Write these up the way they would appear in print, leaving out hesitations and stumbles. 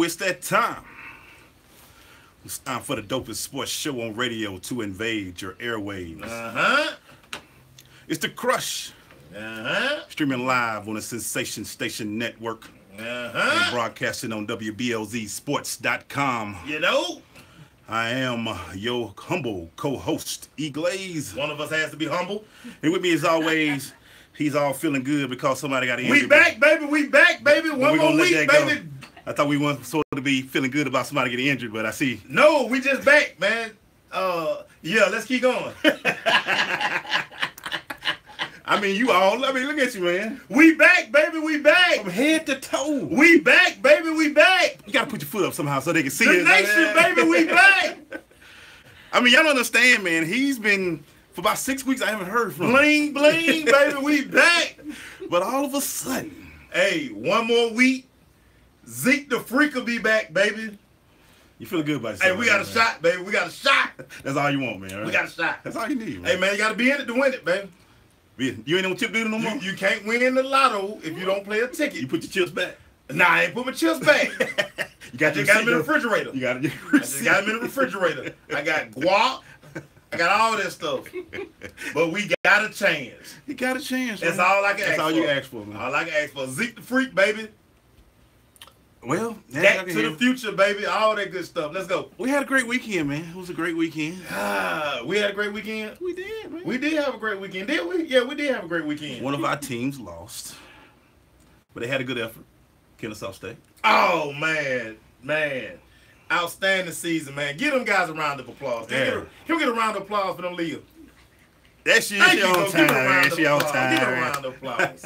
it's that time. It's time for the dopest sports show on radio to invade your airwaves. It's The Crush. Streaming live on the Sensation Station Network. And broadcasting on WBLZSports.com. You know? I am your humble co-host, E. Glaze. One of us has to be humble. And with me as always, he's all feeling good because somebody got injured. We back, baby. We back, baby. One more week, baby. I thought we weren't supposed to be feeling good about somebody getting injured, but I see. No, we just back, man. Yeah, let's keep going. I mean, look at you, man. We back, baby. We back. From head to toe. We back, baby. We back. You got to put your foot up somehow so they can see the it. Nation, baby. We back. I mean, y'all don't understand, man. He's been, for about 6 weeks, I haven't heard from him. Bling, bling, baby. We back. But all of a sudden. Hey, one more week. Zeke the Freak will be back, baby. You feeling good about yourself? Hey, we got a shot, baby. We got a shot. That's all you want, man. Right? We got a shot. That's all you need, man. Hey, man, you got to be in it to win it, baby. You ain't no chip duty no more? You can't win in the lotto if you don't play a ticket. You put your chips back? Nah, I ain't put my chips back. You got them in the refrigerator. You got them in the refrigerator. I got guac. I got all that stuff. But we got a chance. You got a chance. That's all I can ask for. That's all you ask for, man. All I can ask for. Zeke the Freak, baby. Well, Back to the future, baby. All that good stuff. Let's go. We had a great weekend, man. It was a great weekend. We had a great weekend. We did, man. We did have a great weekend, did we? Yeah, we did have a great weekend. One of our teams lost, but they had a good effort. Kennesaw State. Oh, man. Outstanding season, man. Give them guys a round of applause. Can we get a round of applause for them Leah? That's she on time, man. She on time. Give her a round of applause.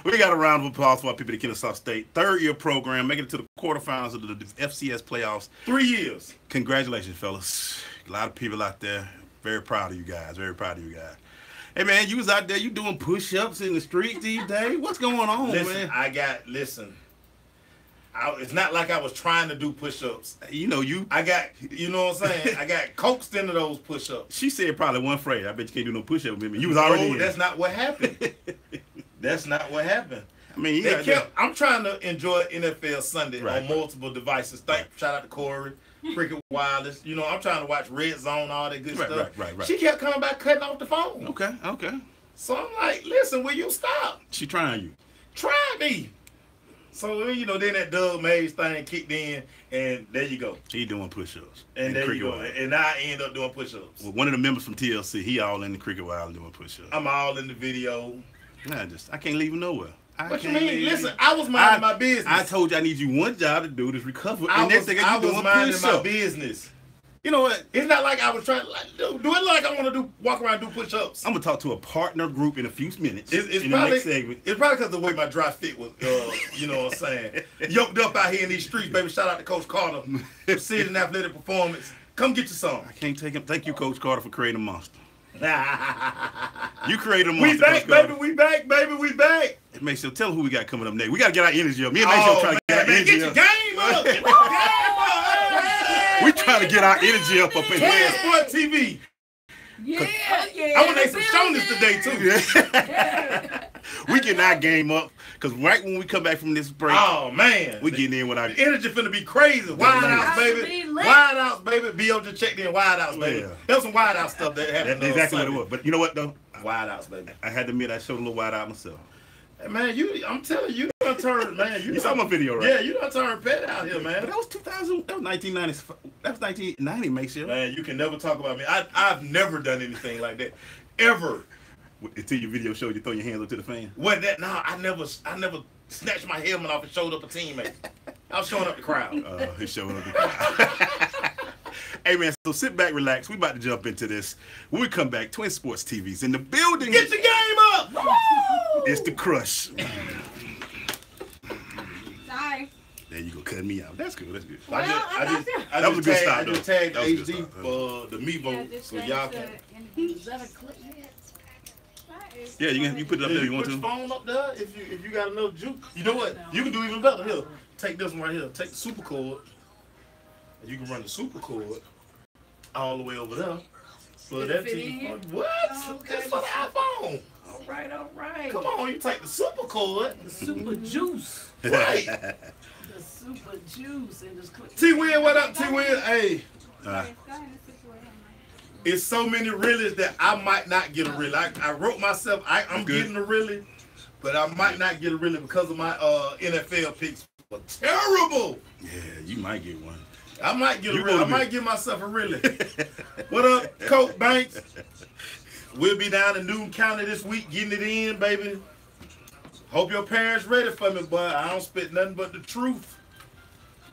We got a round of applause for our people at Kennesaw State. Third-year program, making it to the quarterfinals of the FCS playoffs. 3 years. Congratulations, fellas. A lot of people out there. Very proud of you guys. Very proud of you guys. Hey, man, you was out there. You doing push-ups in the streets these days? What's going on, man? It's not like I was trying to do push-ups. You know what I'm saying? I got coaxed into those push-ups. She said probably one phrase. I bet you can't do no push-ups with me. You was already in. That's not what happened. That's not what happened. I mean, I'm trying to enjoy NFL Sunday on multiple devices. Shout out to Corey, Cricket Wireless. I'm trying to watch Red Zone, all that good stuff. Right. She kept coming back cutting off the phone. Okay. So I'm like, listen, will you stop? She trying you. Try me. So, then that Doug Mays thing kicked in, and there you go. He doing push-ups. And there you go. And I end up doing push-ups. Well, one of the members from TLC, he all in the Cricket Wild doing push-ups. I'm all in the video. I can't leave him nowhere. What you mean? Listen, I was minding my business. I told you I need you one job to do this recover. I was minding my business. You know what? It's not like I was trying to do it like I want to walk around and do push-ups. I'm going to talk to a partner group in a few minutes in the next segment. It's probably because of the way my dry fit was, you know what I'm saying? Yoked up out here in these streets, baby. Shout out to Coach Carter for seeing an athletic performance. Come get your song. I can't take him. Thank you, Coach Carter, for creating a monster. You created a monster. We back, baby. We back, baby. We back. Mason, tell them who we got coming up next. We got to get our energy up. Me and Mason trying to get our energy up. Get your game up. Get your game up. We trying to get our energy up in here. Sport TV. Yeah. I want to some shoness today, too. We getting our game up because right when we come back from this break, oh, man, we getting in with our energy finna be crazy. Wide outs, baby. Wide outs, baby. B.O. just checked in wide outs, baby. Yeah. There was some wide out stuff that happened. That's exactly what it was. But you know what, though? Wide outs, baby. I had to admit I showed a little wide out myself. Hey, man, I'm telling you, done turned, man. You saw my video, right? Yeah, you done turned pet out here, man. But that was 2000. That was 1990. That was 1990, Mason. Man, you can never talk about me. I've never done anything like that, ever. Until your video showed you throw your hands up to the fan. What that? No, I never snatched my helmet off and showed up a teammate. I was showing up the crowd. He's showing up the crowd. Hey, man, so sit back, relax. We about to jump into this. When we come back, Twin Sports TV's in the building. Get your game up! Woo! It's The Crush. Sorry. There you go, cut me out. That's good, that's good. Well, That was a good start, I just though. tagged That was a good HD for the Mevo, so y'all can. Yeah, you put it up there if you want to. Put your phone up there if you got enough juice. You know what? You can do even better. Here, take this one right here. Take the super cord. And you can run the super cord all the way over there. Plug that to your phone. What? Okay. That's for the iPhone. All right. Come on, you take the super cord. The super juice. Right. The super choose and just click. T-Will, what up, T-Will? Hey. Go ahead and situate him. It's so many reallys that I might not get a really. I wrote myself, I'm getting a really, but I might not get a really because of my NFL picks were terrible. Yeah, you might get one. I might get a really. I might give myself a really. What up, Coach Banks? We'll be down in Newton County this week getting it in, baby. Hope your parents ready for me, but I don't spit nothing but the truth.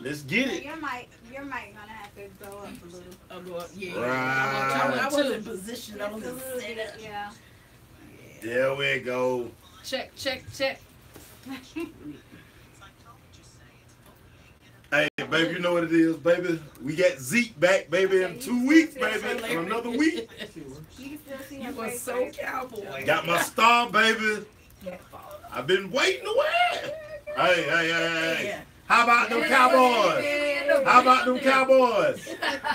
Let's get it. Your mic gonna have to go up a little. I'll go up. Yeah. Right. I was in position. I was set up. Yeah. There we go. Check. Hey, baby, you know what it is, baby. We got Zeke back, baby, in 2 weeks, baby. In another week. You can still see You her were face. so cowboy. Got my star, baby. I've been waiting to wear. Hey. How about them Cowboys? How about them Cowboys?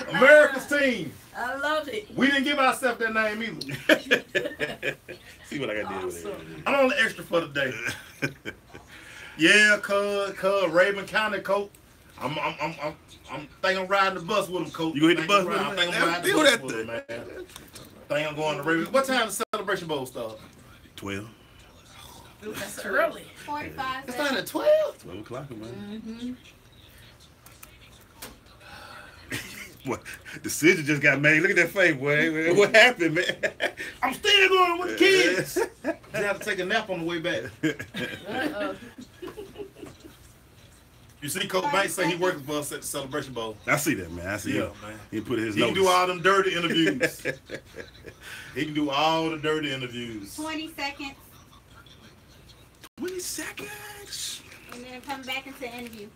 America's team. I love it. We didn't give ourselves that name either. See what I got to do with it. I'm on the extra for the day. Yeah, cuz Raven County coach. I'm think I'm riding the bus with him, coach. You gonna hit the bus with him? I think I'm riding the bus with him, man. Think I'm going to Raven. What time does the Celebration Bowl start? 12. That's early. 45 It's seconds. not at 12. 12 o'clock, man. What decision just got made? Look at that face, boy. What happened, man? I'm still going with the kids. Just have to take a nap on the way back. You see, Coach Banks say he working for us at the Celebration Bowl. I see that, man. I see him. Man. He put his He can notice. do all them dirty interviews. He can do all the dirty interviews. 20 seconds. 20 seconds. And then come back into the interview.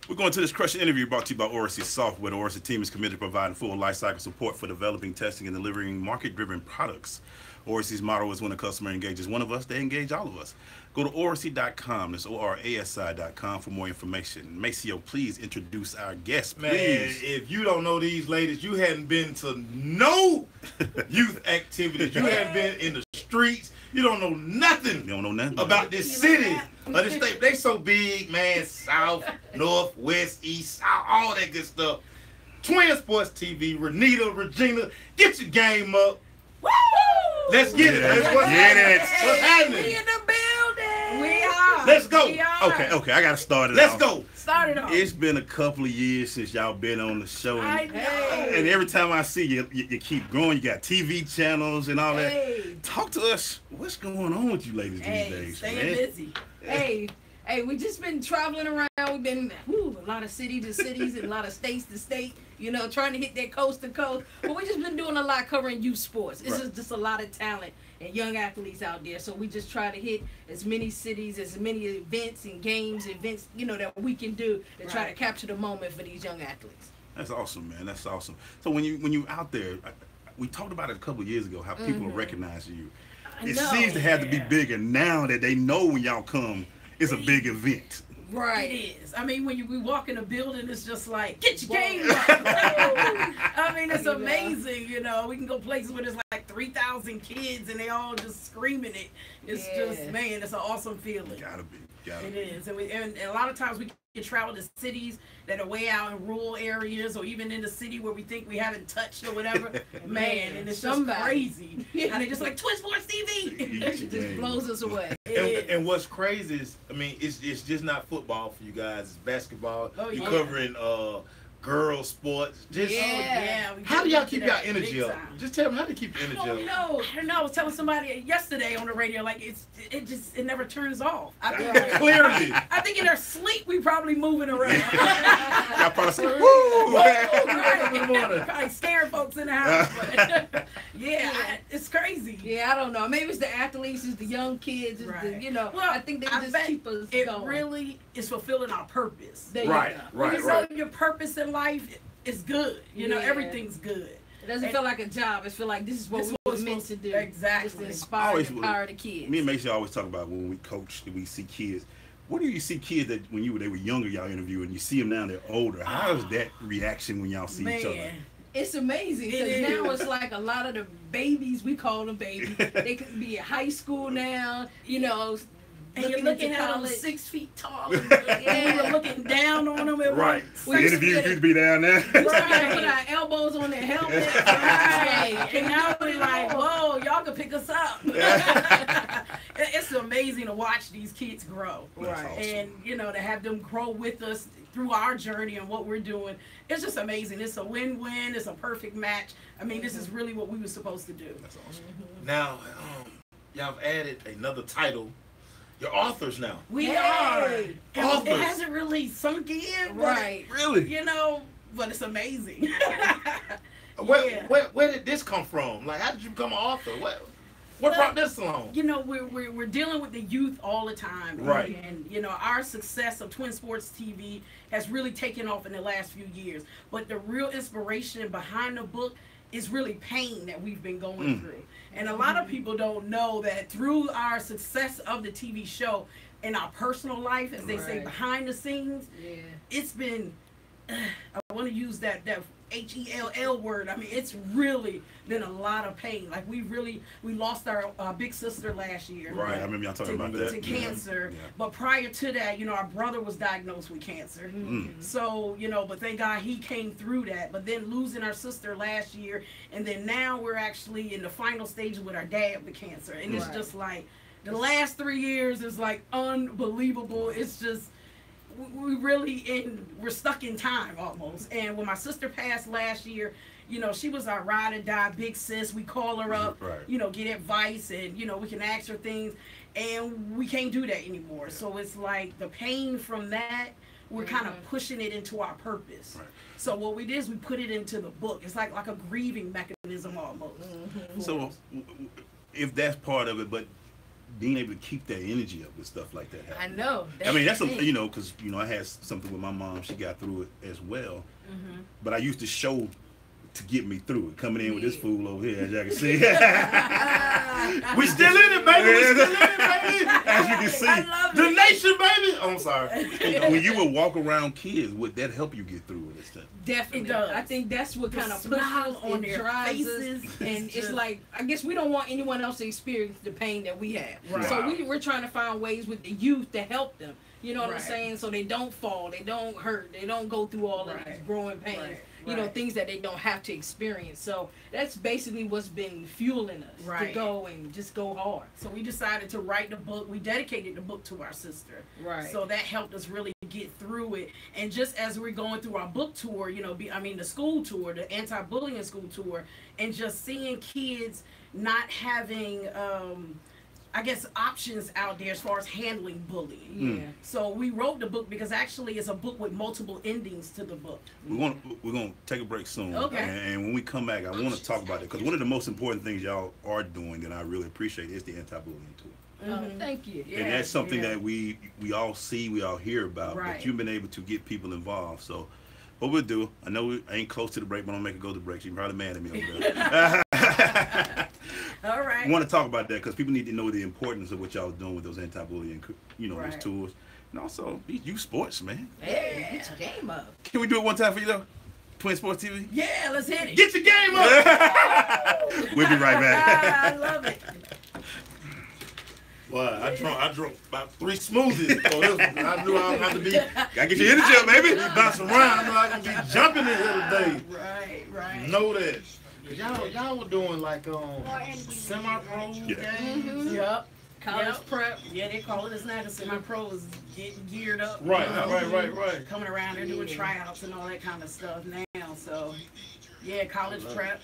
We're going to this crushing interview brought to you by Oracy Software. The Oracy team is committed to providing full lifecycle support for developing, testing, and delivering market-driven products. Oracy's motto is when a customer engages one of us, they engage all of us. Go to Oracy.com, that's ORASI.com for more information. Maceo, please introduce our guest, please. Man, if you don't know these ladies, you hadn't been to no youth activities. You hadn't been in the streets. You don't know nothing. You don't know nothing about this city or this state. They so big, man. South, north, west, east, south, all that good stuff. Twin Sports TV, Renita, Regina, get your game up. Woo! Let's get it. That's what's happening. We in the building. We are. Let's go. We are. Okay, I got to start it Let's off. go. Start it off. It's been a couple of years since y'all been on the show. I know. And every time I see you, you keep growing. You got TV channels and all that. Hey. Talk to us. What's going on with you ladies these days, staying man? busy. Hey, we just been traveling around. We've been a lot of city to cities and a lot of states to state, you know, trying to hit that coast to coast. But we just been doing a lot covering youth sports. It's just a lot of talent and young athletes out there. So we just try to hit as many cities, as many events and games, you know, that we can do to try to capture the moment for these young athletes. That's awesome, man. That's awesome. So when you out there, we talked about it a couple of years ago, how people are recognizing you. It seems to have to be bigger now that they know when y'all come, it's a big event. Right. It is. I mean, when we walk in a building, it's just like, get your game up. I mean, it's amazing, you know. We can go places where there's like 3,000 kids and they all just screaming it. It's just, man, it's an awesome feeling. Gotta be. It is. And a lot of times we can travel to cities that are way out in rural areas or even in the city where we think we haven't touched or whatever. Man, and it's just crazy. And they just like, Twin Sports TV. It just blows us away. And what's crazy is, I mean, it's just not football for you guys. It's basketball. You're covering girl sports. Just Yeah. How do y'all keep y'all big energy up? time. Just tell me how to keep your energy I up. don't know. I was telling somebody yesterday on the radio, like it never turns off. I Clearly. I think in their sleep we probably moving around. Y'all probably say, Woo! woo! Right. Probably scaring folks in the house. But it's crazy. Yeah, I don't know. Maybe it's the athletes, it's the young kids, it's the, Right. you know. Well, I think they I just bet keep us It going. really is fulfilling our purpose. There you Right, go. When you right. know your purpose in life is good. You know, Yeah. everything's good. It doesn't feel like a job. It feel like this is what This we is were what meant it's to do. supposed- exactly. Just to inspire and empower the kids. Me and Macy always talk about when we coach, we see kids. What do you see kids that when they were younger, y'all interview, and you see them now they're older? How is that reaction when y'all see each other? Man. It's amazing It because is. now it's like a lot of the babies, we call them babies. They could be in high school now, you know. And you're looking into at them college. 6 feet tall. And we were looking down on them. At Right. one. The interviews used to be down there. We started to put our elbows on their helmets. Right. And now we're like, whoa, y'all can pick us up. It's amazing to watch these kids grow. That's awesome. And, you know, to have them grow with us through our journey and what we're doing. It's just amazing. It's a win-win. It's a perfect match. I mean, this is really what we were supposed to do. That's awesome. Now, y'all have added another title. You're authors now. We Hey. are. And Authors. it hasn't really sunk in. But, Right. Really? you know, but it's amazing. Where did this come from? Like, how did you become an author? What brought this along? You know, we're dealing with the youth all the time. Right. And, you know, our success of Twin Sports TV has really taken off in the last few years. But the real inspiration behind the book is really pain that we've been going through. And a lot of people don't know that through our success of the TV show in our personal life, as they say, Right. behind the scenes, Yeah. it's been, I want to use that HELL word. I mean, it's really been a lot of pain. Like we lost our big sister last year. Right, I remember y'all talking about that. To cancer. Yeah. But prior to that, you know, our brother was diagnosed with cancer. So, you know, but thank God he came through that. But then losing our sister last year, and then now we're actually in the final stages with our dad with cancer. And it's Right. just like, the last 3 years is like unbelievable. It's just, we're stuck in time almost. And when my sister passed last year, you know, she was our ride or die big sis. We call her up, Right. you know, get advice, and, you know, we can ask her things, and we can't do that anymore. So it's like the pain from that, we're kind of pushing it into our purpose. Right. So what we did is we put it into the book. It's like a grieving mechanism almost. So, if that's part of it, but being able to keep that energy up with stuff like that. I know. I mean, that's the a, thing. you know, because you know I had something with my mom. She got through it as well. But I used to show to get me through it. Coming in with this fool over here, as y'all can see. We still in it, baby. We still in it, baby. As you can see. I love The it. nation, baby. Oh, I'm sorry. When you would walk around kids, would that help you get through it and stuff? Definitely. It does. I think that's what The kind of smile pushes on and their drives faces us. is And it's just- like, I guess we don't want anyone else to experience the pain that we have. Right. So Wow. we're trying to find ways with the youth to help them. You know what I'm Right. saying? So they don't fall, they don't hurt, they don't go through all of these Right. growing pains. Right. You know, Right. things that they don't have to experience. So that's basically what's been fueling us to Right. go and just go hard. So we decided to write the book. We dedicated the book to our sister. Right. So that helped us really get through it. And just as we're going through our book tour, you know, the school tour, the anti-bullying school tour, and just seeing kids not having, I guess, options out there as far as handling bullying. Yeah. So we wrote the book because actually it's a book with multiple endings to the book. We're gonna take a break soon. Okay. And when we come back, I want to talk about it because one of the most important things y'all are doing that I really appreciate is the anti-bullying tour. Oh, thank you. Yeah. And that's something yeah. that we all see, we all hear about. Right. But you've been able to get people involved. So what we'll do, I know I ain't close to the break, but I'm gonna make it go to break. She's probably mad at me over there. All right. I want to talk about that because people need to know the importance of what y'all doing with those anti-bullying, you know, Right. those tours. And also, these youth sports, man. Hey, get your game up. Can we do it one time for you, though? Twin Sports TV? Yeah, let's hit it. Get your game up. We'll be right back. I love it. Well, I drunk about 3 smoothies. So this, I knew I would have to be Gotta get your energy up, baby. bouncing around. I knew I was gonna be jumping in here today. Right. Know that. 'Cause y'all were doing like More energy. semi-pro Yeah. games. Yep. College prep. Yeah, they call it. It's not a semi-pro. Is getting geared up. Right, you know, right. Coming around, they're doing tryouts and all that kind of stuff now. So, yeah, college prep.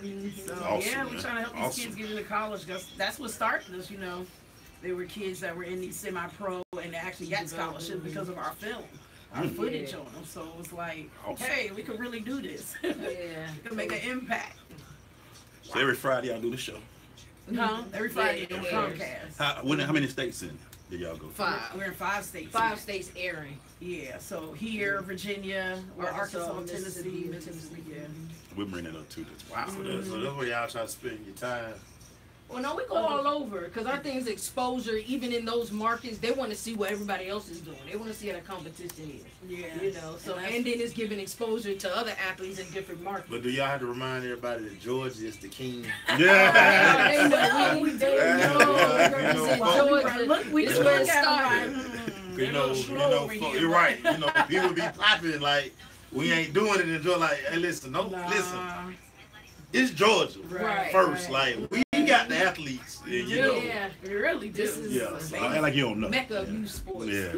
So, Awesome, yeah, we're man. trying to help these kids get into college. That's what started us, you know. There were kids that were in these semi-pro and they actually got scholarships because of our film, our footage on them. So it was like, hey, we could really do this. Yeah. We can make an impact. So every Friday y'all do the show. Every Friday Yeah, on it Comcast. How many states did y'all go? 5. We're in 5 states. 5 states airing. Yeah, so here, Virginia, or Arkansas, Tennessee, yeah. We'll bring that up too. Wow. So that's where y'all try to spend your time. Well, no, we go all over because our thing is exposure. Even in those markets, they want to see what everybody else is doing. They want to see how the competition is. Yeah. You know, so and then it's giving exposure to other athletes in different markets. But do y'all have to remind everybody that Georgia is the king? Yeah. They know we represent Georgia. Look, we This just where look it at started. them like, You're right. You know, people be popping like we ain't doing it in Georgia. Like, hey, listen, listen. It's Georgia Right, first. right. Like we got the athletes, and, you know. Yeah, we really do. this is Yeah. So I act like you don't know. mecca of youth sports. Yeah.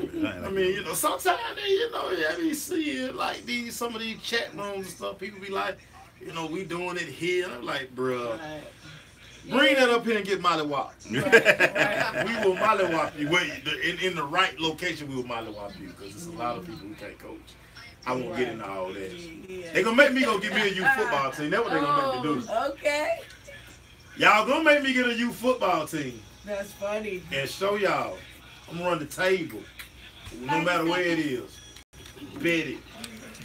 I mean, you know, sometimes you know, I be seeing like some of these chat rooms and stuff. People be like, you know, we doing it here. And I'm like, bruh, bring that up here and get mollywop. We will mollywop you. In the right location, we will mollywop you because there's a lot of people who can't coach. I won't get into all that. Yeah. They gonna make me go get me a youth football team. That's what they gonna make me do. Okay. Y'all gonna make me get a youth football team That's funny. and show y'all. I'm gonna run the table, no matter where it is. Bet it.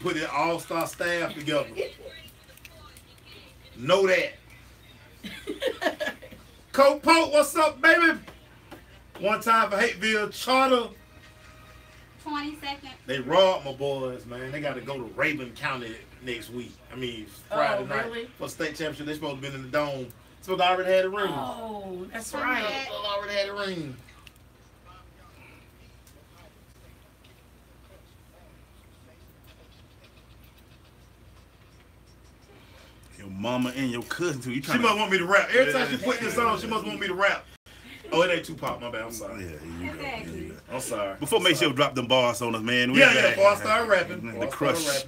Put the all-star staff together. Know that. Coach Pope, what's up, baby? One time for Hateville Charter. 22nd. They robbed my boys, man. They got to go to Rabin County next week. I mean, Friday really? night for state championship. They supposed to be in the dome. So they already had a ring. Oh, that's They right. already had a ring. Your mama and your cousin too. You She must want me to rap. Every time she put this on, she must want me to rap. Oh, it ain't Tupac. My bad. I'm sorry. Yeah, here you go. Here you go. I'm sorry. Before Maceo drop them bars on us, man. Before I start rapping. The Crush.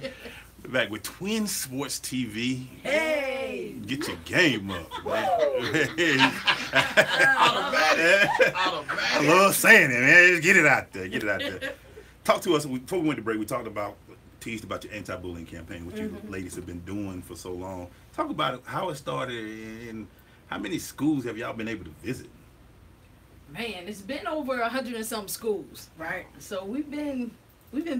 We're back with Twin Sports TV. Hey. Get your game up, man. I love saying it, man. Just get it out there. Get it out there. Talk to us. Before we went to break, we teased about your anti-bullying campaign, which you ladies have been doing for so long. Talk about it, how it started and how many schools have y'all been able to visit? Man, it's been over 100 and some schools, right? So we've been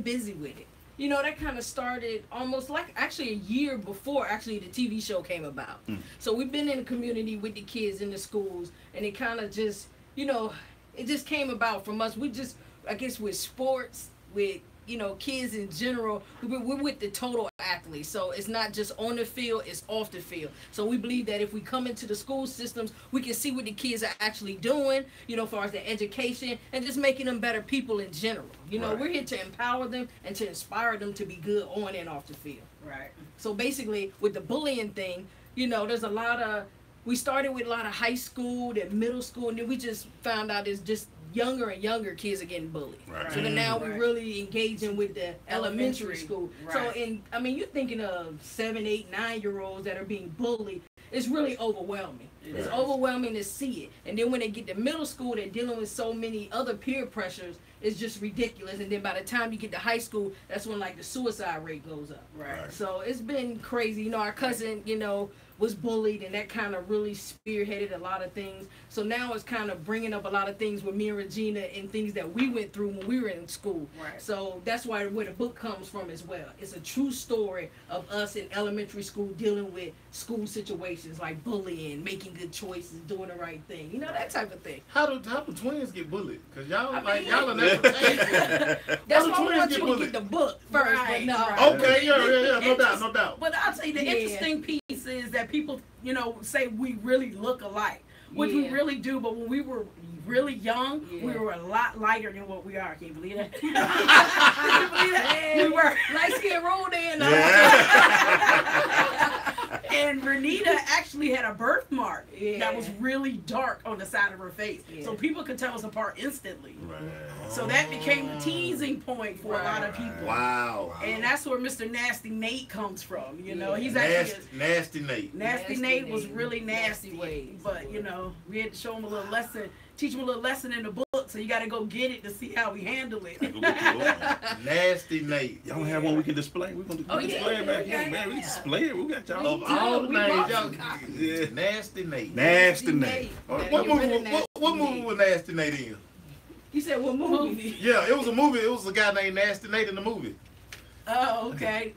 busy with it. You know, that kind of started almost like actually a year before actually the TV show came about. So we've been in the community with the kids in the schools, and it kind of just, you know, it just came about from us. We just, I guess with sports, with, you know, kids in general, we're with the total athletes. So it's not just on the field, it's off the field. So we believe that if we come into the school systems, we can see what the kids are actually doing, you know, as far as their education and just making them better people in general. You know, we're here to empower them and to inspire them to be good on and off the field. Right. So basically, with the bullying thing, you know, there's a lot of, we started with a lot of high school, then middle school, and then we just found out it's just younger and younger kids are getting bullied. Right. So then now we're really engaging with the elementary school. Right. So I mean, you're thinking of 7, 8, 9-year-olds that are being bullied. It's really overwhelming. It's overwhelming to see it. And then when they get to middle school, they're dealing with so many other peer pressures. It's just ridiculous. And then by the time you get to high school, that's when like the suicide rate goes up. Right. So it's been crazy. You know, our cousin, you know, was bullied, and that kind of really spearheaded a lot of things. So now it's kind of bringing up a lot of things with me and Regina and things that we went through when we were in school. Right. So that's where the book comes from as well. It's a true story of us in elementary school dealing with school situations like bullying, making good choices, doing the right thing. You know, that type of thing. How do twins get bullied? Because y'all mean, y'all are never That's How do why I twins want get you to bullied? get the book first. Right, But no. right. Okay, yeah, no doubt, no doubt. But I'll tell you, the Yeah. interesting piece is that people, you know, say we really look alike, which we Yeah. really do. But when we were really young, we Yeah. were a lot lighter than what we are. Can you believe that? Can you believe that? We were. Light skin rolled in. And And Renita actually had a birthmark Yeah. that was really dark on the side of her face. Yeah. So people could tell us apart instantly. Right. So that became a teasing point for a lot of people. Wow. And that's where Mr. Nasty Nate comes from. You know, Yeah. he's Nasty, actually nasty Nate. Nasty Nate was really Nasty nasty. ways. But, you know, we had to show him a little lesson, teach him a little lesson in the book. So you got to go get it to see how we handle it. Go get your book, man. Nasty Nate. Y'all don't have one we can display? We're going to Oh, display yeah, it back yeah, here, man. We yeah. display it. We got y'all. Of all the We names, bought y'all. some copies. Yeah. Nasty Nate. Nasty Nate. Better What get rid movie? of Nasty What movie Nate. was Nasty Nate in? You said what movie? Yeah, it was a movie. It was a guy named Nasty Nate in the movie. Oh, okay.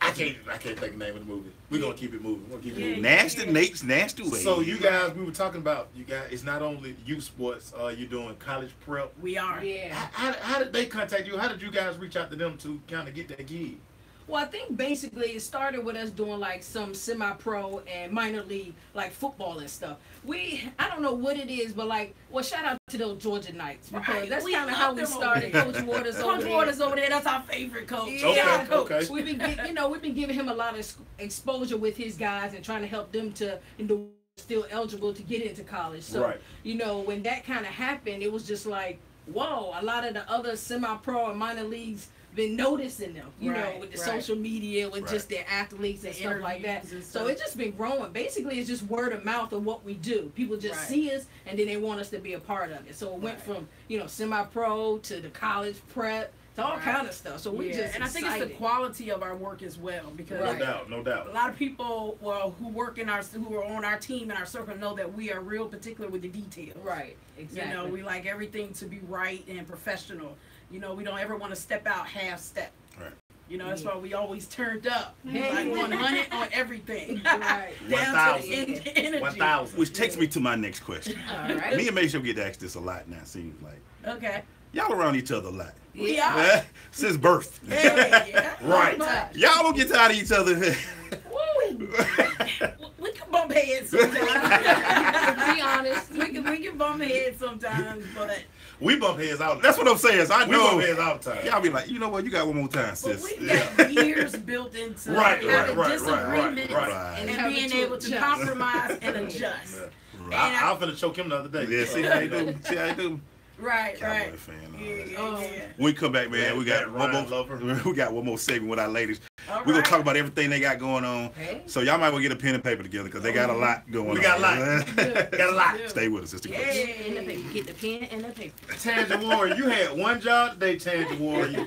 I can't think of the name of the movie. We're gonna keep it moving. We're gonna keep it Yeah. moving. Nasty Nate's Nasty Way. So you guys, we were talking about you guys. It's not only youth sports. You're doing college prep. We are. Yeah. How did they contact you? How did you guys reach out to them to kind of get that gig? Well, I think basically it started with us doing like some semi-pro and minor league, like football and stuff. I don't know what it is, but like, well, shout out to those Georgia Knights because Right. that's We kind of love how we them over started. there. Coach Waters over Coach there. Waters over there, that's our favorite coach. Yeah. Okay. We've been giving him a lot of exposure with his guys and trying to help them to still eligible to get into college. So Right. when that kind of happened, it was just like, whoa, a lot of the other semi-pro and minor leagues been noticing them, Right, with the right. social media, with Right. just their athletes and The stuff like that. interviews and So stuff. it's just been growing. Basically, it's just word of mouth of what we do. People just Right. see us and then they want us to be a part of it. So it went Right. from, semi-pro to the college prep to all Right. kind of stuff. So we Yeah, just and I think it's the excited. quality of our work as well because Right. No a doubt. lot of people who are on our team and our circle know that we are real particular with the details. Right, exactly. You know, we like everything to be right and professional. You know, we don't ever want to step out half step. Right. You know, that's why we always turned up. Hey. Like 100 on everything. Right. Down to 1,000. the energy. 1,000. Which takes me to my next question. All right. Me and Mason get asked this a lot now, seems like. Okay. Y'all around each other a lot. We are. Since birth. Yeah. Right. Y'all don't get tired of each other. Woo. We can bump heads sometimes. To be honest, we can bump heads sometimes, but We bump heads all the time. That's what I'm saying. So I We know. bump heads all the time. Y'all be like, you know what? You got one more time, but sis. we've got years built into Right, having right, disagreements right. and Having being to able to adjust. compromise and adjust. Right. I was finna choke him the other day. Yeah, see how you do? See how you do? Right, Cowboy right. fan. Yeah, All that. yeah, yeah. When we come back, man, Yeah, we got that one Ryan more. Lover. We got one more segment with our ladies. All We're gonna right. talk about everything they got going on. Hey. So y'all might want to get a pen and paper together because they got a lot going on. We got a lot. Got a lot. Stay with us. It's the Yeah. Chris. and the paper. Get the pen and the paper. Tangent Warrior, you had one job today, Tangent Warrior.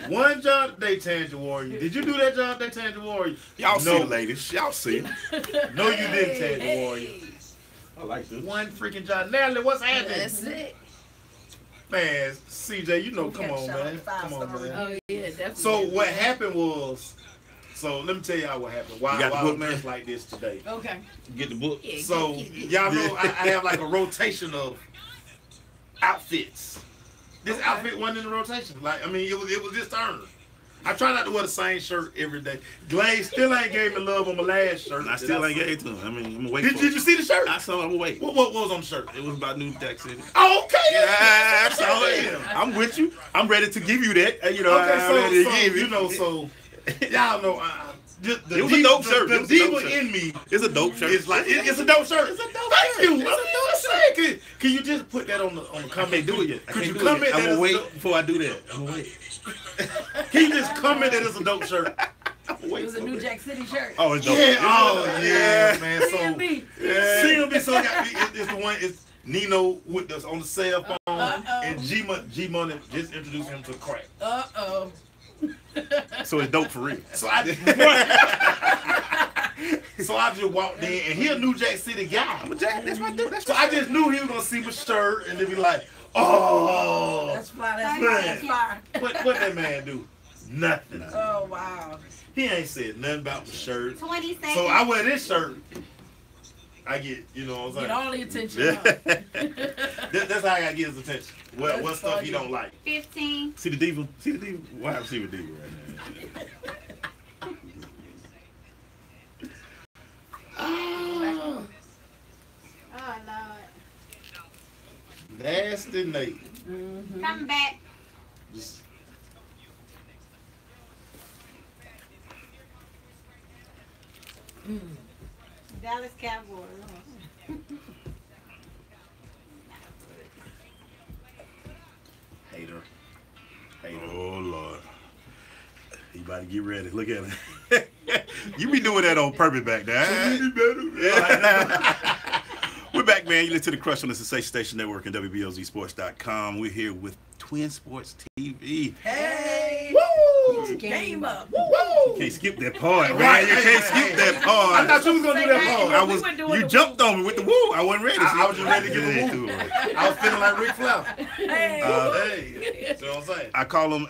One job today, Tangent Warrior. Did you do that job today, Tangent Warrior? Y'all see No. it, ladies. Y'all see it. No, you didn't, Tangent Warrior. I like this. One freaking job. Natalie, what's happening? That's it. Man, CJ, you know, We come got on, shot man. with 5 Come on, star man. Oh yeah, definitely. So what happened was, let me tell y'all what happened. Why You got the I book, was man? dressed like this today. Okay. Get the book. Yeah, So get it. y'all know I have like a rotation of outfits. This Okay. outfit wasn't in the rotation. Like, I mean, it was this turn. I try not to wear the same shirt every day. Glaze still ain't gave me love on my last shirt. I still ain't gave it to him. I mean, I'm gonna wait Did for you see the shirt? I saw him. I'm gonna wait. What was on the shirt? It was about New Jack City. Oh, okay. Yeah, I saw Damn. it. I'm with you. I'm ready to give you that. You know, Okay, I'm ready to give you you. know, y'all know. It was a dope shirt. The It was a dope diva shirt. in me It's a dope shirt. is like it's a dope shirt. It's a dope Thank you. It's a dope shirt. Can you just put that on the I comment? can't do it yet. I Could can't you do it comment yet. I'm that gonna it's wait dope? before I do that. I'm gonna wait. Can you just comment that it's a dope shirt? It was a New Jack City shirt. Oh, it's dope. Yeah. Oh yeah, man. So CMB. CMB. So it's the one. It's Nino with the on the cell phone Uh-oh. and G Money just introduced him to crack. Uh-oh. So it's dope for real. So I just walked in and he a New Jack City guy. I'm a Jack. That's my dude. That's So I just knew he was gonna see my shirt and then be like, oh, That's fly. That's Man. fly. That's fire. what that man do? Nothing. Oh, wow. He ain't said nothing about my shirt. 20 seconds. So I wear this shirt. I get, you know what I'm Get saying? all the attention. Huh? That's how I gotta get his attention. What That's stuff he funny. don't like. 15. See the diva? See the diva? Why have see the diva right now? Oh, Oh, Lord. nasty Nate. Come back. Just- Dallas Cowboys. Hater. Oh, Lord. You about to get ready. Look at it. You be doing that on purpose back there. We're back, man. You listen to The Crush on the Sensation Station Network and WBLZSports.com. We're here with Twin Sports TV. Hey! Woo! Game up. Woo! You can't skip that part, man. You can't skip that part. I thought you was gonna do that Hey, part. You jumped on me with the woo. I wasn't ready. I was just ready to give a woo. I was feeling like Ric Flair. Hey! Hey, see what I'm saying? I call them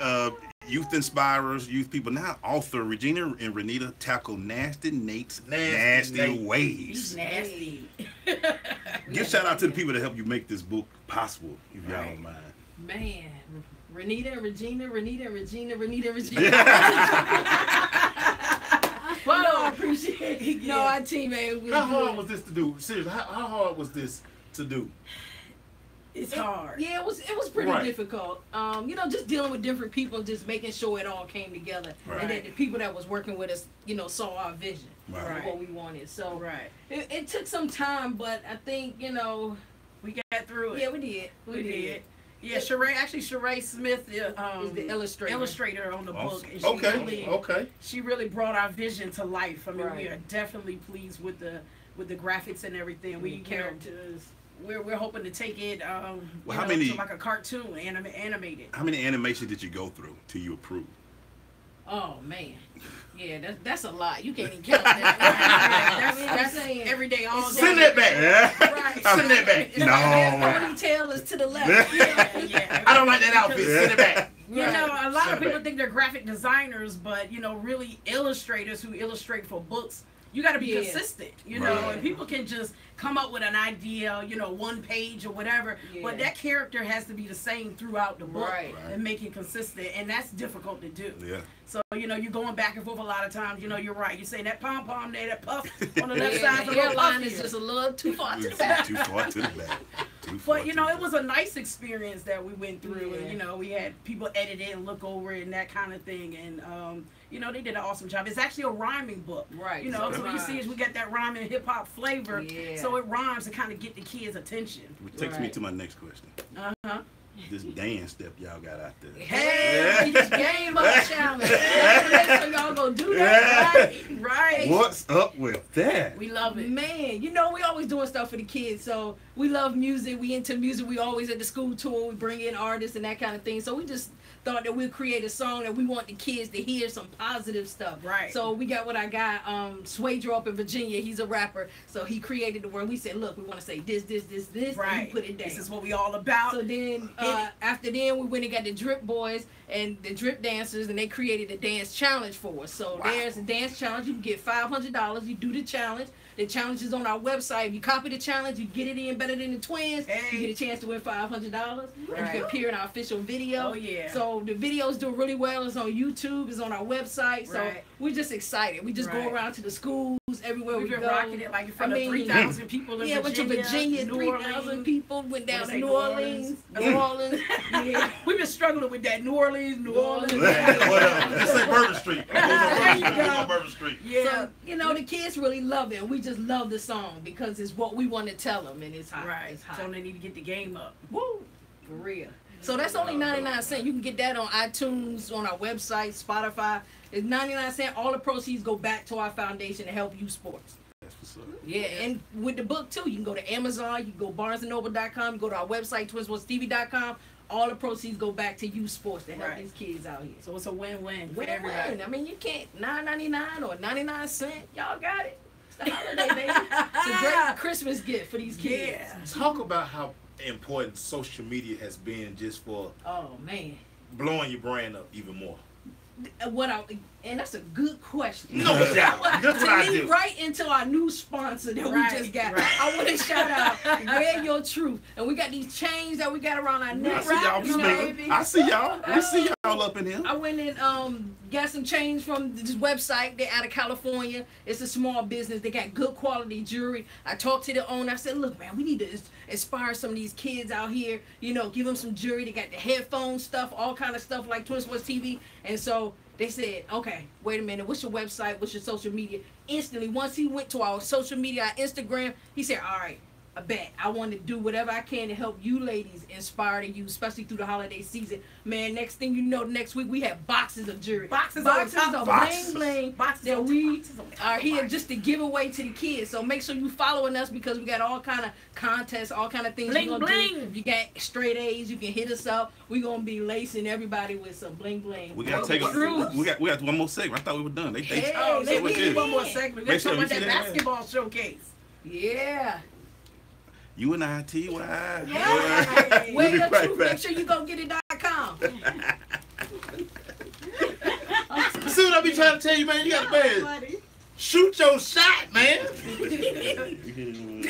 youth inspirers, youth people. Now, author Regina and Renita tackle nasty Nate's nasty He's ways. nasty. Give shout out to the people that help you make this book possible, if y'all don't mind. Man, Renita and Regina. Well, no, I appreciate it. No, our team, man. How hard was this to do? Seriously, how hard was this to do? It's hard. Yeah, it was pretty Right. difficult. You know, just dealing with different people, just making sure it all came together, Right. and that the people that was working with us, you know, saw our vision Right. of what we wanted. So Right. it took some time, but I think, you know, We got through it. yeah, we did. We did. Yeah, Sheree Smith is the illustrator on the book. And Okay. She really brought our vision to life. I mean, we Right. are definitely pleased with the graphics and everything. We characters. We're hoping to take it how you know, many- to like a cartoon, animated. How many animations did you go through till you approved? Oh man, yeah, that's a lot. You can't even count that. That's every day, all day. Send that back. Right. Send that back. No. Ponytail is to the left. Yeah. I don't like that outfit. Send it back. You know, a lot Send of it people back. think they're graphic designers, but you know, really illustrators who illustrate for books. You got to be Yeah. consistent, you know, Right. and people can just come up with an idea, you know, one page or whatever, but Yeah. that character has to be the same throughout the book Right. and make it consistent, and that's difficult to do. Yeah. So, you know, you're going back and forth a lot of times. You know, you're right. You say that pom-pom there, that puff on the left Yeah, side, the the little hairline puff is here. just a little too far to the Too back. far to the back. Too far But you to know, the it was a nice experience that we went through, and Yeah. you know, we had people edit it and look over it and that kind of thing, and you know, they did an awesome job. It's actually a rhyming book, Right. You know, So so what you see is we got that rhyming hip hop flavor, Yeah. so it rhymes to kind of get the kids' attention. Which takes me Right. to my next question. Uh-huh. This dance step y'all got out there. Hey, we just game up challenge. So y'all gonna do that, right? Right. What's up with that? We love it. Man, you know, we always doing stuff for the kids. So we love music. We into music. We always at the school tour. We bring in artists and that kind of thing. So we just thought that we'd create a song that we want the kids to hear some positive stuff. Right. So we got what I got. Swaydro up in Virginia. He's a rapper. So he created the word. We said, look, we want to say this, Right. and he put it down. This is what we all about. So then, after then, we went and got the Drip Boys and the Drip Dancers, and they created a dance challenge for us. So there's a dance challenge. You can get $500. You do the challenge. The challenge is on our website. If you copy the challenge, you get it in better than the twins. Hey. You get a chance to win $500. And you Right. can appear in our official video. Oh, yeah. So the videos do really well. It's on YouTube. It's on our website. So Right. we're just excited. We just go Right. around to the schools everywhere We've we been go. rocking it like in front I of mean, 3,000 people in Yeah, went to Virginia, New 3,000 Orleans. people. Went down Wanna to say New Orleans. New Orleans. Yeah. We've been struggling with that. New Orleans. Whatever. Just say Bourbon Street. It goes on Bourbon Street. It goes on Bourbon Street. Yeah. So, you know, the kids really love it. We just love the song because it's what we want to tell them, and it's hot. Right. It's hot. So they need to get the game up. Woo! For real. So that's only 99 cents. You can get that on iTunes, on our website, Spotify. It's 99 cents. All the proceeds go back to our foundation to help youth sports. That's what's up. Yeah, and with the book too, you can go to Amazon, you can go BarnesandNoble.com, you go to our website, TwinSportsTV.com. All the proceeds go back to youth sports to help Right. these kids out here. So it's a win-win for Win-win. everybody. I mean, you can't $9.99 or 99 cents. Y'all got it. It's the holiday, baby. It's a great Christmas gift for these kids. Yeah. Talk about how important social media has been just for Oh man. blowing your brand up even more. And that's a good question. No doubt. That's what I To lead do. right into our new sponsor that Right, we just got. right. I want to shout out Wear Your Truth. And we got these chains that we got around our I neck. see y'all You know, smiling. baby. I see y'all. I see y'all up in here. I went and got some chains from this website. They're out of California. It's a small business. They got good quality jewelry. I talked to the owner. I said, look, man, we need to inspire some of these kids out here. You know, give them some jewelry. They got the headphone stuff, all kind of stuff like Twin Sports TV. And so they said, okay, wait a minute, what's your website, what's your social media? Instantly, once he went to our social media, our Instagram, he said, all right, I bet I want to do whatever I can to help you ladies inspire to you, especially through the holiday season. Man, next thing you know, next week we have boxes of jewelry. Boxes of bling bling that we are here just to give away to the kids. So make sure you following us because we got all kind of contests, all kind of things we're going to do. If you got straight A's, you can hit us up. We're going to be lacing everybody with some bling bling. We got to take we got one more segment. I thought we were done. We need one more segment. Let's talk about that basketball showcase. Yeah. UNITY. Yeah. We'll be right back. Make sure you go get it.com. See what I be trying to tell you, man? You got to, man, shoot your shot, man.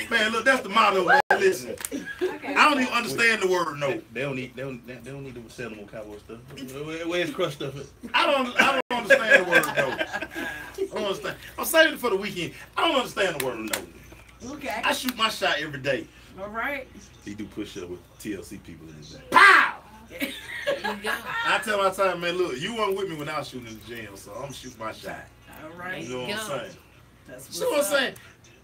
Man, look, that's the motto, man. Listen, okay. I don't even understand the word no. They don't need to sell no more cowboy stuff. Where's Crush stuff? I don't understand the word no. I don't understand. I'm saving it for the weekend. I don't understand the word no. Okay. I shoot my shot every day. All right. He do push up with TLC people in his day. Pow! I tell my time, man, look, you weren't with me when I was shooting in the gym, so I'm gonna shoot my shot. All right. You know what I'm saying? That's what I'm saying.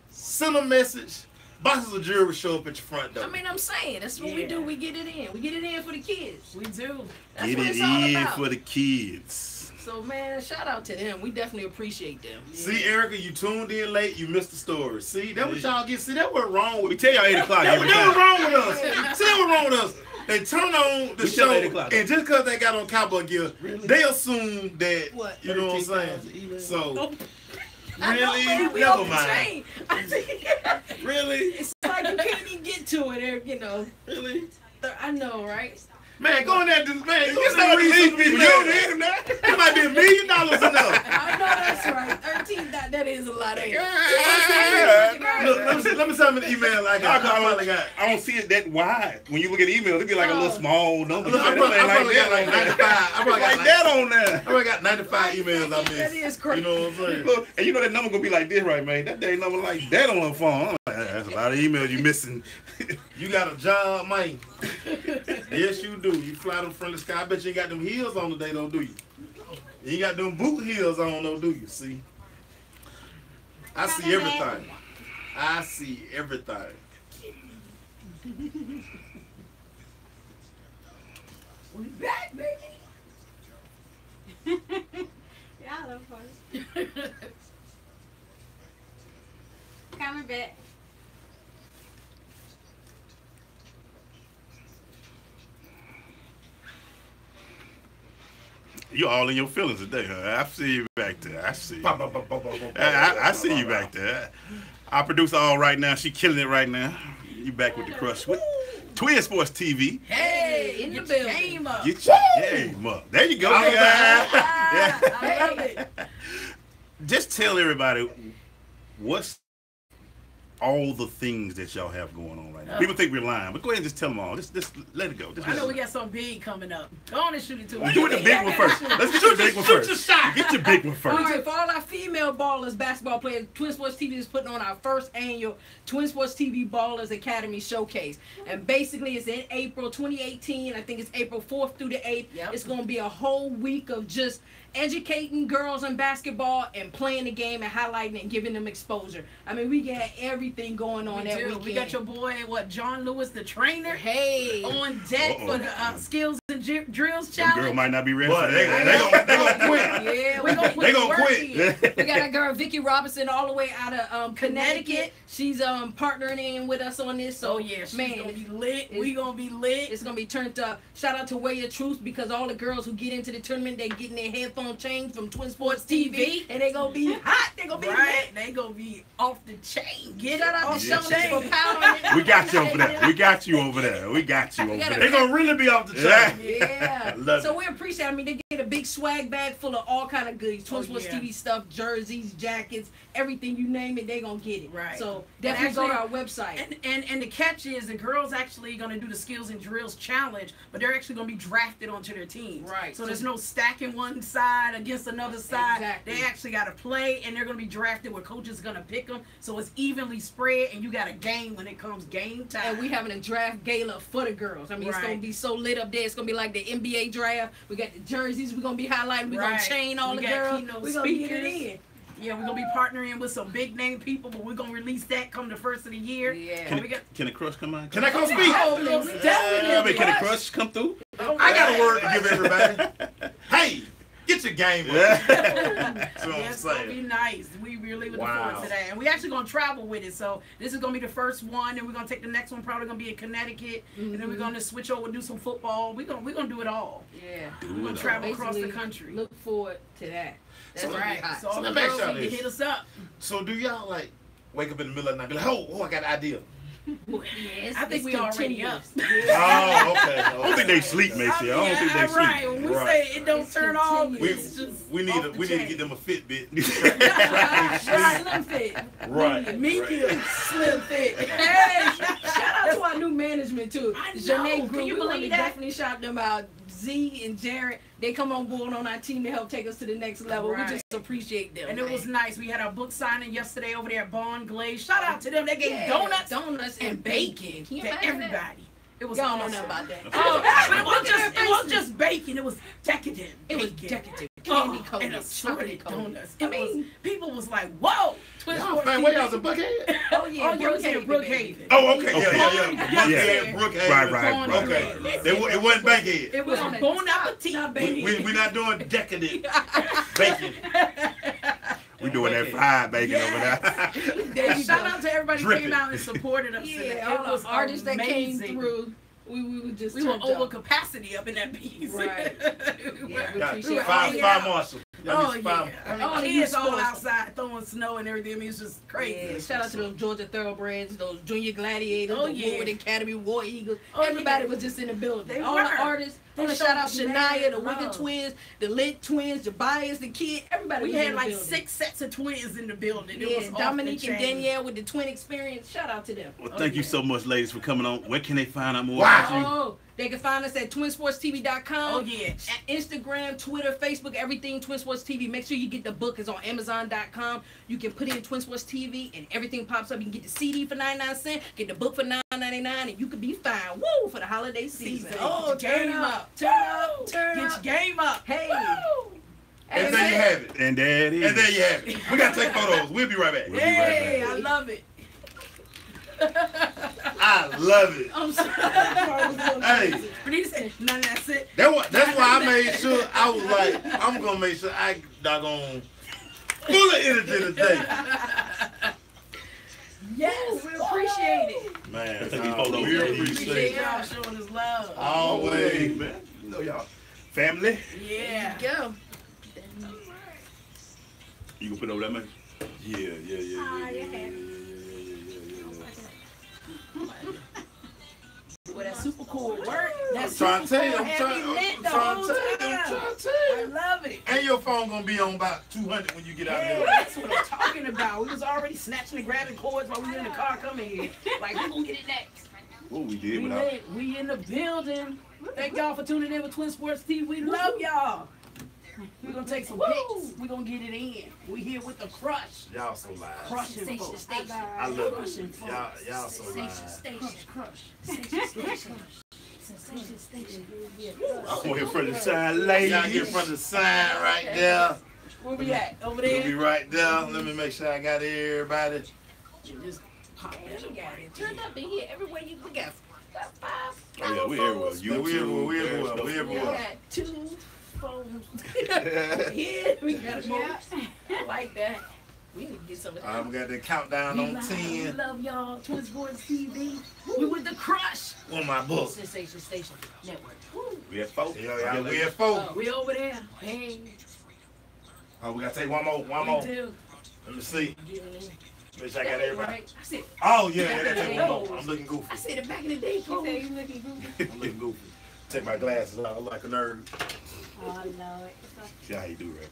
Send a message. Boxes of jewelry show up at your front door. I mean, I'm saying that's what we do. We get it in. We get it in for the kids. We do. That's get what it it's all in about. for the kids. So, man, shout out to them. We definitely appreciate them. Yeah. See, Erica, you tuned in late. You missed the story. See, that what y'all get. See, that what's wrong with me. We tell y'all 8 o'clock. That was wrong with us. See, that was wrong with us. They turn on the show, and just because they got on cowboy gear, they assume that, you know what I'm saying? So, really? Never mind. Really? It's like you can't even get to it, you know. Really? I know, right? Man, go in there, man. It's not these people. You don't hear them now. It might be $1 million enough. I know that's right. 13. That is a lot. Look, let me tell you the email I got. I don't see it that wide. When you look at the email, it'd be like a little small number. Look, I probably got like 95. I probably got like that on there. I probably got 95 emails I missed. That is crazy. You know what I'm saying? Look, and you know that number gonna be like this, right, man? That day number like that on her phone. I'm like, that's a lot of emails you missing. You got a job, man. Yes, you do. You fly them friendly sky. I bet you ain't got them heels on today, though, do you? You ain't got them boot heels on, though, do you? See? I see everything. I see everything. We back, baby. Y'all are funny. Coming back. You all in your feelings today, huh? I see you back there. I see you. I see you back there. Our producer all right now. She killing it right now. You back with the Crush with Twin Sports TV. Hey, in the building. Game up. Get your game up. There you go. I love it. Just tell everybody what's all the things that y'all have going on right now. People think we're lying, but go ahead and just tell them all. Just let it go. I know we got something big coming up. Go on and shoot it to me. Do the big one first. Let's get your big one first. Get your big one first. All right, for all our female ballers, basketball players, Twin Sports TV is putting on our first annual Twin Sports TV Ballers Academy Showcase. And basically, it's in April 2018. I think it's April 4th through the 8th. Yep. It's going to be a whole week of just educating girls in basketball and playing the game and highlighting and giving them exposure. I mean, we got everything going on that weekend. We got your boy, John Lewis, the trainer, hey, on deck for the skills and drills challenge. The girl might not be ready for that. They gonna quit. Yeah, we gonna they gonna quit. We got a girl, Vicky Robinson, all the way out of Connecticut. She's partnering in with us on this. So she's gonna be lit. We gonna be lit. It's gonna be turned up. Shout out to Way of Truth, because all the girls who get into the tournament, they getting their headphones changed from Twin Sports TV, and they gonna be hot. They gonna be lit. They gonna be off the chain. Shout out to Shonda for powering it. We got you over there. We got you over there. We got you over there. They gonna really be off the chain. Yeah. So we appreciate it. I mean, they get a big swag bag full of all kind of goodies. Twin Sports TV stuff, jerseys, jackets, everything you name it, they gonna get it. Right. So definitely go to our website. And the catch is the girls actually gonna do the skills and drills challenge, but they're actually gonna be drafted onto their teams. Right. So there's no stacking one side against another side. Exactly. They actually gotta play, and they're gonna be drafted where coaches gonna pick them. So it's evenly spread, and you got a game when it comes game time. And we having a draft gala for the girls. I mean, it's gonna be so lit up there. It's gonna be like the NBA draft. We got the jerseys. We're gonna be highlighting. We're gonna Right. chain all We the got girls. keynote We're gonna get it speakers. in. Yeah, we're gonna be partnering with some big name people, but we're gonna release that come the first of the year. Yeah. So we got. Can the crush come on? Can I come speak? Oh, most definitely. I mean, can the crush come through? I got a word to give everybody. Hey, get your game up. That's what I'm Yeah, it's gonna be saying. nice. We really looking forward to that, and we actually gonna travel with it. So this is gonna be the first one, and we're gonna take the next one. Probably gonna be in Connecticut, and then we're gonna switch over, do some football. We're gonna do it all. Yeah. We're gonna travel across the Basically, country. Look forward to that. That's So- gonna be Right. hot. So all So the let me ask girls y'all need to this. hit us up. So do y'all like wake up in the middle of the night and be like, oh, I got an idea. Yes, I think it's we already up. continuous. Oh, okay. I don't think they sleep, Macy. I don't think they sleep. Right. When we Right. say it don't It's turn off, continuous. it's just We need off to the we need to chain. get them a Fitbit. Slim fit. Right. Medium, slim fit. Hey, shout out to our new management too. I know. Janae Can Group. you We want to believe that? definitely shout them out. Z and Jared, they come on board on our team to help take us to the next level. Right. We just appreciate them. And it was nice. We had our book signing yesterday over there at Bond Glaze. Shout out to them. They gave donuts and bacon. Can you to imagine that? everybody. It was Y'all don't awesome. know about that. It wasn't just bacon. It was decadent. It was bacon. decadent. Oh, Candy coated, and assorted chocolate coated. donuts. I mean, People was like, whoa. Twin Y'all Sports fan TV. where y'all's in Buckhead? oh yeah, Oh, yeah, we said Brookhaven, Brookhaven. baby. Oh, okay. Okay. Yeah. Yeah. Brookhaven. Right. Okay. It wasn't Bankhead. It was on a the bon top, appetit, not baby. We're not doing decadent bacon. We doing that fried bacon over there. There you Shout go. out to everybody who Drip came it. out and supported us. Yeah, today. all It was the artists that came amazing. through. We were just We were turned over up. capacity up in that piece. Right. We Yeah, we were- appreciate Five hanging five out. Marshall. Oh yeah, I mean, all the kids youth all sports. outside throwing snow and everything. I mean, it's just crazy. Yeah, shout out to those Georgia Thoroughbreds, those Junior Gladiators, Oh, the yeah. Woodward Academy War Eagles. Oh, Everybody yeah. was just in the building. They All were. the artists. I They want to shout out showed Shania, mad the Wicked love. Twins, the Lit Twins, Tobias, the Kid. Everybody We was in had the like building. 6 sets of twins in the building. It Yeah, was off Dominique the and chain. Danielle with the twin experience. Shout out to them. Well, thank you so much, ladies, for coming on. Where can they find out more Wow. about you? Oh, they can find us at twinsportstv.com. Oh yeah. At Instagram, Twitter, Facebook, everything Twin Sports TV. Make sure you get the book. It's on Amazon.com. You can put in Twin Sports TV and everything pops up. You can get the CD for 99¢, get the book for $9.99, and you could be fine. Woo! For the holiday season. Oh, Get your turn game up. Turn up. Turn Get up. your game up. Hey. Woo! And there you have it. And there it is. And there you have it. We gotta take photos. We'll be right back. We'll be right Hey, back. I love it. I love it. I'm sorry. Hey. Benita said, none of that's it. That's why I made sure I was like, I'm gonna make sure I doggone full of energy today. Yes, we appreciate it. Man, Take these photos. we Appreciate appreciate it. y'all showing us love. Always. Man, you know y'all. Family. Yeah. Go. You can put it over that, man? Yeah. Well, that super cool work. That I'm trying to tell you, I'm super trying cool had me lit the I'm whole trying to time. tell I you. love it. And your phone gonna be on about 200 when you get out of Yeah, here. that's what I'm talking about. We was already snatching and grabbing cords while we were in the car coming here. Like, we gonna get it next. What we did We without. lit. We in the building. Thank y'all for tuning in with Twin Sports TV. We love y'all. We're gonna take some pics. We're gonna get it in. We here with the crush. Y'all so live. Crushing folks. I love Crushing it. folks. Y'all so live. Crush. I'm here from the side, ladies. Y'all get from the sign right there. Where we at? Over We'll be there? right there. Let me make sure I got everybody. Just pop that. Turn up in here everywhere you look at. Oh, yeah, we everywhere. We everywhere. We We everywhere. got 2 phones. Yeah, we got it. Yeah. I like that. We need to get some of that. We got the countdown on We 10 love y'all. Twin Sports TV. We with the crush. on my book. Sensation Station Network. We at 4. Yeah, we at 4. We over there. Hey, Oh, we gotta take one more. We do. Let me see. get it in. Make sure I got everybody. Right. I said, Oh, yeah, gotta take one more. I'm looking I goofy. said it back in the day. You say you looking goofy? I'm looking goofy. Take my glasses off. I look like a nerd. Oh, Lord. See how you do, right?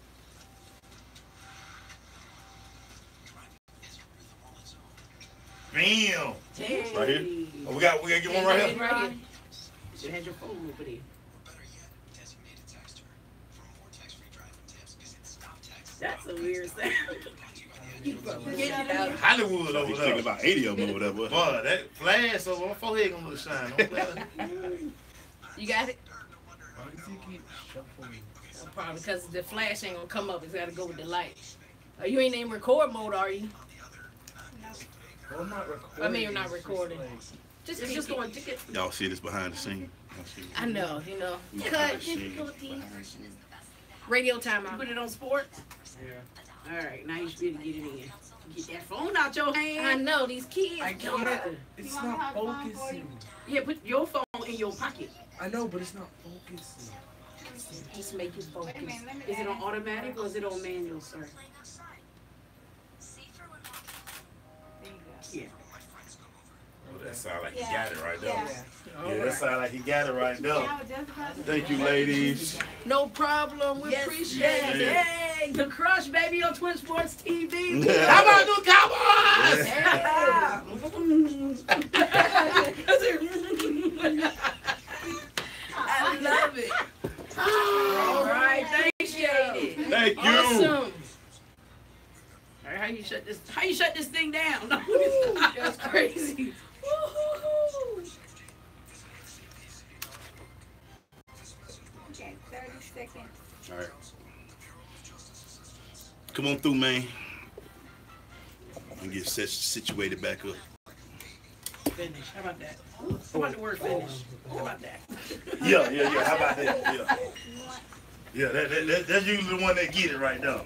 Bam. Hey. Right here? Oh, we gotta get one right here. Right here. You should have your phone over there. That's a weird sound. Get it out. Hollywood over He's thinking there. about 80 of them over there, boy. Boy, that flash over my forehead gonna look shine. Don't let it- You got it? Probably because the flash ain't gonna come up. It's gotta go with the light. You ain't in record mode, are you? Well, I'm not recording. I mean, you're not recording. It's just going to get. Y'all see this behind the scene? I know, you know. Behind Cut the scene. difficulties. Radio timeout. Put it on sports. Yeah. All right, now you should be able to get it in. Get that phone out your I hand. know these kids. I get it. It's not focusing. Yeah, put your phone in your pocket. I know, but it's not focusing. Just make it focus. Is it on automatic or is it on manual, sir? Yeah. Oh, that sound like Yeah. he got it right there. Yeah. Yeah, that sound like he got it right there. I was just about to Thank you, say. ladies. No problem. We Yes, appreciate yes, it. hey, the Crush, baby, on Twin Sports TV. How about the Cowboys? I love it. All right, appreciate it. Thank you. Awesome. All right, how you shut this? How you shut this thing down? That's crazy. Woo-hoo-hoo. Okay, 30 seconds. All right. Come on through, man. And get situated back up. Finish. How about that? How about the word finish? How about that? Yeah. How about that? Yeah, that's usually the one that get it right now.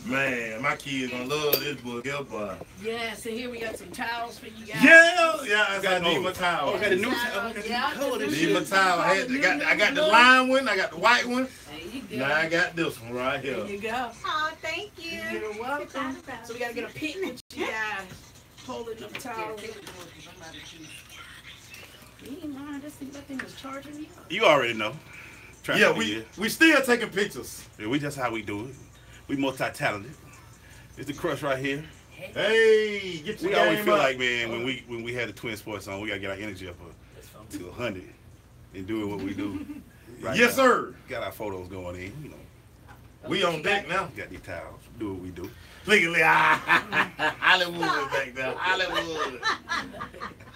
Man, my kids gonna love this book. Help us. Yes, and here we got some towels for you guys. Yeah. I need my towel. Oh, I got a new Towels, towel. yeah, color this Need my shit. towel. I got the lime one. I got the white one. There you go. Now I got this one right There here. you go. Oh, thank you. You're welcome. So we gotta get a pic with you guys holding the towels. You ain't mind, that thing was charging you. You already know. Trying Yeah, to be it. we still taking pictures. Yeah, we just how we do it. We multi-talented. It's the Crush right here. Hey, get your We always game feel up. like, man, when we had the Twin Sports on, we gotta get our energy up to 100 and doing what we do. Right Yes, now. sir. Got our photos going in, you know. We on deck now. Got these towels. Do what we do. Look at Hollywood back there.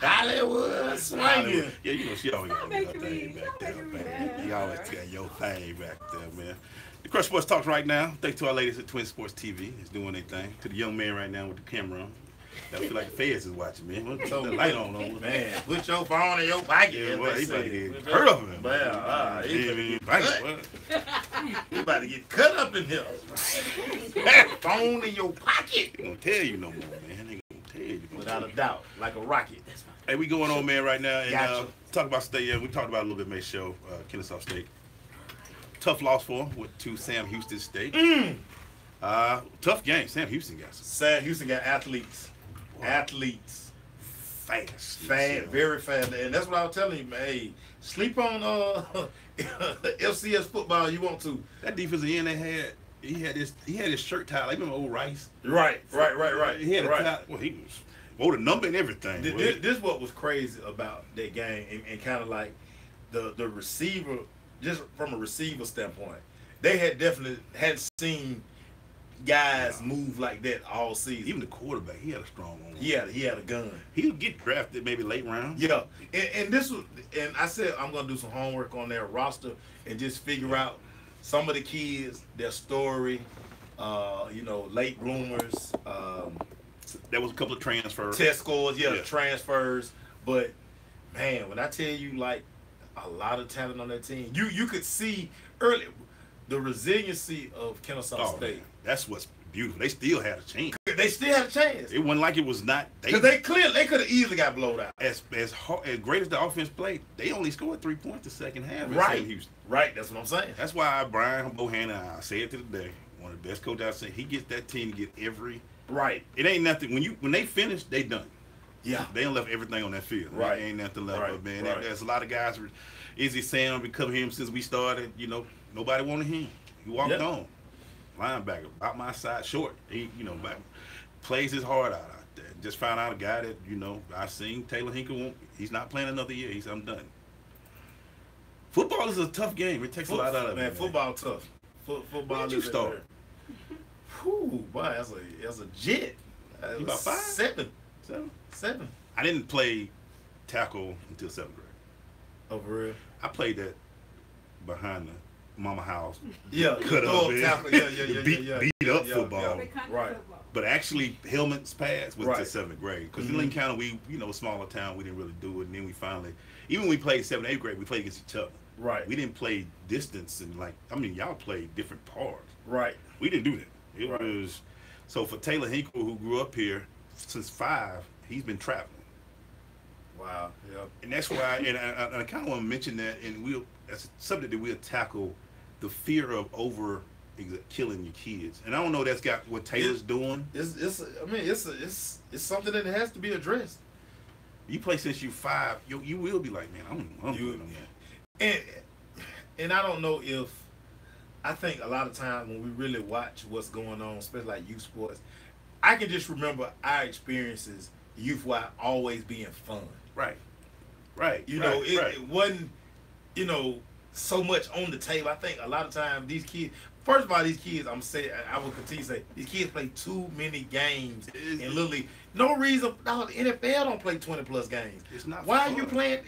Hollywood swinging. Yeah, you know she always got her making thing me- back there, making me man. mad. You always got your thing back there, man. The Crush Sports talks right now. Thanks to our ladies at Twin Sports TV. It's doing their thing. To the young man right now with the camera on. I feel like the feds is watching, man. Put the light on. Man, put your phone in your pocket. Yeah, as well, they he about to say. get hurt up in him. Well, he Yeah, about to get bang, cut. what? He about to get cut up in here. Phone in your pocket. They gonna tell you no more, man. They gonna tell you. Without a doubt, like a rocket. Hey, we going on, man, right now, and Gotcha. talk about state. Yeah, we talked about it a little bit, May show, Kennesaw State. Tough loss for them to Sam Houston State. Tough game. Sam Houston got some Sam Houston got athletes. Athletes. fast, Very fast. And that's what I was telling you, man. Hey, sleep on FCS football you want to. That defensive end they had, he had his shirt tied. Like remember old Rice? Right. He had a right. tie. Well, he was wrote a number and everything. This is what was crazy about that game, and kind of like the receiver, just from a receiver standpoint, they had definitely hadn't seen guys move like that all season. Even the quarterback, he had a strong arm. He had a gun. He would get drafted maybe late round. Yeah, and this was, and I said I'm gonna do some homework on their roster and just figure out some of the kids, their story, late bloomers, There was a couple of transfers. test scores, Yeah. transfers. But man, when I tell you like a lot of talent on that team, you could see early the resiliency of Kennesaw Oh, State. man. That's what's beautiful. They still had a chance. They still had a chance It wasn't like it was not. because they could have easily got blown out. as great as the offense played, they only scored 3 points the second half. in Right. Sam Houston. Right, that's what I'm saying. That's why Brian Bohannon, I say it to the day, one of the best coaches I've seen. He gets that team to get every. Right. It ain't nothing when they finish, they done. Yeah. They done left everything on that field. Right. There ain't nothing left. Right. But man, Right. there's a lot of guys. Izzy Sam been covering him since we started. Nobody wanted him. He walked Yep. on. Linebacker, about my side, short. He, plays his heart out there. Just found out a guy that, I've seen Taylor Hinkle. He's not playing another year. He said, I'm done. Football is a tough game. It takes a lot out of it. Man, football tough. Football When did you is start? Whew, boy, that's a jet. You about 5? 7. So, 7. I didn't play tackle until 7th grade. Oh, for real? I played that behind the mama house. Yeah, Cut throw up, up man. tackle. Yeah. Beat up Yeah, football. Big country Right. football. But actually, helmets pass was to Right. 7th grade. Because Mhm. in Lincoln County, smaller town, we didn't really do it. And then we finally, even when we played 7th, 8th grade, we played against each other. Right. We didn't play distance and y'all played different parts. Right. We didn't do that. It Right. was, so for Taylor Hinkle, who grew up here since 5, he's been traveling. Wow. Yeah. And that's why, and I kind of want to mention that, and that's something that we'll tackle, the fear of killing your kids. And I don't know that's got what Taylor's doing. It's something that has to be addressed. You play since you 5, you will be like, man, I'm doing that. And I don't know if, I think a lot of times when we really watch what's going on, especially like youth sports, I can just remember our experiences youth-wise always being fun. Right. It wasn't, so much on the table. I think a lot of times these kids, first of all, these kids, I will continue to say, these kids play too many games in Little League. No reason, no, the NFL don't play 20-plus games. It's not Why fun. are you playing,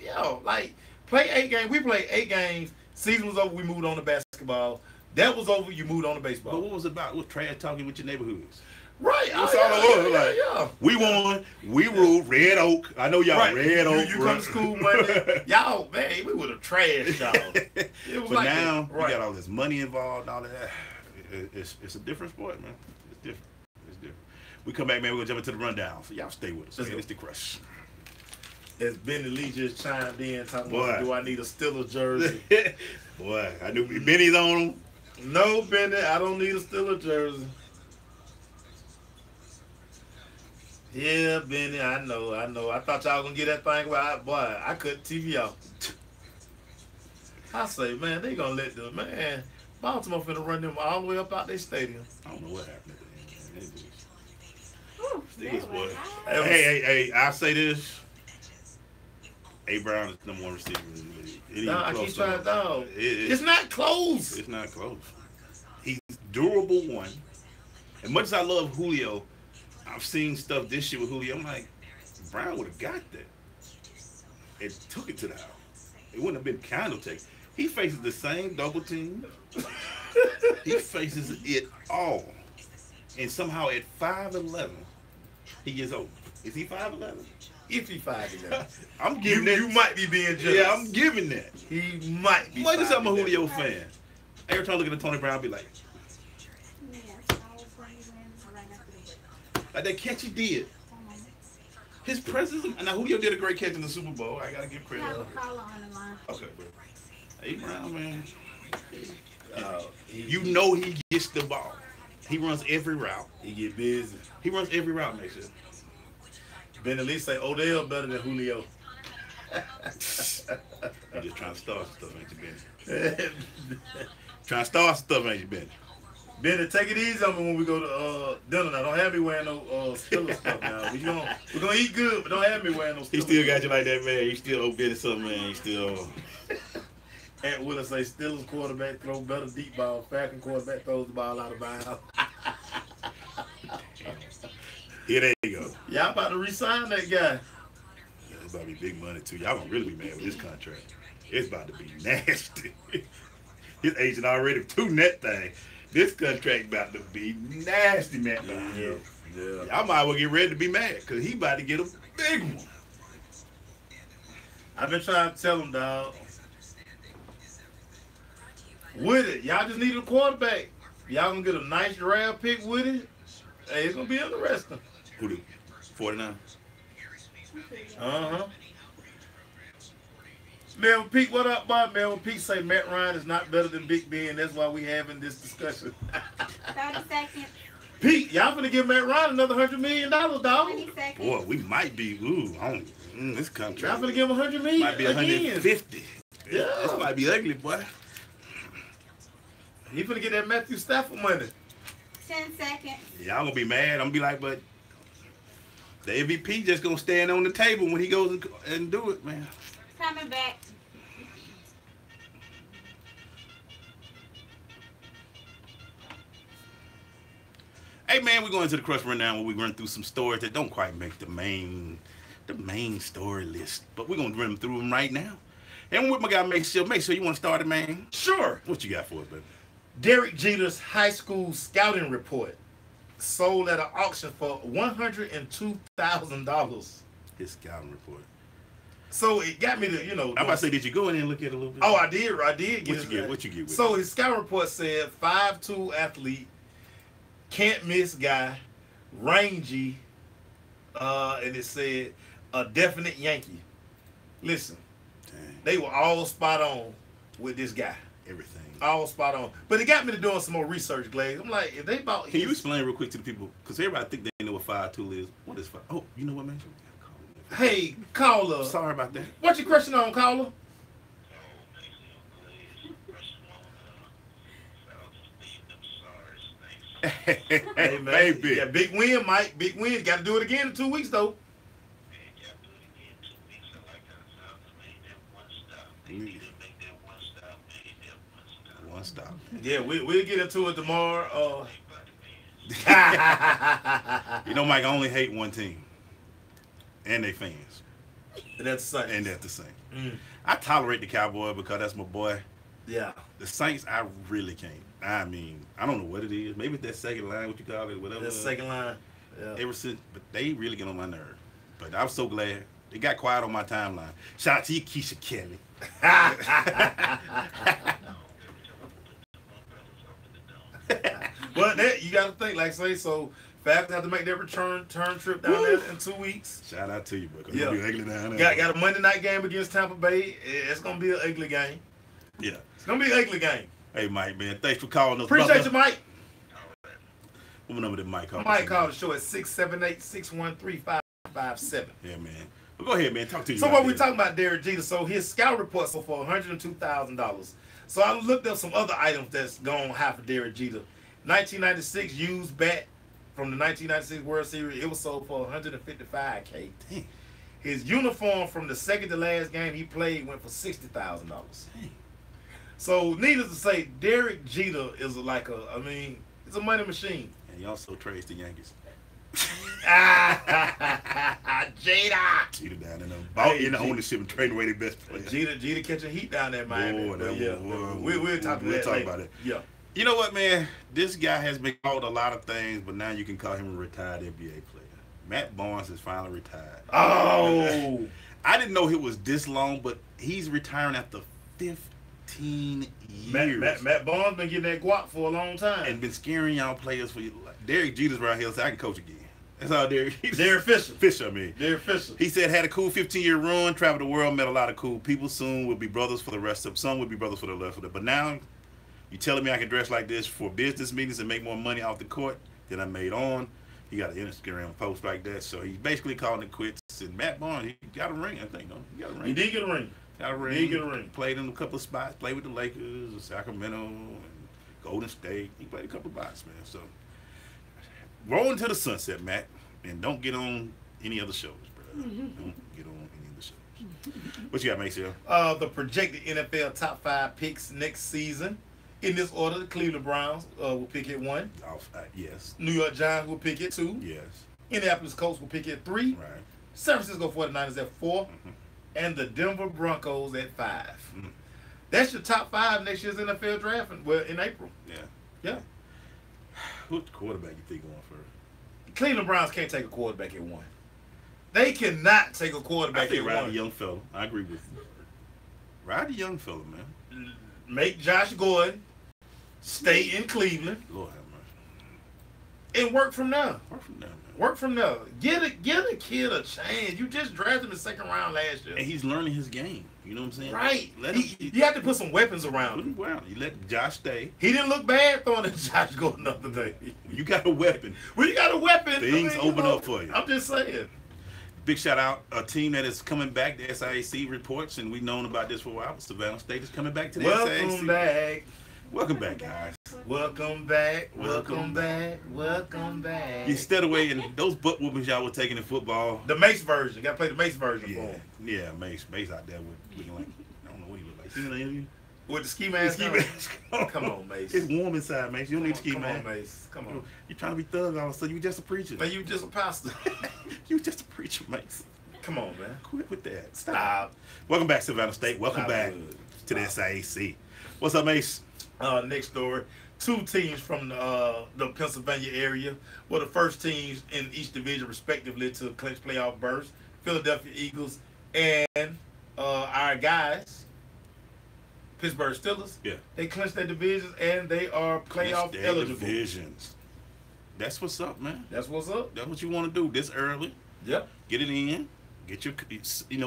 play 8 games. We played 8 games. Season was over, we moved on to basketball. That was over, you moved on to baseball. But what was it about? It was trash talking with your neighborhoods. Right. That's all it was. We won. We ruled. Red Oak. I know y'all Right. Red Oak. You come to school Monday. Y'all, man, we would have trashed y'all. It was But like now, that. we got all this money involved, all of that. It's a different sport, man. It's different. It's different. We come back, man, we're going to jump into the rundown. So y'all stay with us. Let's Man. go. It's the Crush. As Benny Lee just chimed in, talking Boy. about, do I need a Steelers jersey? Boy, I knew Benny's on them. No, Benny, I don't need a Steelers jersey. Yeah, Benny, I know. I thought y'all gonna get that thing where I cut TV off. I say, man, they gonna let them, man. Baltimore finna run them all the way up out their stadium. I don't know what happened to them. Whew, Steelers, that boy. was hot. Hey, I say this. A. Brown is the number 1 receiver in the league. It ain't Nah, I close keep to trying him. dog. It's It's not close. It's not close. He's durable, one. As much as I love Julio, I've seen stuff this year with Julio. I'm like, Brown would have got that. It took it to the house. It wouldn't have been candle-take. He faces the same double team. He faces it all. And somehow at 5'11", he is over. Is he 5'11"? If he 5'11", I'm giving that. you might be being jealous. Yeah, I'm giving that. He might be. Much as I'm a 5'11". Julio fan, every time I look at Tony Brown, I be like, Yeah, I was when he wins right after the like that catch he did. His presence, and now Julio did a great catch in the Super Bowl. I gotta give credit. have a collar on the line. Okay, bro. Hey, Brown, man. He He gets the ball. He runs every route. He get busy. He runs every route, makes it. Benny Lee say Odell better than Julio. You just trying to start some stuff, ain't you, Benny? Trying to start some stuff, ain't you, Benny? Benny, take it easy on me when we go to dinner now. Don't have me wearing no Steelers stuff now. We're gonna eat good, but don't have me wearing no Steelers. He still got you like that, man. He still owe Benny something, man. He still. Aunt Willis say Steelers quarterback throw better deep ball. Falcon quarterback throws the ball out of bounds. Here they go. Y'all about to re-sign that guy. Yeah, it's about to be big money too. Y'all gonna really be mad with this contract. It's about to be nasty. His agent already tuning that thing. This contract about to be nasty, man. Yeah. Y'all might well get ready to be mad because he about to get a big one. I've been trying to tell him, dog. With it, y'all just need a quarterback. Y'all gonna get a nice draft pick with it. Hey, it's gonna be interesting. Who do? 49. Uh-huh. Melvin Peak, what up, boy? Melvin Peak say Matt Ryan is not better than Big Ben. That's why we having this discussion. 30 seconds. Pete, y'all finna give Matt Ryan another $100 million, dog. 20 seconds. Boy, we might be. Ooh, this Y'all contract finna give him $100 million might be again. 150. Yeah. This might be ugly, boy. He finna get that Matthew Stafford money. 10 seconds. Y'all gonna be mad. I'm gonna be like, but the MVP just gonna stand on the table when he goes and do it, man. Coming back. Hey man, we're going to the Crush Rundown where we run through some stories that don't quite make the main story list, but we're gonna run through them right now. And with my guy, make sure you want to start it, man. Sure. What you got for us, baby? Derek Jeter's high school scouting report sold at an auction for $102,000. His scouting report. So it got me to, I'm about to say, did you go in there and look at it a little bit? Oh, I did. What you get? What you get? With So it? his scouting report said 5'2" athlete, can't miss guy, rangy, and it said a definite Yankee. Listen, Dang, they were all spot on with this guy. everything. All spot on. But it got me to doing some more research, Glaze. I'm like, if they bought Can you explain real quick to the people? Because everybody think they know what 5'2" is. What is 5? Oh, you know what, man? Hey, caller. Sorry about that. What your question on, caller? Hey, man. baby. Yeah, big win, Mike. Big win. Got to do it again in 2 weeks, though. One stop. Yeah, we'll get into it tomorrow. You know, Mike, I only hate one team. And they fans. That's the And that's the Saints. Mm. I tolerate the Cowboys because that's my boy. Yeah. The Saints, I really can't. I mean, I don't know what it is. Maybe it's that second line, what you call it, whatever. That second line. Yeah. Ever since, but they really get on my nerve. But I'm so glad. It got quiet on my timeline. Shout out to you, Keisha Kelly. But that, you got to think, like say, so Falcons have to make their return trip down there in 2 weeks. Shout out to you, bro. Yeah. It'll be ugly down there. Got a Monday night game against Tampa Bay. It's going to be an ugly game. Yeah. It's going to be an ugly game. Hey, Mike, man. Thanks for calling us. Appreciate brother. you, Mike. What number did Mike call? Mike called the show at 678-613-557. Yeah, man. Well, go ahead, man. Talk to you. So about what we this. talking about, Derek Jeter? So his scout report sold for $102,000. So I looked up some other items that's gone high for Derek Jeter. 1996 used bat from the 1996 World Series. It was sold for $155K. Dang. His uniform from the second to last game he played went for $60,000. Dang. So needless to say, Derek Jeter is like it's a money machine. And he also trades the Yankees. Jeter. Jeter down in them. Bought in the Jeter. ownership and trading away their best players. Jeter catching heat down there, man. Boy, that Yeah, was- we'll talk we'll about it. Yeah. You know what, man? This guy has been called a lot of things, but now you can call him a retired NBA player. Matt Barnes is finally retired. Oh. I didn't know it was this long, but he's retiring after 15 years. Matt Barnes been getting that guap for a long time. And been scaring y'all players for you. Derek Jeter's right here, so I can coach again. That's all Derek. Derek Fisher. Fisher, I mean. Derek Fisher. He said had a cool 15-year run, traveled the world, met a lot of cool people. Soon will be brothers for the rest of. Some will be brothers for the rest of it. But now, you telling me I can dress like this for business meetings and make more money off the court than I made on? He got an Instagram post like that, so he's basically calling it quits. And Matt Barnes, he got a ring, I think, don't he? He got a ring. He did get a ring. Got a ring. He did get a ring. Played in a couple of spots. Played with the Lakers, Sacramento, and Golden State. He played a couple of spots, man. So, roll into the sunset, Matt, and don't get on any other shows, bro. Don't get on any other shows. What you got, Maceo? The projected NFL top 5 picks next season. In this order, the Cleveland Browns will pick at 1. Yes. New York Giants will pick at 2. Yes. Indianapolis Colts will pick at 3. Right. San Francisco 49ers at 4. And the Denver Broncos at 5. That's your top 5 next year's NFL draft in April. Yeah. Yeah. Who's the quarterback you think going first? Cleveland Browns can't take a quarterback at 1. They cannot take a I quarterback think at Rodney 1. Young fella. I agree with you. Rodney Young fella, man. Make Josh Gordon stay in Cleveland Lord have mercy. and work from there. Work from there, man. Work from there. Get a kid a chance. You just drafted him in the second round last year. And he's learning his game. You know what I'm saying? Right. Let him. You have to put some weapons around Put him. him around. You let Josh stay. He didn't look bad throwing at Josh Gordon the other day. You got a weapon. When you got a weapon, Things open up for you. I'm just saying. Big shout out, a team that is coming back. The SIAC reports, and we've known about this for a while. Savannah State is coming back to the Welcome SIAC. back. Welcome back, guys. Welcome back. Welcome back. Welcome back. You stead away, and those butt whoopings y'all were taking in football. The Mace version. Got to play the Mace version for Yeah, him. yeah, Mace out there with looking like, I don't know what he look like. See the interview? With the ski mask. Ski on? mask on. Come on, Mace. It's warm inside, Mace. You don't need ski Come on, mask. Mace. Come on. You trying to be thug all of a sudden. You just a preacher. Man, you just a pastor. You just a preacher, Mace. Come on, man. Quit with that. Stop. Welcome back, Savannah State. Welcome back to the SIAC. What's up, Mace? Next story. 2 teams from the Pennsylvania area were the first teams in each division, respectively, to clinch playoff berths. Philadelphia Eagles and our guys, Pittsburgh Steelers. Yeah. They clinched their divisions and they are playoff eligible. Divisions. That's what's up, man. That's what's up. That's what you want to do this early. Yep. Get it in. Get your,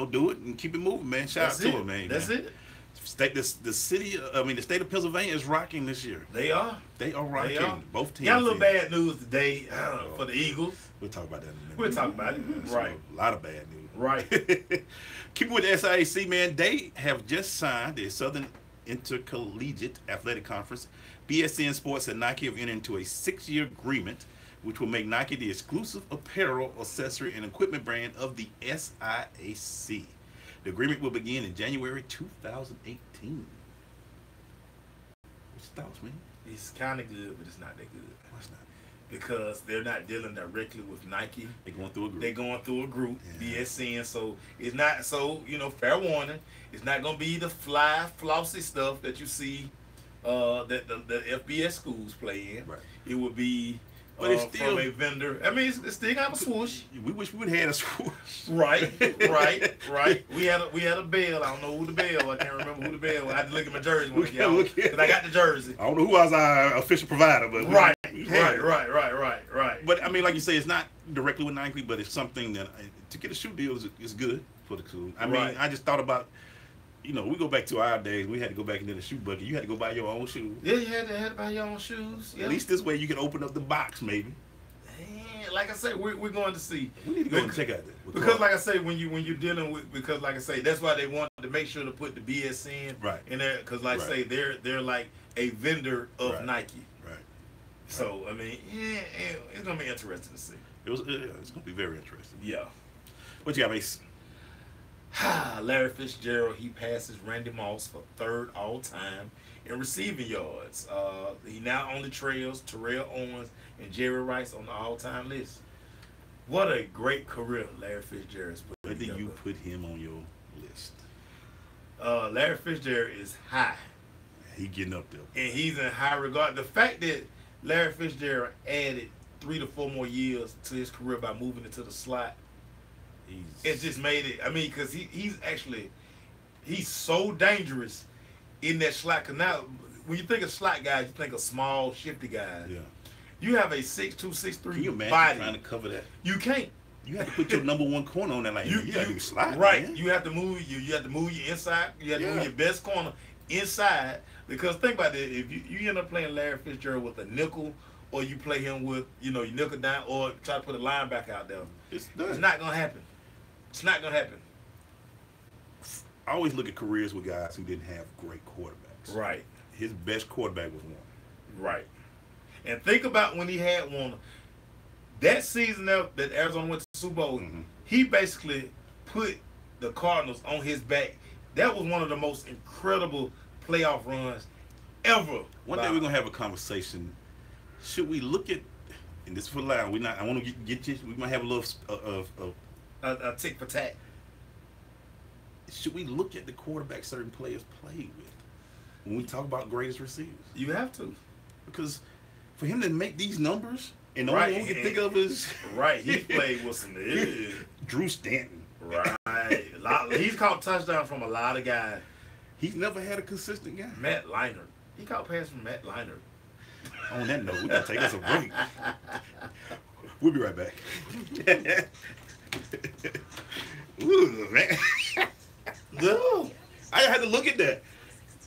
do it and keep it moving, man. Shout out to it, man. That's it. The state of Pennsylvania is rocking this year. They are. They are rocking. They are. Both teams. Got a little bad news today for the Eagles. We'll talk about that in a minute. We'll talk about it. Right. A lot of bad news. Right. Keep it with the SIAC, man. They have just signed the Southern Intercollegiate Athletic Conference. BSN Sports and Nike have entered into a 6-year agreement which will make Nike the exclusive apparel, accessory, and equipment brand of the SIAC. The agreement will begin in January 2018. What's your thoughts, man? It's kind of good, but it's not that good. What's not? Because they're not dealing directly with Nike. They're going through a group. They're going through a group, Yeah. BSN. So it's not, fair warning, it's not going to be the fly, flossy stuff that you see that the FBS schools play in. Right. It would be But it's still from a vendor. I mean, it's still got a swoosh. We wish we would have had a swoosh. Right. We had a bell. I don't know who the bell. I can't remember who the bell was. I had to look at my jersey one y'all, because I got the jersey. I don't know who was our official provider, but Right. But I mean, like you say, it's not directly with Nike, but it's something that to get a shoe deal is good for the school. I mean, Right. I just thought about, we go back to our days. We had to go back into the shoe bucket. You had to go buy your own shoes. Yeah, you had to buy your own shoes. Yeah. At least this way you can open up the box, maybe. Man, like I said, we're going to see. We need to go and check out that. Because, like I say, when you're dealing with, because like I say, that's why they wanted to make sure to put the BSN in there. Because, like I say, they're like a vendor of Nike. Right. So I mean, it's gonna be interesting to see. It's gonna be very interesting. Yeah. What you got, Mace? Larry Fitzgerald, he passes Randy Moss for 3rd all-time in receiving yards. He now only trails Terrell Owens and Jerry Rice on the all-time list. What a great career Larry Fitzgerald's put Where did together. you put him on your list? Larry Fitzgerald is high. He getting up there. And he's in high regard. The fact that Larry Fitzgerald added 3 to 4 more years to his career by moving into the slot, it just made it. I mean, because he's so dangerous in that slot. Because now, when you think of slot guys, you think of small, shifty guys. Yeah. You have a 6'2", 6'3" Can you imagine body. trying to cover that? You can't. You have to put your number 1 corner on that line. You slide, right. man. You have to move. You have to move your inside. You have to move your best corner inside. Because think about it. If you end up playing Larry Fitzgerald with a nickel, or you play him with you nickel down, or try to put a linebacker out there, It's not gonna happen. It's not gonna happen. I always look at careers with guys who didn't have great quarterbacks. Right. His best quarterback was Warner. Right. And think about when he had Warner. That season that Arizona went to the Super Bowl, he basically put the Cardinals on his back. That was one of the most incredible playoff runs ever. One day we're gonna have a conversation. Should we look at, and this is for loud, I want to get you, we might have a little a tick for tack. Should we look at the quarterback certain players played with when we talk about greatest receivers? You have to. Because for him to make these numbers, and the only one we can think of is he played with some Drew Stanton. Right. He's caught touchdowns from a lot of guys. He's never had a consistent guy. Matt Leinart. He caught passes from Matt Leinart. On that note, we gotta take us a break. We'll be right back. Ooh, man. No, I had to look at that.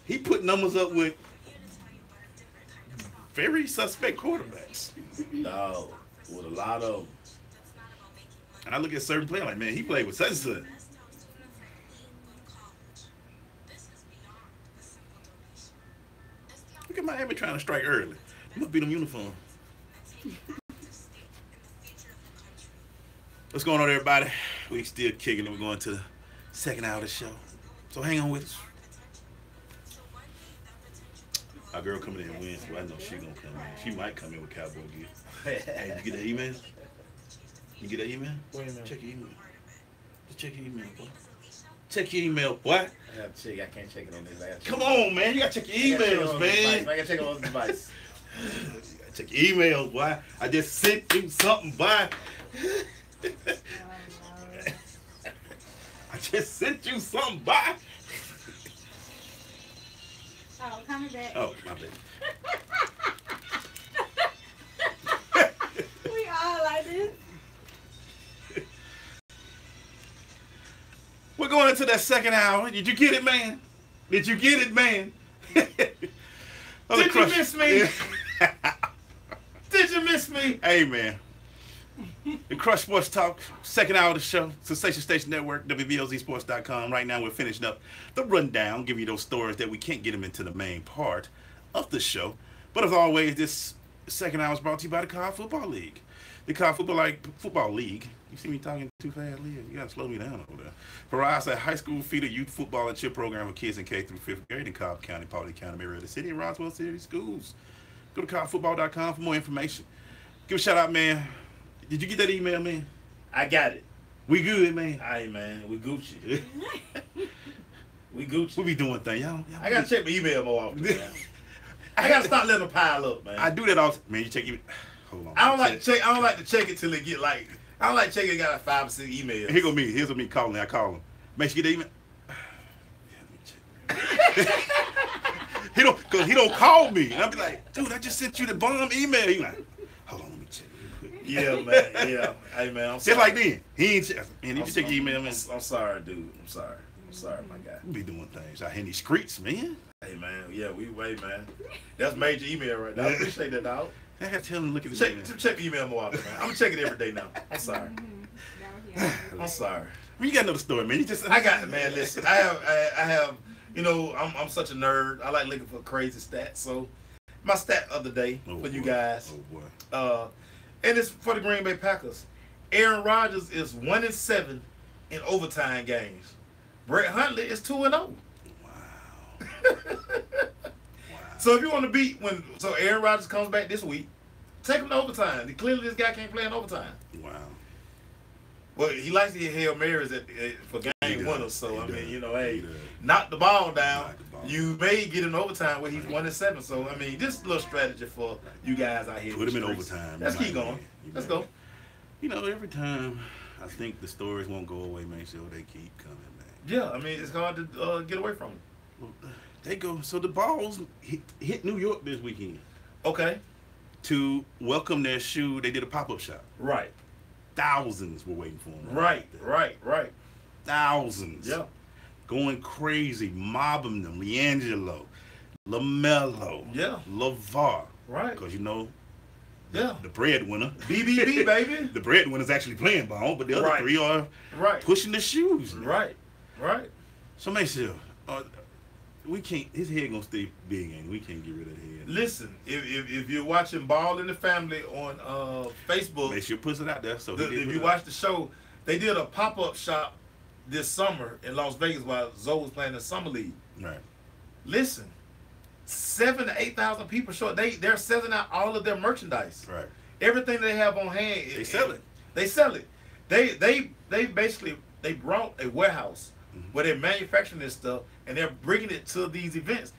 He put numbers up with very suspect quarterbacks. No, with a lot of them. And I look at certain players like, man, he played with such and such. Look at Miami trying to strike early. They must be them uniform. What's going on, everybody? We still kicking it. We're going to the second hour of the show. So hang on with us. Our girl coming in Wednesday. I know she gonna come in. She might come in with cowboy gear. Hey, you get that email? You get that email? Wait a minute. Check your email. Just Check your email, boy. Check your email, boy. I gotta check. I can't check it on this. Come on, man. You gotta check your emails, man. I gotta check it on the device. You gotta check your emails, boy. I just sent you something, boy. I just sent you something, boy. Oh, coming back. Oh, my bad. We all like this. We're going into that second hour. Did you get it, man? Did you get it, man? Did you miss me? Did you miss me? Hey, man. The Crush Sports Talk, second hour of the show, Sensation Station Network, WBLZSports.com. Right now we're finishing up the rundown, giving you those stories that we can't get them into the main part of the show. But as always, this second hour is brought to you by the College Football League. The College Football League. You see me talking too fast, Leah? You gotta slow me down over there. Provides a high school feeder youth football and cheer program for kids in K through 5th grade in Cobb County, Paulding County, Marietta City, and Roswell City schools. Go to collegefootball.com for more information. Give a shout out, man. Did you get that email, man? I got it. We good, man. All right, man. We Gucci. We Gucci. We be doing things, y'all. I gotta check my email more often. Man. I gotta stop letting them pile up, man. I do that all. Man, you check email. Hold on. I don't like to check it till it get like. I don't like checking. It got like 5 or 6 emails. Here go me. Here's what me calling. I call him. Make sure you get the email. Cause he don't call me. And I be like, dude, I just sent you the bomb email. He like, hold on, let me check. Yeah, man. Yeah. Hey, man. I'm sorry. Just like then. He ain't check. Man, you check your email, man. I'm sorry, dude. I'm sorry, my guy. We be doing things out here in these streets, man. Hey, man. Yeah, man. That's major email right now. I appreciate that, dog. I have to tell him to look at the Check the email more often, man. I'm checking it every day now. I'm sorry. I'm sorry. You got another story, man. You just I got it, man. Listen, I have. You know, I'm such a nerd. I like looking for crazy stats. So, my stat of the day for you guys. Oh boy. And it's for the Green Bay Packers. Aaron Rodgers is 1-7 in overtime games. Brett Hundley is 2-0. Wow. So if you want to beat so Aaron Rodgers comes back this week, take him to overtime. Clearly, this guy can't play in overtime. Wow. Well, he likes to hit Hail Marys for game winners. So, I mean, you know, hey, knock the ball down. You may get in overtime where he's 1-7. So, I mean, just a little strategy for you guys out here. Put him in overtime. Let's keep going. Let's go. You know, every time I think the stories won't go away, make sure they keep coming, man. Yeah, I mean, it's hard to get away from them. Well, they go. So the Balls hit New York this weekend. Okay. To welcome their shoe, they did a pop-up shop. Right. Thousands were waiting for them. Right. Thousands. Yeah. Going crazy, mobbing them. LiAngelo, LaMelo. Yeah. LeVar. Right. Because, you know, yeah, the breadwinner. BBB, baby. The breadwinner's actually playing ball, but the other three are pushing the shoes. Right. So make sure. We can't. His head gonna stay big, and we can't get rid of the head. Listen, if you're watching Ball in the Family on Facebook, make sure you put it out there. So if you watch the show, they did a pop-up shop this summer in Las Vegas while Zoe was playing the summer league. Right. Listen, 7,000 to 8,000 people show. They're selling out all of their merchandise. Right. Everything they have on hand, they sell it. They sell it. They basically brought a warehouse where they're manufacturing this stuff and they're bringing it to these events.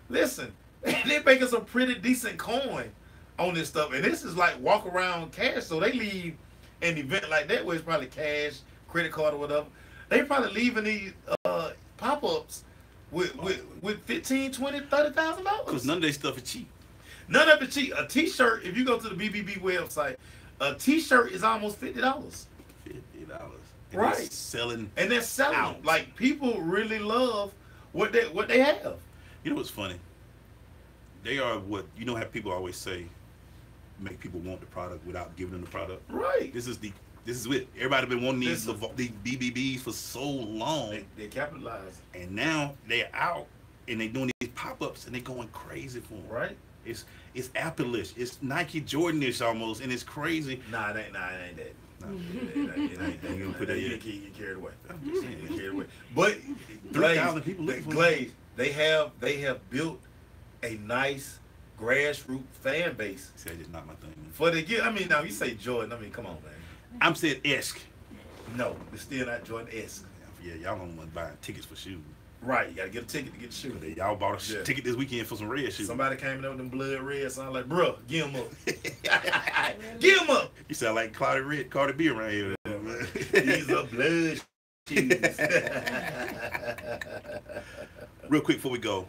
Listen, they're making some pretty decent coin on this stuff, and this is like walk around cash. So they leave an event like that where it's probably cash, credit card, or whatever. They probably leaving these pop-ups with 15, 20, $30,000. Because none of their stuff is cheap. None of it cheap. A T-shirt, if you go to the BBB website, a T-shirt is almost $50. $50. Right. They're selling out. Like, people really love what they have. You know what's funny? They are what, you know how people always say, make people want the product without giving them the product. Right. This is it. Everybody been wanting these BBBs for so long. They capitalize. And now they're out and they doing these pop-ups and they going crazy for them. Right. It's Apple-ish. It's Nike Jordan-ish almost, and it's crazy. Nah, it ain't that. You put that you get carried away. I'm just saying, Get carried away. But 3,000 people looking for Glaze, they have built a nice grassroots fan base. See, that's just not my thing. For the I mean, now you say Jordan. I mean, come on, man. I'm saying esque. No, it's still not Jordan-esque. Yeah, y'all don't want buying tickets for shoes. Right, you gotta get a ticket to get the shoe. Y'all bought a ticket this weekend for some red shoes. Somebody came in there with them blood red, so I'm like, bro, give him up. Give him up. You sound like Cardi B around here. These are blood shoes. Real quick before we go,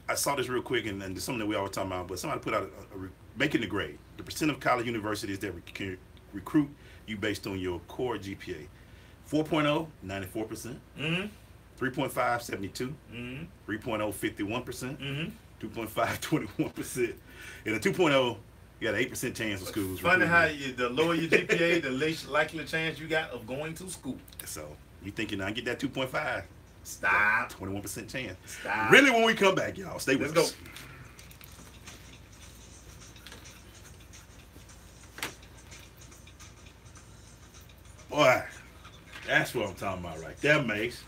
I saw this real quick, and it's something that we always talk about, but somebody put out making the grade. The percent of college universities that recruit you based on your core GPA. 4.0, 94%. 3.5, 72. 3.0, 51%. 2.5, 21%. And a 2.0, you got an 8% chance of schools. Funny how the lower your GPA, the less likely chance you got of going to school. So you thinking I get that 2.5? Stop. 21% chance. Stop. Really, when we come back, y'all, stay with us. Let's go. Boy, that's what I'm talking about right there, Mace.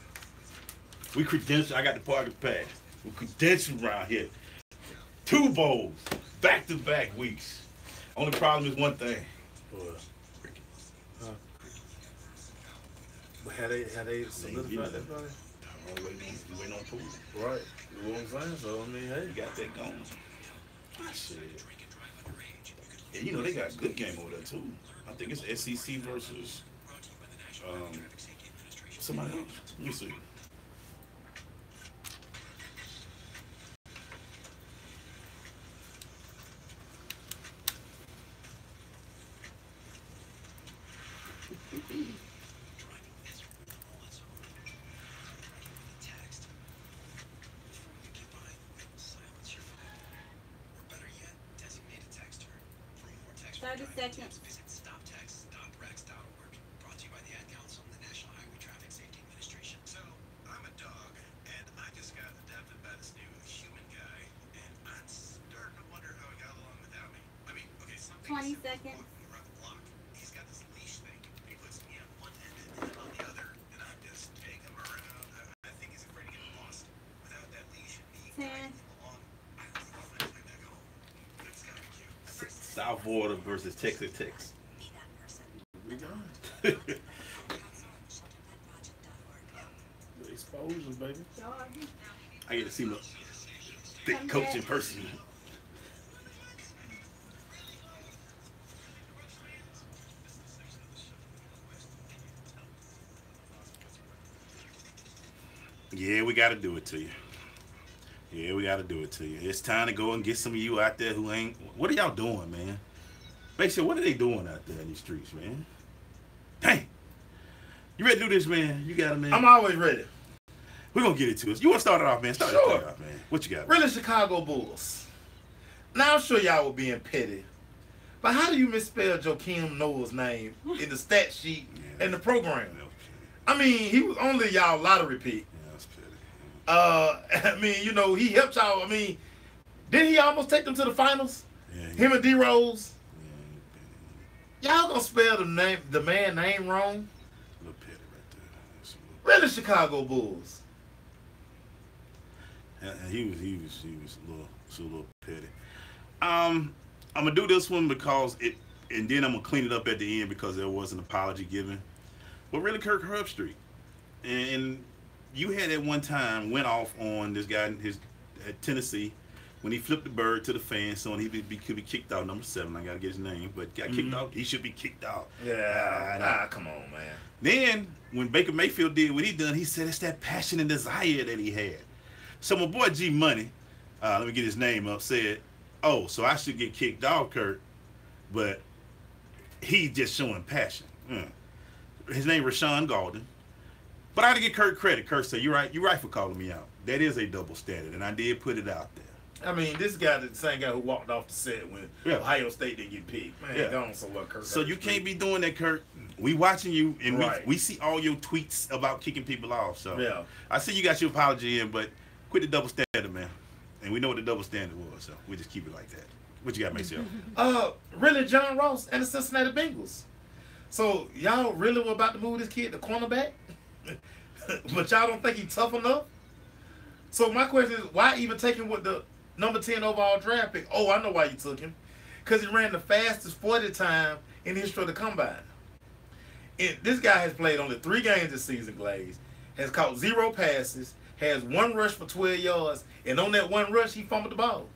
We credentialed. I got the party pass. We credentialed around here. 2 bowls, back-to-back weeks. Only problem is one thing. How they solidified that, buddy? Waiting on food. Right. You know what I'm saying? So, I mean, hey, You got that going. Shit. Yeah, you know, they got a good game over there, too. I think it's SEC versus somebody else. Let me see. Seconds. Visit stoptext.rex.org. Brought to you by the Ad Council and the National Highway Traffic Safety Administration. So, I'm a dog, and I just got adopted by this new human guy, and I'm starting to wonder how he got along without me. I mean, okay, something 20 seconds. walking around the block. He's got this leash thing. He puts me on one end and him on the other, and I'm just taking him around. I think he's afraid of getting lost. Without that leash and me guiding 10. him along, I don't think I'll find my way back home. But it's gotta be cute. South Florida versus Texas Tech. We done. Exposure, baby. I get to see my thick coach in person. Yeah, we got to do it to you. Yeah, we got to do it to you. It's time to go and get some of you out there who ain't. What are y'all doing, man? Make sure, what are they doing out there in these streets, man? Dang. You ready to do this, man? You got it, man? I'm always ready. We're going to get it to us. You want to start it off, man? Start it off, man. What you got? Really, Chicago Bulls. Now, I'm sure y'all were being petty, but how do you misspell Joakim Noah's name in the stat sheet and the program? I mean, he was only y'all lottery pick. Yeah, that's petty. I mean, you know, he helped y'all. I mean, didn't he almost take them to the finals? Yeah, Him and D-Rose. yeah, Y'all gonna spell the man name wrong? a little petty right there. Really, Chicago Bulls. And he was a little petty. I'm gonna do this one because it, and then I'm gonna clean it up at the end because there was an apology given. But really, Kirk Herbstreit, and you had at one time went off on this guy at Tennessee when he flipped the bird to the fans, so he could be kicked out. Number 7, I gotta get his name, but got kicked out. He should be kicked out. Yeah, come on, man. Then when Baker Mayfield did what he done, he said it's that passion and desire that he had. So my boy G Money, let me get his name up, said, "Oh, so I should get kicked out, Kurt, but he just showing passion." His name Rashawn Golden. But I had to give Kurt credit. Kurt said, you're right for calling me out. That is a double standard, and I did put it out there. I mean, this guy, the same guy who walked off the set when Ohio State didn't get picked. Man, gone so what, Kurt. So you can't be doing that, Kurt. We watching you, and Right. we see all your tweets about kicking people off. So Yeah. I see you got your apology in, but quit the double standard, man. And we know what the double standard was, so we just keep it like that. What you got, Maceo? Really, John Ross and the Cincinnati Bengals. So y'all really were about to move this kid to cornerback? But y'all don't think he's tough enough? So my question is, why even take him with the number 10 overall draft pick? Oh, I know why you took him. Because he ran the fastest 40 time in the history of the combine. This guy has played only 3 games this season, Glaze. Has caught 0 passes, has 1 rush for 12 yards, and on that 1 rush, he fumbled the ball.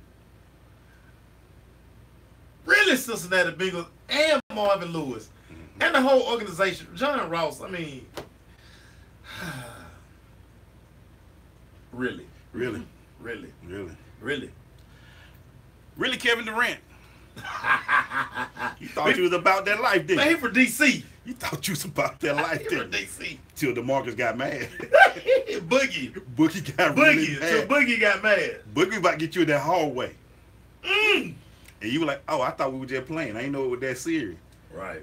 Really, Cincinnati Bengals and Marvin Lewis and the whole organization. John Ross, I mean, really, Really, really, really, really. really, Kevin Durant. You thought you was about that life, didn't Man, you? he for DC. You thought you was about that life, He for didn't you? DC. Till DeMarcus got mad. Boogie. Boogie got really Boogie. mad. So Boogie got mad. Boogie about to get you in that hallway. And you were like, oh, I thought we were just playing. I didn't know it was that serious. Right.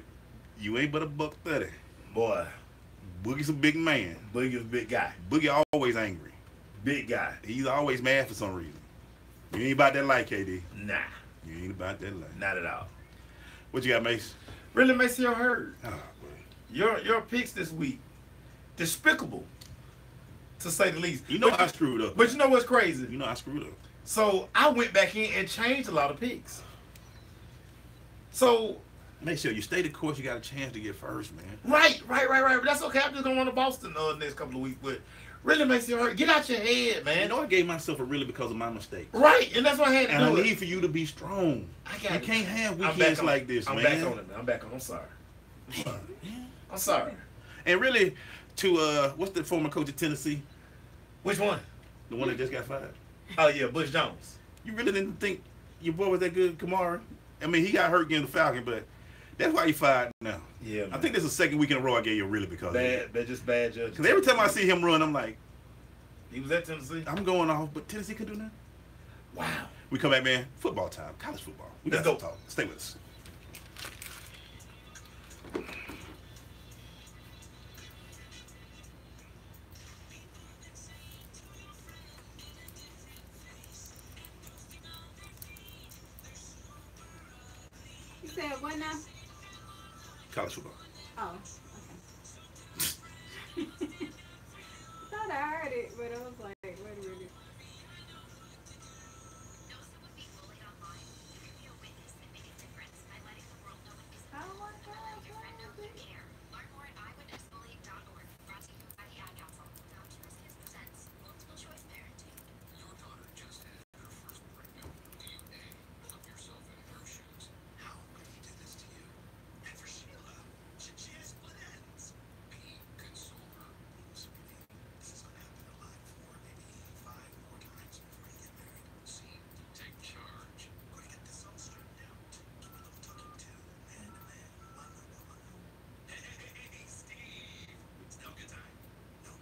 You ain't but a $130. Boy, Boogie's a big man. Boogie's a big guy. Boogie always angry. Big guy. He's always mad for some reason. You ain't about that life, KD. Nah, You ain't about that life. not at all. What you got, Mace? Really makes you hurt. Oh, boy. Your picks this week, despicable, to say the least. You know but, I screwed up. But you know what's crazy? You know I screwed up. So I went back in and changed a lot of picks. So Make sure you stay the course. You got a chance to get first, man. right. That's okay. I'm just gonna run to Boston next couple of weeks. But really makes you hurt. Get out your head, You man. know I gave myself a really because of my mistake. Right, and that's why I had to And I do it. need for you to be strong. I got You it. can't have I'm back weekends on like it. this, I'm man. back on it, man. I'm back on it. I'm sorry. I'm sorry. And really, to what's the former coach of Tennessee? Which one? The one that just got fired. Oh yeah, Bush Jones. You really didn't think your boy was that good, Kamara? I mean, he got hurt against the Falcon, but that's why he fired now. Yeah, man. I think this is the second week in a row I gave you a really because of it. Bad, just bad judge. Because every time I see him run, I'm like, He was at Tennessee. I'm going off, but Tennessee could do nothing. Wow. We come back, man. Football time. College football. We Let's got go. to talk. Stay with us. You said what now? College football. Oh, okay. Thought I heard it, but I was like, wait a minute. Oh my God, what is it? Your daughter just had her first breakup. Do you A, put yourself in her shoes? How could he do this to you? And for Sheila, she has split ends. B, console her. Sweetie, this is gonna happen a lot for maybe 5 more times before you get married. C, take charge. We're gonna get this all straightened out. Do a little talking to, man to man, mano to mano. Hey, Steve. It's now a good time. No.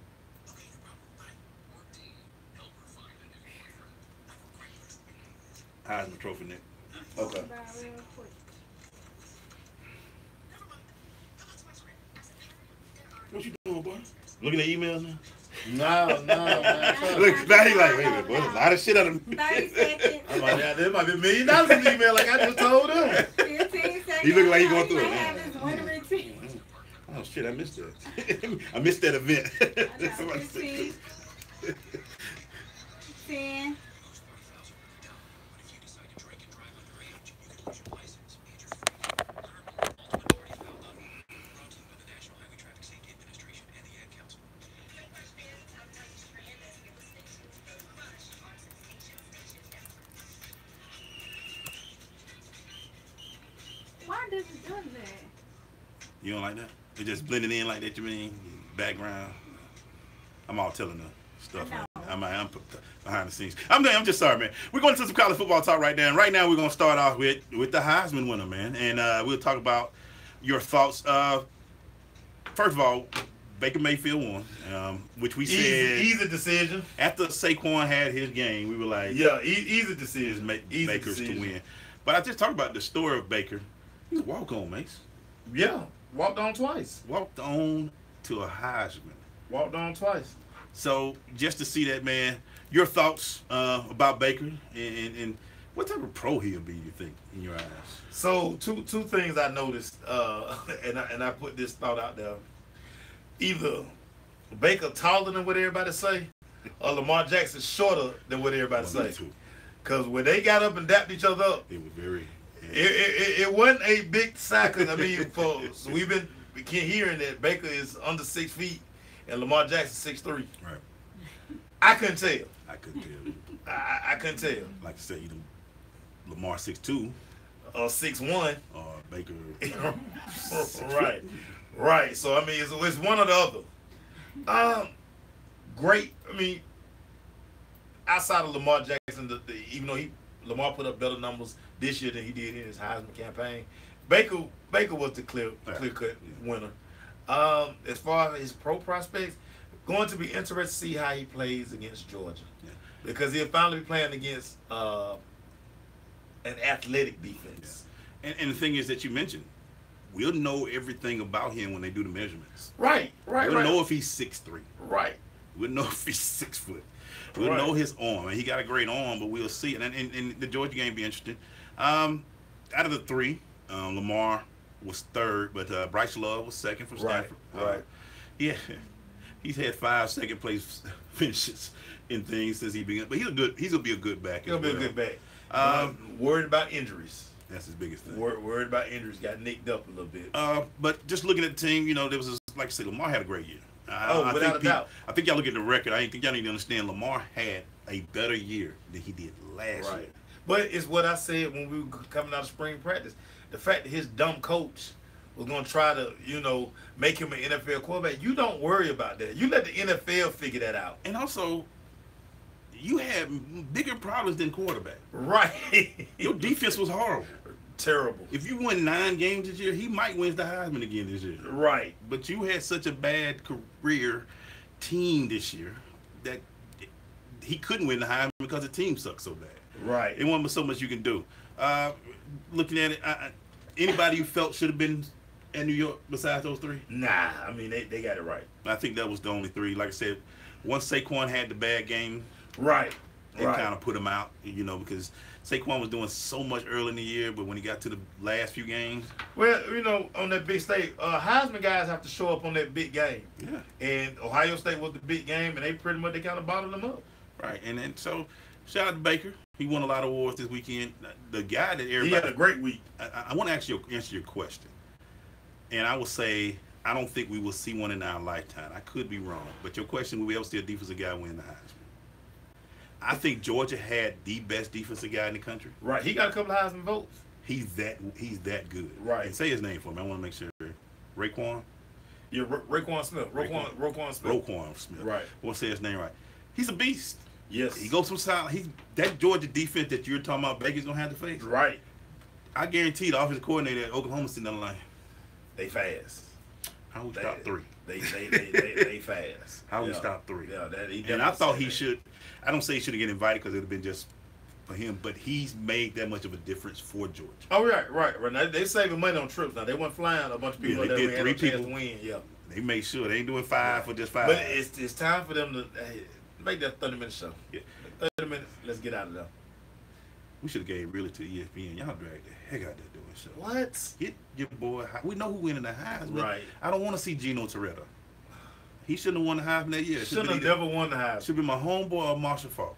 Okay, no problem. Bye. Or D, help her find a new boyfriend. I will quite personally do this. Heisman Trophy, Nick. Okay. About real quick. Never mind. Now that's my script. As a parent, What you doing, boy? Looking at emails now? No, man. Look, now he like, wait a minute, boy. There's a lot of shit on him. 30 seconds. I'm like, yeah, there might be $1 million in email like I just told him. 15 seconds. He look like he going through might it. have his winning routine. Oh, shit, I missed that. I missed that event. I know, Somebody said 15, 10. goes 40,000 down. But if you decide to drink and drive underage, you could lose your license. Major free. Learn more at ultimatepartyfoul.org. Brought to you by the National Highway Traffic Safety Administration and the Ad Council. Why does it do that? You don't like that? It just blended in like that, you mean? Background. I'm all telling the stuff. I know. I'm behind the scenes. I'm just sorry, man. We're going to some college football talk right now. And right now, we're going to start off with the Heisman winner, man. And we'll talk about your thoughts. First of all, Baker Mayfield won, which we said Easy decision. after Saquon had his game, we were like, Yeah, easy it's decision. Easy Baker's decision. to win. But I just talked about the story of Baker. He's a walk-on, Mace. Yeah, walked on twice. Walked on to a Heisman. Walked on twice. So just to see that, man, your thoughts about Baker and what type of pro he'll be, you think, in your eyes? So two things I noticed, and I put this thought out there. Either Baker taller than what everybody say, or Lamar Jackson shorter than what everybody One of say. the two. Because when they got up and dapped each other up, It was very. it wasn't a big sack. I mean, so we've been we keep hearing that Baker is under 6 feet and Lamar Jackson 6'3". Right. I couldn't tell. I couldn't tell. I couldn't tell. Like I said, either Lamar 6'2", 6'1". or Baker. Right. So I mean, it's one or the other. Great. I mean, outside of Lamar Jackson, even though Lamar put up better numbers this year than he did in his Heisman campaign, Baker was the clear-cut winner. As far as his pro prospects, going to be interested to see how he plays against Georgia, because he'll finally be playing against an athletic defense. Yeah. And the thing is that you mentioned, we'll know everything about him when they do the measurements. Right. We'll know if he's 6'3". Right. We'll know if he's 6 foot. We'll know his arm. And he got a great arm, but we'll see. And the Georgia game be interesting. Out of the three, Lamar was third, but Bryce Love was second from Stanford. Right. Yeah. He's had 5 second place finishes in things since he began. But he's gonna be a good back. He'll be a good back. Worried about injuries. That's his biggest thing. Worried about injuries. Got nicked up a little bit. But just looking at the team, there was like I said, Lamar had a great year. Without a doubt. I think y'all look at the record. I think y'all need to understand Lamar had a better year than he did last year. But it's what I said when we were coming out of spring practice. The fact that his dumb coach was going to try to, make him an NFL quarterback, you don't worry about that. You let the NFL figure that out. And also, you had bigger problems than quarterback. Right. Your defense was horrible. Terrible. If you win 9 games this year, he might win the Heisman again this year. Right. But you had such a bad career team this year that he couldn't win the Heisman because the team sucked so bad. Right. It wasn't so much you can do. Looking at it, anybody you felt should have been at New York besides those 3? Nah, I mean, they got it right. I think that was the only 3. Like I said, once Saquon had the bad game, right, it kind of put him out, because Saquon was doing so much early in the year, but when he got to the last few games. Well, on that big stage, Heisman guys have to show up on that big game. Yeah. And Ohio State was the big game, and they kind of bottled them up. Right, and so shout out to Baker. He won a lot of awards this weekend. The guy that everybody. He had a great week. I want to answer your question, and I will say I don't think we will see one in our lifetime. I could be wrong, but your question: will we ever see a defensive guy win the Heisman? I think Georgia had the best defensive guy in the country. Right, he got a couple of Heisman votes. He's that good. Right. And say his name for me. I want to make sure. Raekwon. Yeah, Roquan Smith. Roquan Smith. Roquan Smith. Right. I want to say his name right. He's a beast. Yes. He goes from side. That Georgia defense that you're talking about, Baker's gonna have to face. Right. I guarantee the offensive coordinator at Oklahoma sitting on the line. They fast. How we stop 3? They fast. How we stop 3? Yeah, and I thought he should. I don't say he should have get invited because it would have been just for him, but he's made that much of a difference for Georgia. Oh right. Now, they saving money on trips now. They weren't flying a bunch of people. Yeah, they did 3 people to win. Yeah. They made sure they ain't doing 5 for just 5. But it's time for them to make that 30-minute show. Yeah. 30 minutes. Let's get out of there. We should have gave really to ESPN. Y'all dragged the heck out of that doing show. What? Get your boy. We know who winning the Heisman. Right. I don't want to see Gino Toretta. He shouldn't have won the Heisman that year. Should have never won the Heisman. Should be my homeboy or Marshall Faulk.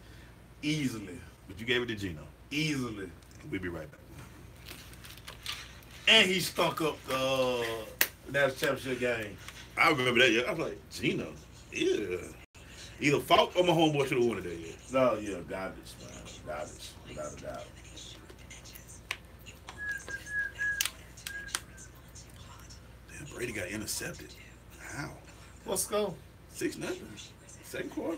Easily. But you gave it to Gino. Easily. We'll be right back. And he stunk up the national championship game. I remember that year. I was like, Gino? Yeah. Either Faulk or my homeboy should have won it that year. No, yeah, garbage, man. Garbage. Without a doubt. Damn, Brady got intercepted. How? What's the score? 6-0. Second quarter.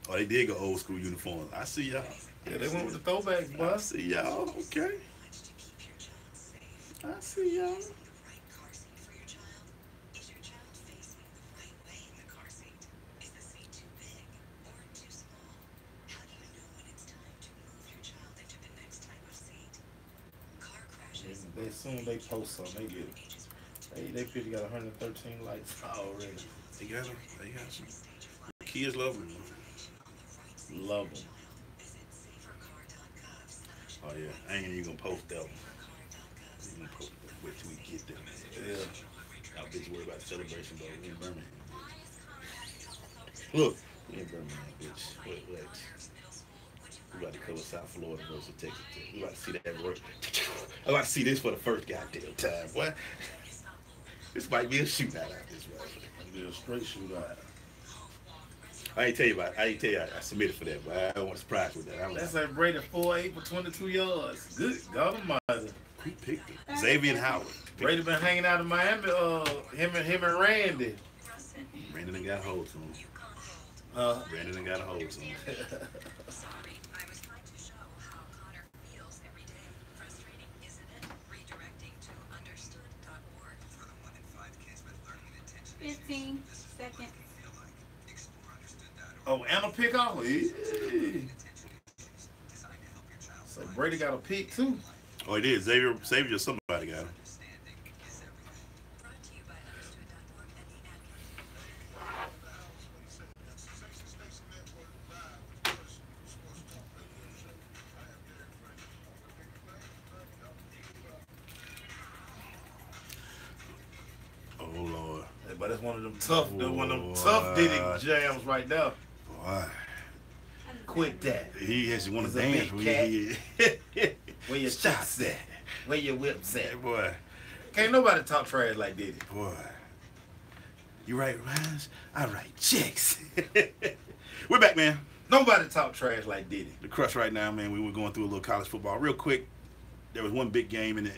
Oh, they did go old school uniforms. I see y'all. Yeah, they went with the throwbacks, boy. I see y'all. Okay. I see y'all. They post something. They get it. They picture got 113 likes already. They got them. They got some. Kids love them. Love them. Oh yeah, I ain't even gonna post that one. I'm gonna post that. Wait till we get there. Yeah. I'll bitch worried about the celebration, though. We in Birmingham. Look, we in Birmingham, bitch. Wait. We about to cover South Florida versus Texas Tech. We about to see that work. I about to see this for the first goddamn time, boy. This might be a shootout out this way. It'll be a straight shootout. I ain't tell you about it. I ain't tell you I submitted for that, but I don't want to surprise with that. That's like Brady 4-8 for 22 yards. Good God Almighty. Who picked it? Xavier Howard. Brady been hanging out in Miami. Him and Randy. Brandon done got a hold on him. Brandon done got a hold on him. Sorry, I was trying to show how Connor feels every day. Frustrating, isn't it? Redirecting to understood.org. For the 1 in 5 kids with learning and attention 15 seconds. feel like explore understood.org. Oh, and a pick off. Yeah. Attention issues designed to help your child So Brady got a pick too. Oh, it is. Xavier somebody got him. understanding is everything. Brought to you by understood.org and the Adkins. Oh Lord. But that's one of them tough Diddy jams right there. Boy. Quit that. He has want to He's a dance big when cat. he Where your Stop chips at? Where your whips at? That boy. Can't nobody talk trash like Diddy. Boy. You write rhymes, I write checks. We're back, man. Nobody talk trash like Diddy. The Crush right now, man. We were going through a little college football. Real quick, there was one big game in the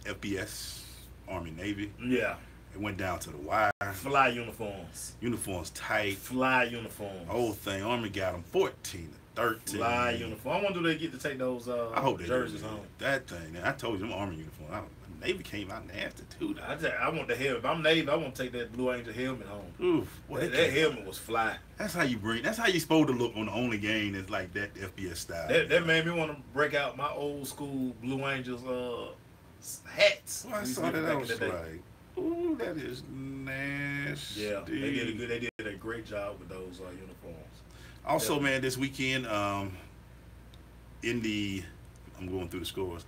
FBS, Army Navy. Yeah. It went down to the wire. Fly uniforms. Uniforms tight. Fly uniforms. Whole thing. Army got them 14-13. Fly uniform. I wonder do they get to take those I hope they jerseys do. home. That thing. I told you, them Army uniforms. Navy came out nasty too. I want the helmet. If I'm Navy, I want to take that Blue Angel helmet home. Oof. Boy, That helmet was fly. That's how you supposed to look on the only game that's like that FBS style. That made me want to break out my old school Blue Angels hats. Well, I saw that. I was like, ooh, that is nasty. Yeah, they did a great job with those uniforms. Also, Yeah. man, this weekend, I'm going through the scores.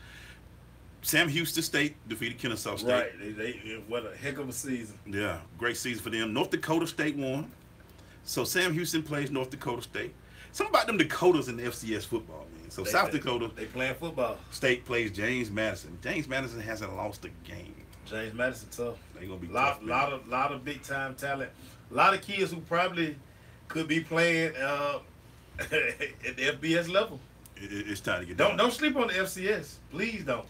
Sam Houston State defeated Kennesaw State. Right, they what a heck of a season. Yeah, great season for them. North Dakota State won. So Sam Houston plays North Dakota State. Something about them Dakotas in the FCS football, man. So South Dakota They playing football. State plays James Madison. James Madison hasn't lost a game. James Madison tough. They gonna be lot tough. of big time talent. A lot of kids who probably could be playing at the FBS level. It's time to get Don't sleep on the FCS. Please don't.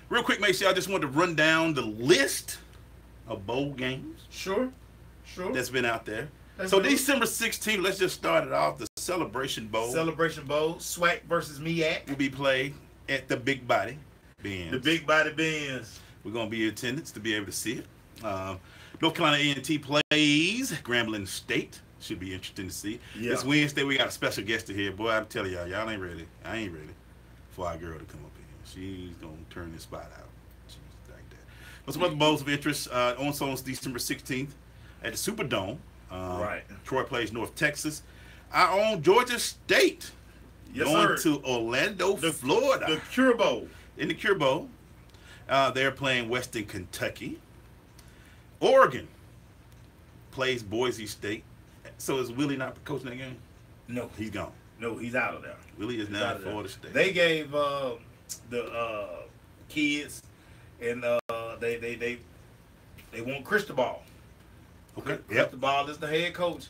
Real quick, make sure I just wanted to run down the list of bowl games Sure. that's been out there. That's So good. December 16th, let's just start it off. The Celebration Bowl Celebration Bowl, SWAC versus MEAC. will be played at the Big Body Benz. The Big Body Benz. We're going to be in attendance to be able to see it. North Carolina A&T plays Grambling State. Should be interesting to see. Yeah. This Wednesday, we got a special guest here. Boy, I'm telling y'all ain't ready. I ain't ready for our girl to come up here. She's going to turn this spot out. She's like that. But some other bowls of interest on December 16th at the Superdome. Right. Troy plays North Texas. Our own Georgia State Yes, going sir. to Orlando, Florida. The Cure Bowl. In the Cure Bowl. They're playing Western Kentucky. Oregon plays Boise State. So is Willie not coaching that game? No, He's gone. no, he's out of there. Willie is He's now out at of there. Florida State. They gave the kids and they want Cristobal. Okay. Yep. Cristobal is the head coach.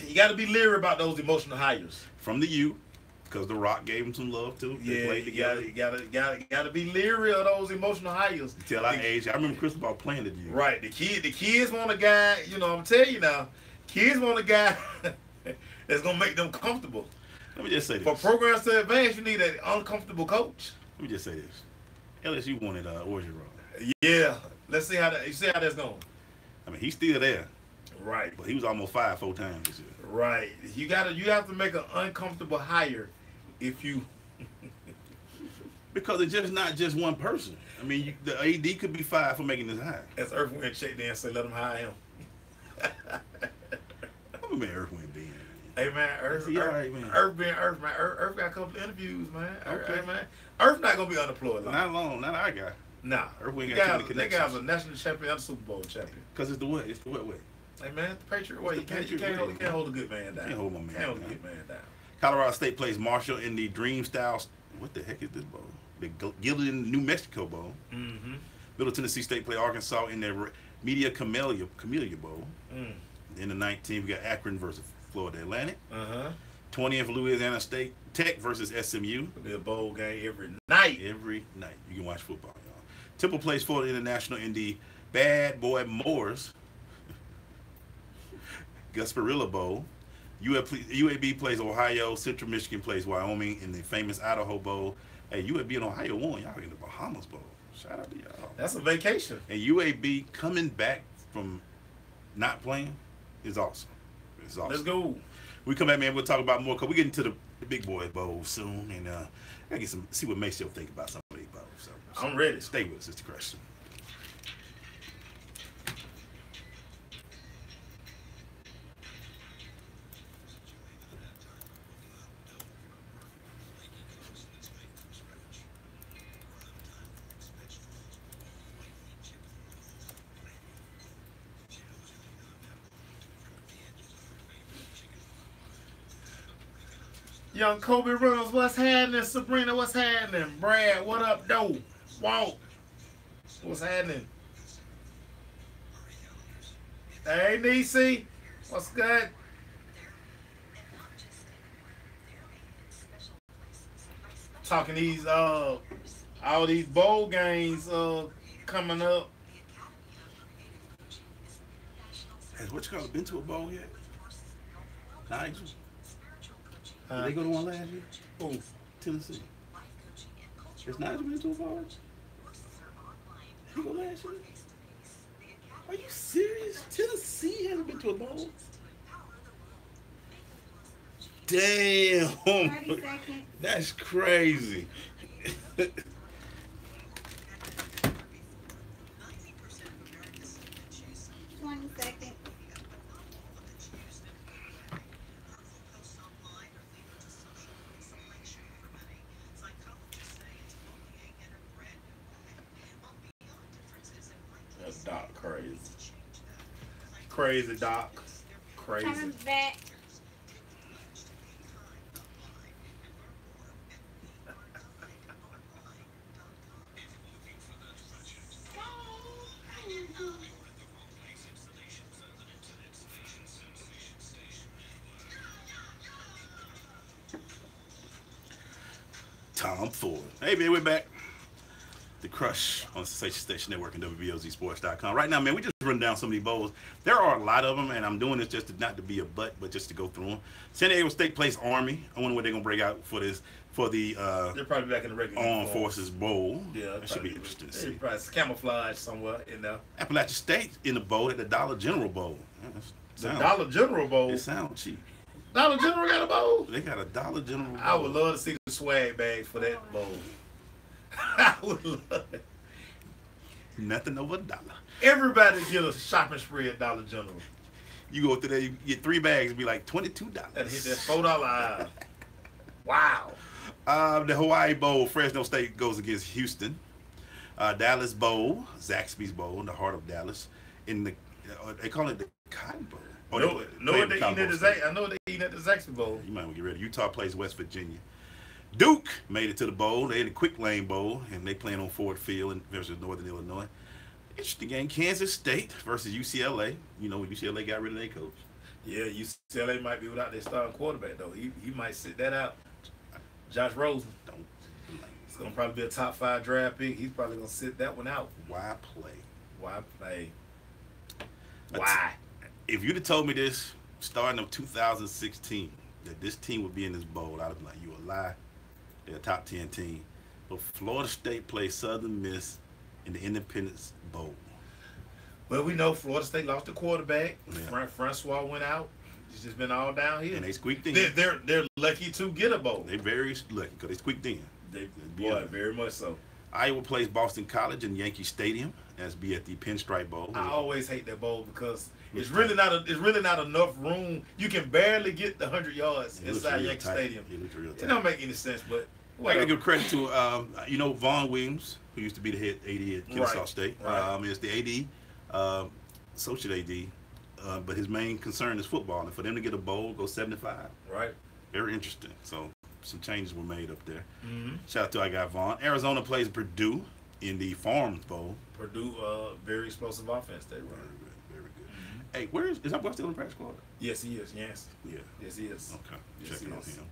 You got to be leery about those emotional hires. From the U, because The Rock gave him some love too. They Yeah, played together. you gotta be leery of those emotional hires. Till our age, I remember Cristobal playing at the U. Right, the kids want a guy. You know, I'm telling you now, kids want a guy that's gonna make them comfortable. Let me just say For this. programs to advance, you need an uncomfortable coach. Let me just say this. LSU wanted Orgeron. Yeah, let's see how that's going. I mean, he's still there, Right, but he was almost 5 4 times this year. right. You have to make an uncomfortable hire if you. Because it's just not just one person. I mean, the AD could be fired for making this hire. As Earth Wind checked in and say, let them hire him. I'm a Earth Wind being. Hey man, Earth, He all right, man. Earth got a couple of interviews, man. Okay. Hey, man, Earth not gonna be unemployed. Long. Not long, not our guy. Nah, Earth Wind They got too got many they got a connections. national champion and a Super Bowl champion. Because it's the what? It's the what way? Hey man, the Patriot way. It's You the can't Patriot way. hold a good man down. Can't hold my man Can't hold a down. good man down. Colorado State plays Marshall in the Dream Style. What the heck is this bowl? The Gillian, New Mexico Bowl. Mm-hmm. Middle Tennessee State play Arkansas in their Media Camellia Bowl. In the 19th, we got Akron versus Florida Atlantic. 20th, Louisiana State Tech versus SMU. It'll be a bowl game every night. Every night. You can watch football, y'all. Temple plays Florida International in the Bad Boy Moors Gasparilla Bowl. UAB plays Ohio. Central Michigan plays Wyoming in the famous Idaho Bowl. Hey, UAB and Ohio won. Y'all in the Bahamas Bowl. Shout out to y'all. That's a vacation. And UAB coming back from not playing is awesome. It's awesome. Let's go. We come back, man. We'll talk about more. Cause we get into the Big Boy Bowl soon, and I get see what Maceo think about some of these bowls. So I'm ready. Stay with us, Mr. Crush. Young Kobe Reynolds, what's happening? Sabrina, what's happening? Brad, what up, though? Walt, what's happening? Hey, DC, what's good? Talking these, all these bowl games coming up. Has what you call it been to a bowl yet? Nigel? Did they go to one last year? Who? Tennessee. Has Nigel been to a bowl? Did he go last year? Are you serious? Tennessee hasn't been to a bowl? Damn. 30 seconds. That's crazy. 20 seconds. That's Doc crazy. Crazy Doc. Crazy. Coming back. Tom Ford. Hey, man, we're back. The Crush on Sensation Station Network and WBOZsports.com. Right now, man, we just run down some of these bowls. There are a lot of them, and I'm doing this just not to be a butt, but just to go through them. San Diego State plays Army. I wonder what they're going to break out for this, for the They're probably back in the regular Armed Forces Bowl. Yeah, that should be interesting to see. Probably camouflage somewhere in there. Appalachian State in the bowl at the Dollar General Bowl. The Dollar General Bowl. It sounds cheap. Dollar General got a bowl. They got a Dollar General Bowl. I would love to see the swag bag for that bowl. I would love it. Nothing over $1. Everybody get a shopping spree at Dollar General. You go through there, you get 3 bags, it'd be like $22. That hit that $4 aisle. Wow. The Hawaii Bowl, Fresno State goes against Houston. Dallas Bowl, Zaxby's Bowl, in the heart of Dallas. In the they call it the Cotton Bowl. I know what they eating at the Zaxby Bowl. You might want to get ready. Utah plays West Virginia. Duke made it to the bowl. They had the Quick Lane Bowl, and they playing on Ford Field versus Northern Illinois. Interesting game. Kansas State versus UCLA. You know, UCLA got rid of their coach. Yeah, UCLA might be without their starting quarterback, though. He might sit that out. Josh Rosen. It's going to probably be a top 5 draft pick. He's probably going to sit that one out. Why play? Why play? Why? If you'd have told me this starting of 2016, that this team would be in this bowl, I'd have been like, you a lie. They're a top 10 team. But Florida State plays Southern Miss in the Independence Bowl. Well, we know Florida State lost the quarterback. Yeah. Francois went out. It's just been all downhill. And they squeaked in. They're lucky to get a bowl. They're very lucky because they squeaked in. Boy, very much so. Iowa plays Boston College in Yankee Stadium. That's be at the Pinstripe Bowl. I always hate that bowl because it's really not enough room. You can barely get the 100 yards inside Yankee Stadium. It don't make any sense, but I gotta give credit to Vaughn Williams, who used to be the head AD at Kennesaw State. Right. Is the AD, associate AD, but his main concern is football, and for them to get a bowl, go 75. Right. Very interesting. So some changes were made up there. Mm-hmm. Shout out to our guy Vaughn. Arizona plays Purdue in the Farms Bowl. Purdue, very explosive offense they run. Very good. Hey, where is that boy still in the practice squad? Yes, he is. Yes. Yeah. Yes, he is. Okay. Yes, Checking he on is. him.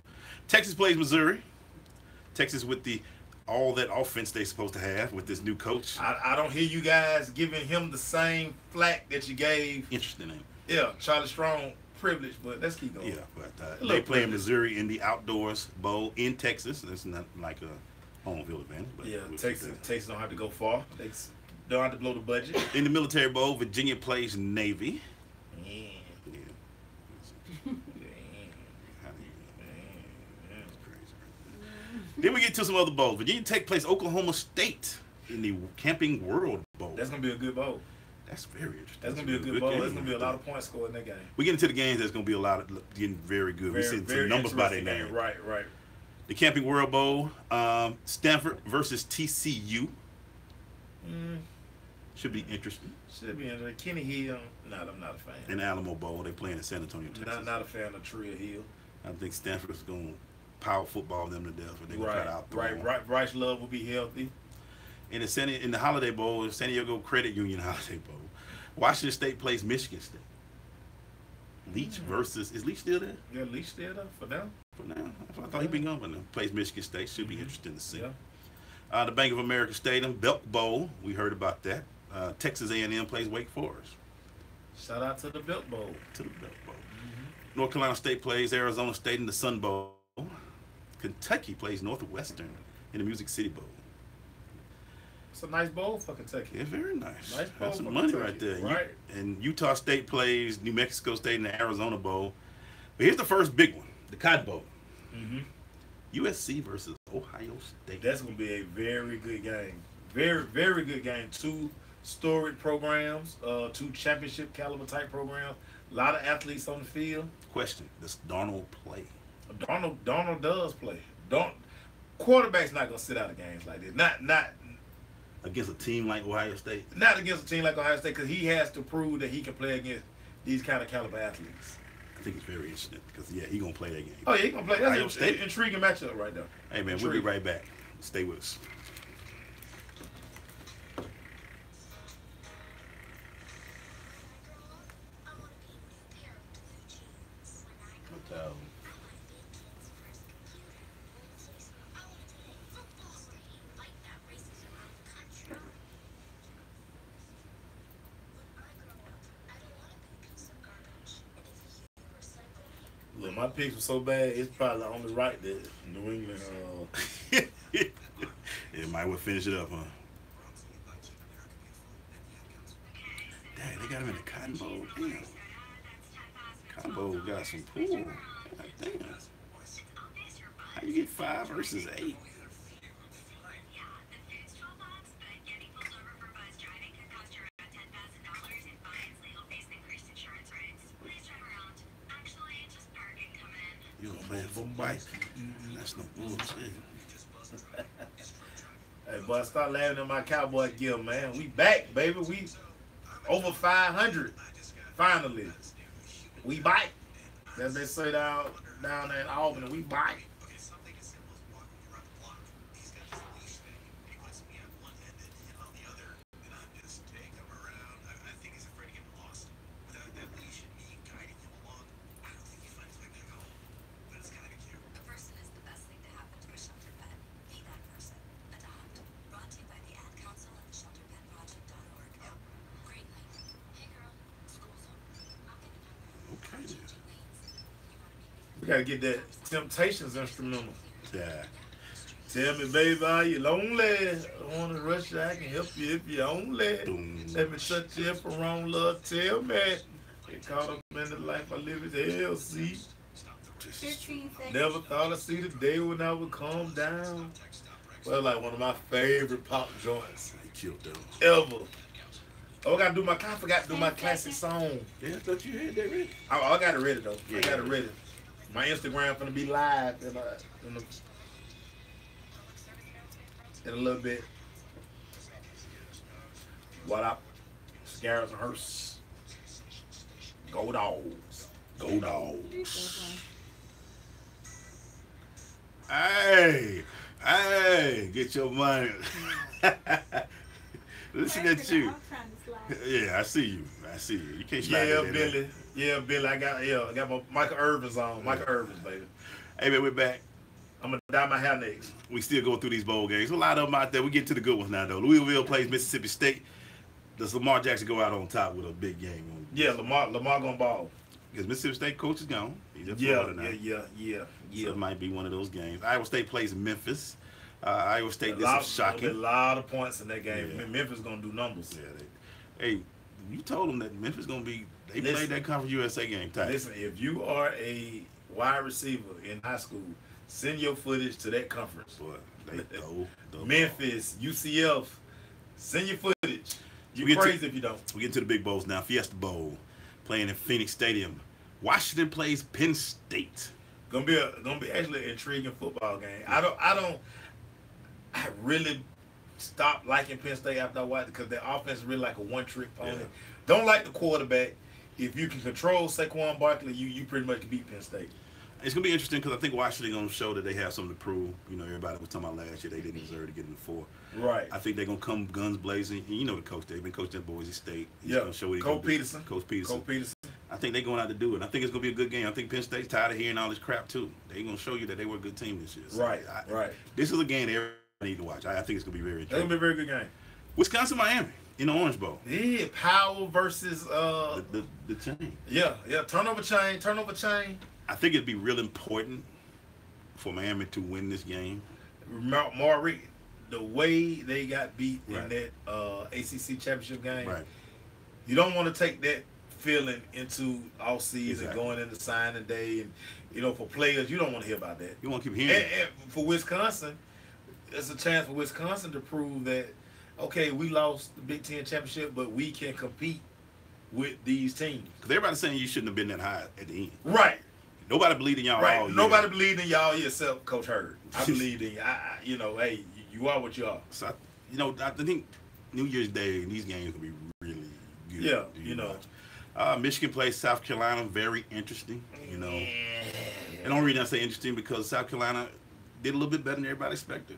Texas plays Missouri. Texas with all that offense they're supposed to have with this new coach. I don't hear you guys giving him the same flack that you gave. Interesting name. Yeah, Charlie Strong, privilege, but let's keep going. Yeah, but little they play privilege. Missouri in the Outdoors Bowl in Texas. That's not like a home field advantage. But Yeah, we'll keep Texas don't have to go far. They don't have to blow the budget. that. In the Military Bowl, Virginia plays Navy. Yeah. Yeah. Yeah. How do you- That's crazy. Then we get to some other bowls. Virginia Tech plays Oklahoma State in the Camping World Bowl. That's gonna be a good bowl. That's very interesting. That's gonna be a good bowl. There's gonna be a lot of points scored in that game. We get into the games. There's gonna be a lot of getting very good. We see some numbers by their interesting name. Right, right. The Camping World Bowl, Stanford versus TCU. Should be interesting. Should be in there. Kenny Hill. I'm not a fan. In the Alamo Bowl, they playing in San Antonio, Texas. Not a fan of Tria Hill. I think Stanford is going to power football them to death. But they're going to try to out-throw them. Right. Bryce Love will be healthy. In the Holiday Bowl, San Diego Credit Union Holiday Bowl, Washington State plays Michigan State. Leach versus, is Leach still there? Yeah, Leach still there for now. For now, I thought he'd been gone by now. Plays Michigan State. Should be interesting to see. Yeah. The Bank of America Stadium, Belk Bowl. We heard about that. Texas A&M plays Wake Forest. Shout out to the Belk Bowl. To the Belk Bowl. North Carolina State plays Arizona State in the Sun Bowl. Kentucky plays Northwestern in the Music City Bowl. It's a nice bowl for Kentucky. Yeah, very nice. Nice bowl That's some for money Kentucky, right there. right. And Utah State plays New Mexico State in the Arizona Bowl. But here's the first big one, the Cotton Bowl. USC versus Ohio State. That's going to be a very good game. Very, very good game. Two storied programs, two championship caliber type programs. A lot of athletes on the field. Question, does Darnold play? Darnold does play. Quarterback's not going to sit out of games like this. Not Against a team like Ohio State? Not against a team like Ohio State, because he has to prove that he can play against these kind of caliber athletes. I think it's very interesting because, yeah, he's going to play that game. Oh, yeah, he going to play. Ohio That's State. an intriguing matchup right there. Hey, man, we'll be right back. Stay with us. Look, my picks were so bad, it's probably only right that New England. It might well finish it up, huh? Dang, they got him in the Cotton Bowl. Damn. Cotton Bowl got some pool. God damn. How you get 5 versus 8? You don't play for bike. That's no bullshit. Hey, boy, start laughing at my Cowboy gear, man. We back, baby. We over 500. Finally. We bite. As they say down there in Albany, we bite. A person is the best thing to happen to a shelter pet. Be that person. Adopt. Brought to you by the Ad Council and shelterpetproject.org. Great night. Hey girl, school's over. Okay. We gotta get that Temptations instrumental. Yeah. Tell me, baby, are you lonely? I wanna rush you, I can help you if you're only. Boom. Let me touch you if I'm wrong, love, tell me. Get caught up in the life I live as hell, see. 15 seconds. Never thought I'd see the day when I would calm down. Well, like one of my favorite pop joints I killed them. ever. Oh, I forgot to do my classic song. Yeah, I thought you had that ready. I got it ready though. Yeah. I got it ready. My Instagram gonna be live in a little bit. What up? Scarrows and Hearst. Go Dogs. Go Dogs. Hey, Hey, get your money. Listen at you. I'm trying to slide. Yeah, I see you. I see you. You can't slide Yeah, that in Billy. there. Yeah, Billy. I got my Michael Irvin's on. Michael Irvin's, baby. Hey, man, we're back. I'm gonna dye my hair next. We still going through these bowl games. A lot of them out there. We get to the good ones now, though. Louisville plays Mississippi State. Does Lamar Jackson go out on top with a big game? Yeah, Lamar gonna ball. Because Mississippi State coach is gone. He's in Yeah, Florida now. yeah. So it might be one of those games. Iowa State plays Memphis. Iowa State, A this is shocking. lot of points in that game. Yeah. Memphis gonna do numbers. Yeah, hey, you told them that Memphis going to be, they Listen. played that Conference USA game tight. Listen, if you are a wide receiver in high school, send your footage to that conference. Boy, they throw the ball. Memphis, UCF, send your footage. You We get crazy to- if you don't. We get to the big bowls now. Fiesta Bowl, playing in Phoenix Stadium. Washington plays Penn State. Gonna be actually an intriguing football game. I really stopped liking Penn State after I watched it because their offense is really like a one-trick pony. Yeah. Don't like the quarterback. If you can control Saquon Barkley, you pretty much can beat Penn State. It's going to be interesting because I think Washington going to show that they have something to prove. You know, everybody was talking about last year they didn't deserve to get in the 4. Right. I think they're going to come guns blazing. And you know the coach, they've been coaching at Boise State. He's Yeah. going to show what he Coach can do. Peterson. Coach Peterson. Coach Peterson. I think they're going out to do it. I think it's going to be a good game. I think Penn State's tired of hearing all this crap, too. They're going to show you that they were a good team this year. So Right. Right. This is a game that everybody need to watch. I think it's going to be very That's gonna interesting. be a very good game. Wisconsin, Miami in the Orange Bowl. Yeah, Powell versus The chain. yeah. Turnover chain. I think it'd be real important for Miami to win this game. Maury, the way they got beat Right. in that ACC championship game, Right. you don't want to take that feeling into all season, Exactly. going into signing day, and for players, you don't want to hear about that. You want to keep And, hearing. and for Wisconsin, it's a chance for Wisconsin to prove that, okay, we lost the Big Ten championship, but we can compete with these teams. Because everybody's saying you shouldn't have been that high at the end. Right. Nobody believed in y'all Right. all year. Nobody believed in y'all yourself, Coach Hurd. I believed in you. Hey, you are what you are. So, I think New Year's Day, these games will be really good. Yeah, to watch. Michigan plays South Carolina. Very interesting. And the only reason I say interesting because South Carolina did a little bit better than everybody expected.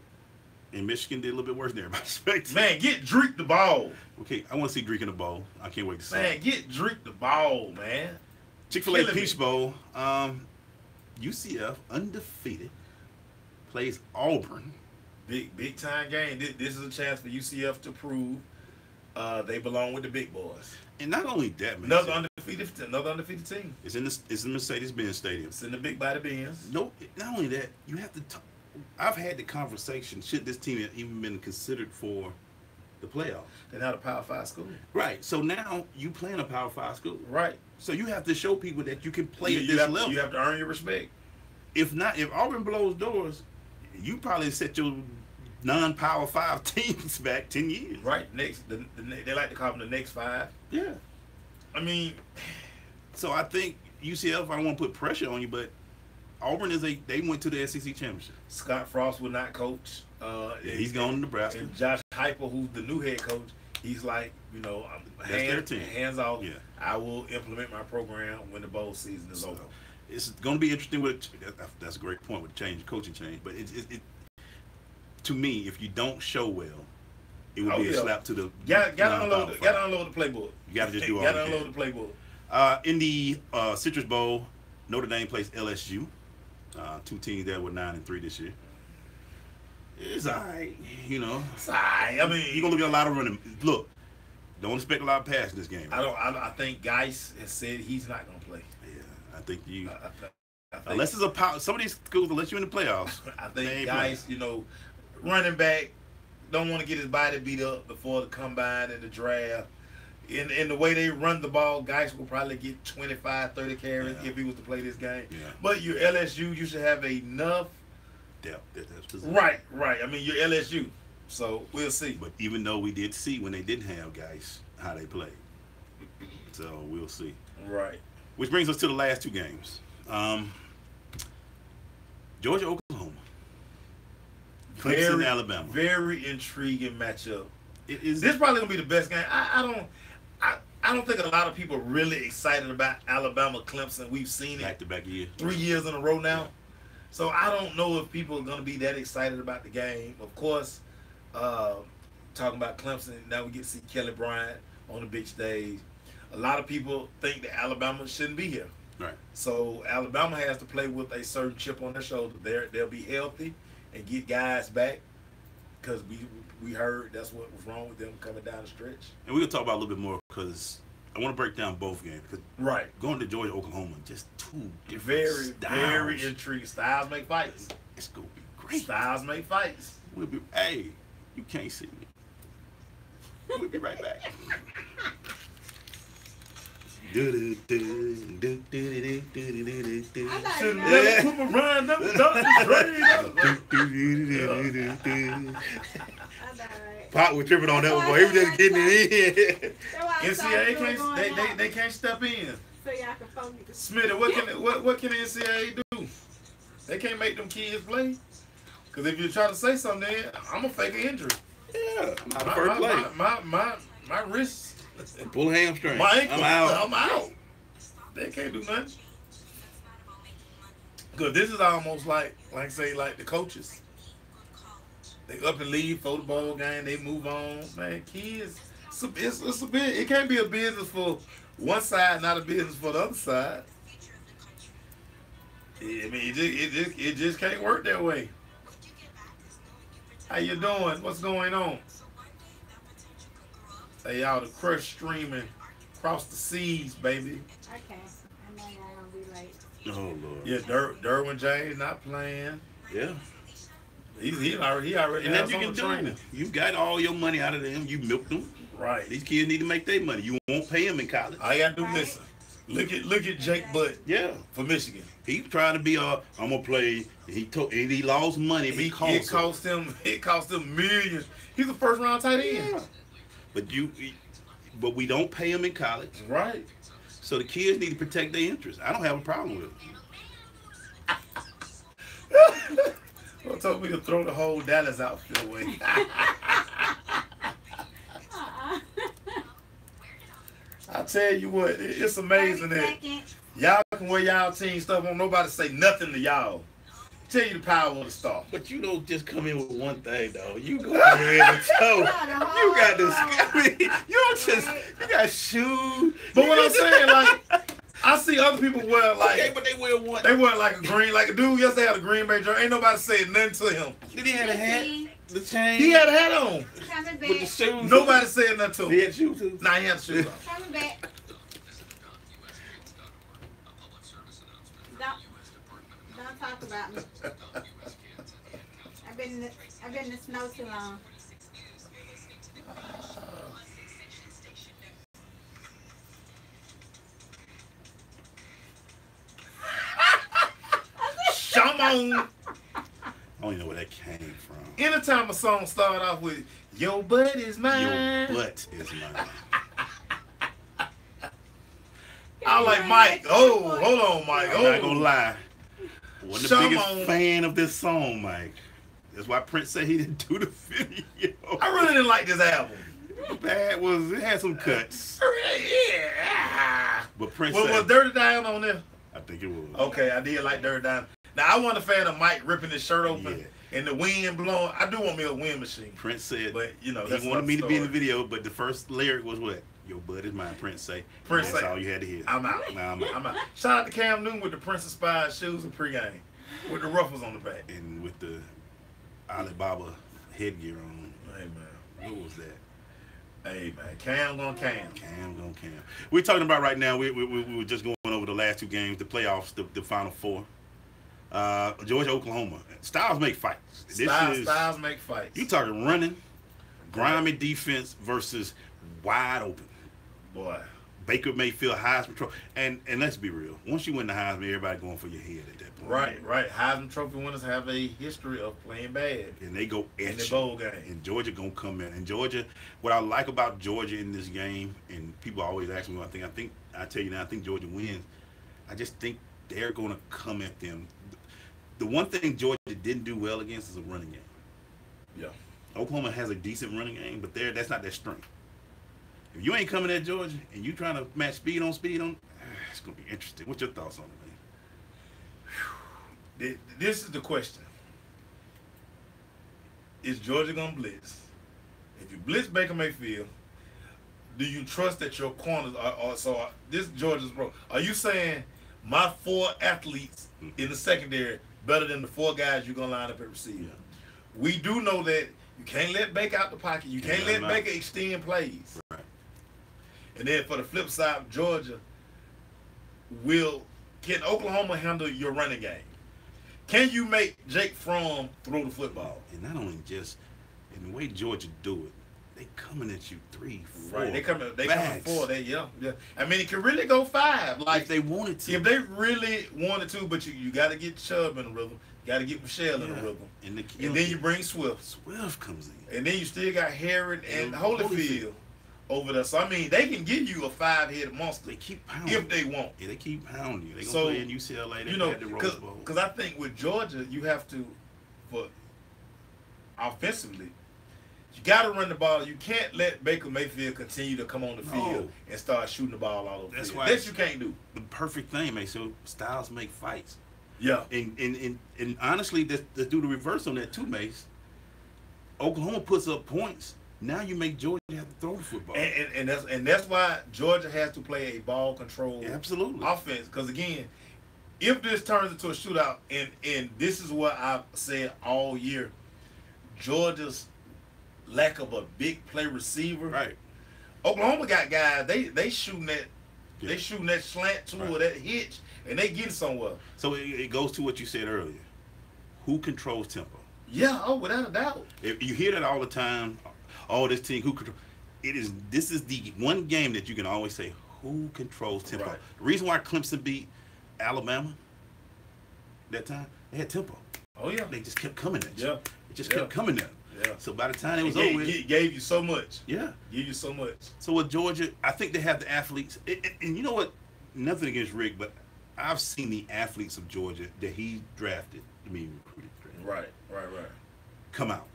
And Michigan did a little bit worse than everybody expected. Man, get Drake the ball. Okay, I want to see Greek in the bowl. I can't wait to see Man, it. get Drake the ball, man. Chick-fil-A killing me. Peach Bowl. UCF, undefeated, plays Auburn. Big time game. This is a chance for UCF to prove they belong with the big boys. And not only that, man. Another undefeated team. It's in the Mercedes-Benz Stadium. It's in the big body Benz. No, not only that, you have to talk. I've had the conversation, should this team have even been considered for the playoffs? They're not a Power 5 school. Right. So now you play in a Power 5 school. Right. So you have to show people that you can play at You this have, level. you have to earn your respect. If Auburn blows doors, you probably set your non-Power 5 teams back 10 years. Right. They like to call them the next 5. Yeah. I mean, So I think UCF, I don't want to put pressure on you, but Auburn they went to the SEC championship. Scott Frost will not coach. He's gone to Nebraska. And Josh Heupel, who's the new head coach, he's like, their team. hands off. Yeah. I will implement my program when the bowl season is over. It's going to be interesting with that's a great point with coaching change. But it to me, if you don't show well, it would be a slap to the Got to non-Power unload 5. the playbook. You got to just do all Got to you can. unload the playbook. In the Citrus Bowl, Notre Dame plays LSU. Two teams that were 9-3 this year. It's all right, Sorry. I mean, You're gonna look at a lot of running. Look, don't expect a lot of passing this game. I think Geis has said he's not going to play. Yeah, I think you. I think, Unless it's a power, some of these schools will let you in the playoffs. I They think ain't Geis, running back, don't want to get his body beat up before the combine and the draft. In the way they run the ball, Geis will probably get 25, 30 carries if he was to play this game. Yeah. But your LSU, you should have enough. That's Right. I mean, you're LSU. So we'll see. But even though we did see when they didn't have guys how they played, so we'll see. Right. Which brings us to the last two games. Georgia, Oklahoma, Clemson, Alabama. Very intriguing matchup. It is. This probably gonna be the best game. I don't think a lot of people are really excited about Alabama Clemson. We've seen it back-to-back year. 3 years in a row now. So I don't know if people are going to be that excited about the game. Of course, talking about Clemson, now we get to see Kelly Bryant on the big stage. A lot of people think that Alabama shouldn't be here. Right. So Alabama has to play with a certain chip on their shoulder. They'll be healthy and get guys back, because we heard that's what was wrong with them coming down the stretch. And we're going to talk about it a little bit more, because I want to break down both games. Because right. Going to Georgia, Oklahoma, just two different Very, styles. very intriguing. Styles make fights. It's going to be great. Styles make fights. We'll be, hey, you can't see me. We'll be right back. Pop was tripping on that one, boy. He was just getting it in. NCAA they can't step in. So y'all can focus. Smitty, what can the NCAA do? They can't make them kids play. Because if you try to say something, then I'm gonna fake an injury. Yeah, my first play. My wrist. Pull a hamstring. My ankle. I'm out. I'm out. They can't do nothing. Because this is almost like the coaches. They up and leave for the ball game. They move on. Man, kids, it's a bit. It can't be a business for one side, not a business for the other side. I mean, it just can't work that way. How you doing? What's going on? Hey, y'all, the crush streaming across the seas, baby. Okay. I know y'all gonna be late. Oh Lord. Yeah, Derwin James not playing. Yeah. He already And that has you on can the do. training. You got all your money out of them. You milked them. Right. These kids need to make their money. You won't pay them in college. All you gotta do, listen. Look at Jake Butt Yeah. for Michigan. He trying to be I'm gonna play. And he lost money because It cost him millions. He's a first round tight end. Yeah. But we don't pay them in college. Right. So the kids need to protect their interests. I don't have a problem with it. Well, told me to throw the whole Dallas outfit away. I tell you what, it's amazing that y'all can wear y'all team stuff. Won't nobody say nothing to y'all. Tell you the power of the star. But you don't just come in with one thing, though. You go in and toe. You got this. I mean, you don't just. You got shoes. But what I'm saying, like, I see other people wear like. Okay, but they wear one. They wear like a green, like a dude yesterday had a Green Bay jersey. Ain't nobody saying nothing to him. Did he have a hat? The chain? He had a hat on. Coming With the back. shoes. Nobody said nothing to him. He had shoes too. Nah, he had shoes on. Coming back. Don't talk about me. I've been in the snow too long. Shaman. I don't even know where that came from. Anytime a song start off with "Your butt is mine," Your butt is mine. I like Mike. Oh, hold on, Mike. I'm not gonna Oh, lie. Wasn't the biggest Shaman. fan of this song, Mike. That's why Prince said he didn't do the video. I really didn't like this album. Bad was it had some cuts, Yeah. but Prince Was said, Dirty Down on there? I think it was. Okay, I did like Dirty Down. Now I wasn't a fan of Mike ripping his shirt open Yeah. and the wind blowing. I do want me a wind machine, Prince said, but you know he that's wanted me to be in the story. video, but the first lyric was what? Your butt is mine. Prince say. Prince That's say, all you had to hear. I'm out. Now I'm out. I'm out. Shout out to Cam Newton with the Prince inspired shoes and pregame with the ruffles on the back. And with the Alibaba headgear on. Hey man, What was that? hey man, Cam gonna Cam. Cam gonna Cam. We're talking about right now. We were just going over the last two games, the playoffs, the Final Four. Georgia, Oklahoma. Styles make fights. Styles make fights. You talking running, grimy defense versus wide open. Boy, Baker Mayfield, Heisman Trophy, and let's be real. Once you win the Heisman, everybody going for your head at that point. right. Heisman Trophy winners have a history of playing bad And they go in the etching. bowl game. And Georgia gonna come in. And Georgia, what I like about Georgia in this game, and people always ask me what I think. I tell you now, I think Georgia wins. I just think they're gonna come at them. The one thing Georgia didn't do well against is a running game. Yeah. Oklahoma has a decent running game, but that's not their strength. If you ain't coming at Georgia and you trying to match speed on, it's gonna be interesting. What's your thoughts on it, man? This is the question. Is Georgia gonna blitz? If you blitz Baker Mayfield, do you trust that your corners are so? This Georgia's bro. Are you saying my 4 athletes in the secondary better than the 4 guys you're gonna line up at receiver? Yeah. We do know that you can't let Baker out the pocket. You can't let Baker extend plays. Right. And then for the flip side, Georgia can Oklahoma handle your running game? Can you make Jake Fromm throw the football? And not only just in the way Georgia do it, they coming at you 3, 4. Right, they coming 4. Yeah. I mean, it can really go 5. Like if they wanted to. If they really wanted to, but you got to get Chubb in the rhythm. You got to get Michelle in the rhythm. And then you bring Swift. Swift comes in. And then you still got Herod and Holyfield over there. So, I mean, they can give you a 5-headed monster. They keep pounding. If they want. Yeah, they keep pounding you. They going to play in UCLA. They had the Rose Bowl. Because I think with Georgia, you have to, for offensively, you got to run the ball. You can't let Baker Mayfield continue to come on the field and start shooting the ball all over the field. That you can't do. The perfect thing, man. So styles make fights. Yeah. And honestly, let's do the reverse on that too, Mace. Oklahoma puts up points. Now you make Georgia have to throw the football. And that's why Georgia has to play a ball control offense. Because again, if this turns into a shootout, and this is what I've said all year, Georgia's lack of a big play receiver. Right. Oklahoma got guys, they shooting that slant to or that hitch, and they getting somewhere. So it goes to what you said earlier. Who controls tempo? Yeah, without a doubt. If you hear that all the time, this team, who control? This is the one game that you can always say, who controls tempo? Right. The reason why Clemson beat Alabama that time, they had tempo. Oh yeah. They just kept coming at you. Yeah. It just kept coming at you. Yeah. So by the time it was over, it gave you so much. Yeah. Give you so much. So with Georgia, I think they have the athletes. And you know what? Nothing against Rick, but I've seen the athletes of Georgia that he drafted. Recruited. Right. Come out.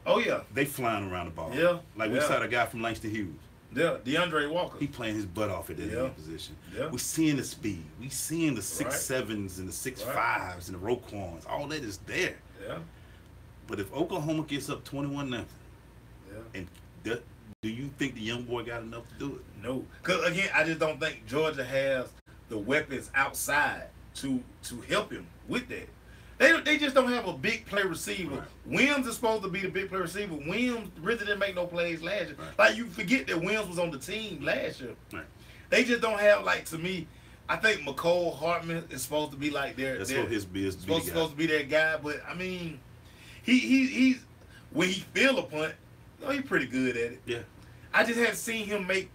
Oh yeah. They flying around the ball. Yeah. Like we saw the guy from Langston Hughes. Yeah, DeAndre Walker. He playing his butt off at that position. Yeah. We're seeing the speed. We seeing the 6'7s and the 6'5s and the Roquans. All that is there. Yeah. But if Oklahoma gets up 21-0, and do you think the young boy got enough to do it? No. Because again, I just don't think Georgia has the weapons outside to help him with that. They just don't have a big play receiver. Right. Williams is supposed to be the big play receiver. Williams really didn't make no plays last year. Right. Like, you forget that Williams was on the team last year. Right. They just don't have, like, to me, I think McCole Hartman is supposed to be like supposed to be their guy. But I mean, he's when he feel a punt, he's pretty good at it. Yeah. I just haven't seen him make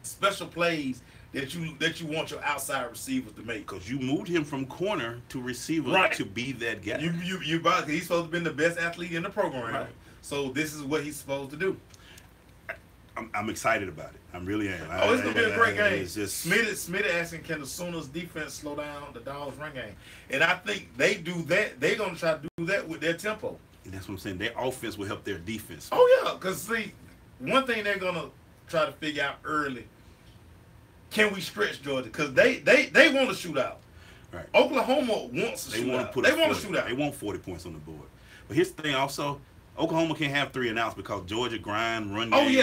special plays that you want your outside receivers to make. Because you moved him from corner to receiver to be that guy. He's supposed to be the best athlete in the program. Right. So this is what he's supposed to do. I'm excited about it. I really am. It's gonna be a great game. It's just Smitty asking, can the Sooners defense slow down the Dogs' run game? And I think they do that. They're gonna try to do that with their tempo. And that's what I'm saying. Their offense will help their defense. Oh yeah, because see, one thing they're gonna try to figure out early: can we stretch Georgia? Because they want to shoot out. Right. Oklahoma wants to shoot out. They want to shoot out. They want 40 points on the board. But here's the thing also. Oklahoma can't have 3 and outs because Georgia grind, run game.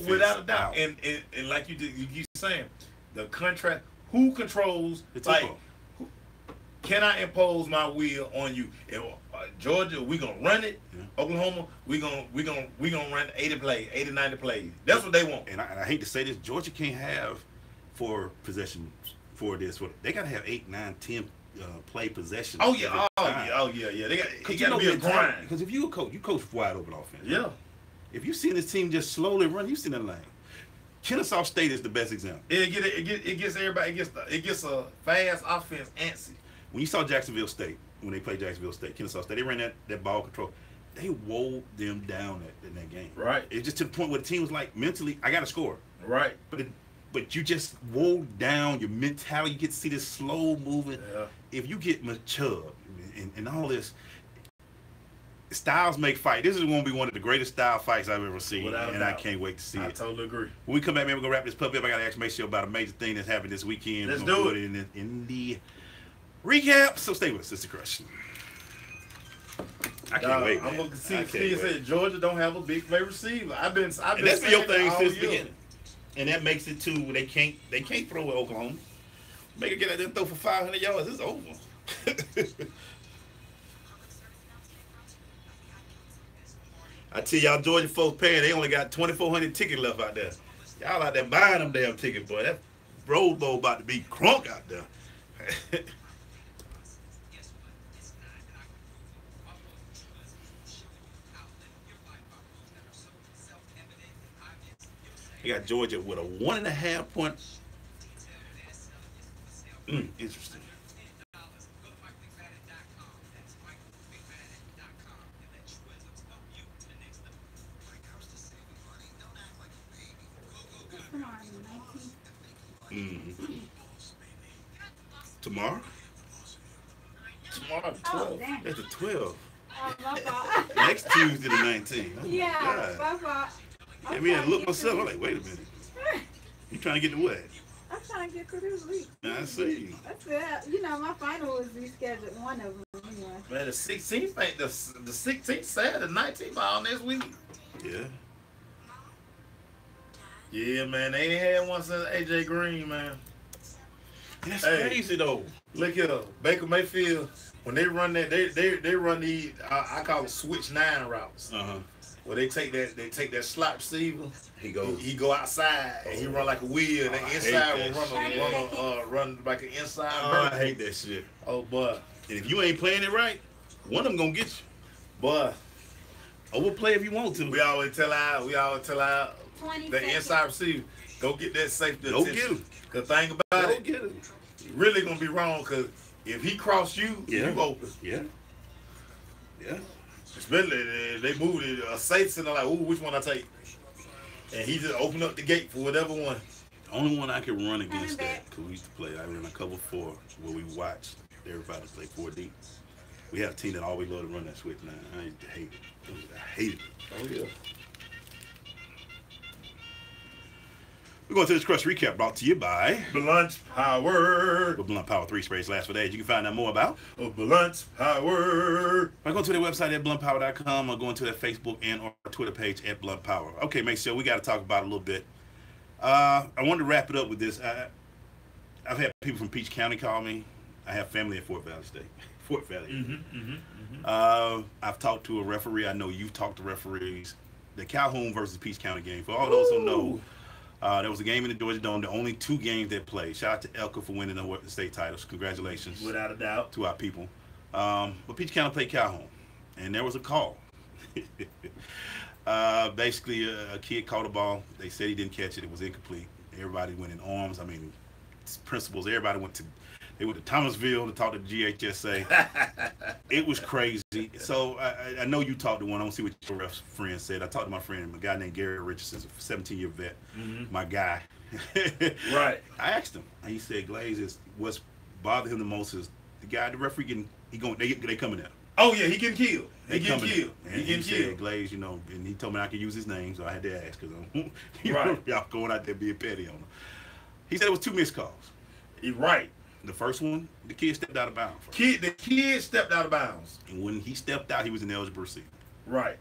Without a doubt. And like you keep saying, the contract, who controls the tempo? Like, can I impose my will on you? Georgia, we gonna run it. Yeah. Oklahoma, we gonna run 80 plays, 80, 90 plays. That's what they want. And I hate to say this, Georgia can't have 4 possessions for this. They gotta have 8, 9, 10 play possessions. Oh yeah. They got to be a grind. Because if you a coach, you coach wide open offense. Yeah. If you see this team just slowly run, you see that lane. Kennesaw State is the best example. It gets everybody. It gets a fast offense antsy. When you saw Jacksonville State, when they played Jacksonville State, Kennesaw State, they ran that ball control. They wore them down in that game. Right. It just to the point where the team was like, mentally, I got to score. Right. But you just wore down your mentality. You get to see this slow moving. Yeah. If you get Chubb and all this, styles make fight. This is going to be one of the greatest style fights I've ever seen, and I can't wait to see it. I totally agree. When we come back, man, we're going to wrap this puppy up. I got to ask Maceo about a major thing that's happened this weekend. Let's do it. In the recap. So stay with us, Sister Crush. I can't wait, man. I'm gonna see. I can't Steve wait. said Georgia don't have a big play receiver. I've been And saying that's been your thing all since the year. beginning. And that makes it too. They can't throw with Oklahoma. Make it get out there and throw for 500 yards. It's over. I tell y'all, Georgia folks paying. They only got 2,400 tickets left out there. Y'all out there buying them damn tickets, boy. That Rose Bowl about to be crunk out there. You got Georgia with a 1.5 point. Interesting. Come on, 19. Tomorrow? Tomorrow, Oh, 12. damn. That's the 12. Oh, my fault. Next Tuesday the 19th. Oh my Yeah, God. my fault. I mean, I look myself. I'm like, wait a minute. You trying to get to what? I'm trying to get through this week. I see. That's it. You know, my final was rescheduled. One of them, anyway. Man, the 16th ain't the 16th sad, the 19th all next week. Yeah. Yeah, man, they ain't had one since AJ Green, man. That's Hey. crazy though. Look here, Baker Mayfield. When they run that, they run these. I call it switch 9 routes. Where they take that slot receiver. He goes. He go outside and he run like a wheel. And I the hate inside that will run like an inside. Oh, I burn. hate that shit. Oh, boy, And if you ain't playing it right, one of them gonna get you. boy. Overplay if you want to. We always tell our 20 the seconds. inside receiver, go get that safety Go attention. get him. Cause thing about Go it, get him. really gonna be wrong. Cause if he cross you, Yeah. you open. Yeah. Yeah. Especially they moved it a safe and they're like, ooh, which one I take? And he just opened up the gate for whatever one. The only one I could run against that, because we used to play, I ran a cover 4 where we watched everybody play 4 deep. We had a team that always loved to run that switch 9. I hate it. I hated it. Oh yeah. We're going to this Crush Recap brought to you by Blunt Power. what Blunt Power 3 sprays last for days. You can find out more about Blunt Power. by going to their website at bluntpower.com or going to their Facebook and or Twitter page at Blunt Power. Okay, make sure we got to talk about it a little bit. I wanted to wrap it up with this. I've had people from Peach County call me. I have family in Fort Valley State. Fort Valley. I've talked to a referee. I know you've talked to referees. The Calhoun versus Peach County game. For all those who know, there was a game in the Georgia Dome. The only 2 games that played. Shout out to Elka for winning the state titles. Congratulations. Without a doubt. To our people. But Peach County played Calhoun, and there was a call. Basically, a kid caught a ball. They said he didn't catch it. It was incomplete. Everybody went in arms. I mean, principals. Everybody went to Thomasville to talk to the GHSA. It was crazy. So I know you talked to one. I want to see what your ref friend said. I talked to my friend, a guy named Gary Richardson, a 17-year vet. My guy. Right. I asked him. He said, Glaze, is what's bothering him the most is the guy, the referee they coming at him. Oh yeah, he getting killed. He getting coming killed. at him. He And getting said, killed. Glaze, and he told me I could use his name, so I had to ask because Right. y'all going out there being petty on him. He said it was 2 missed calls. He's right. The first one, the kid stepped out of bounds. The kid stepped out of bounds. And when he stepped out, he was ineligible receiver. Right.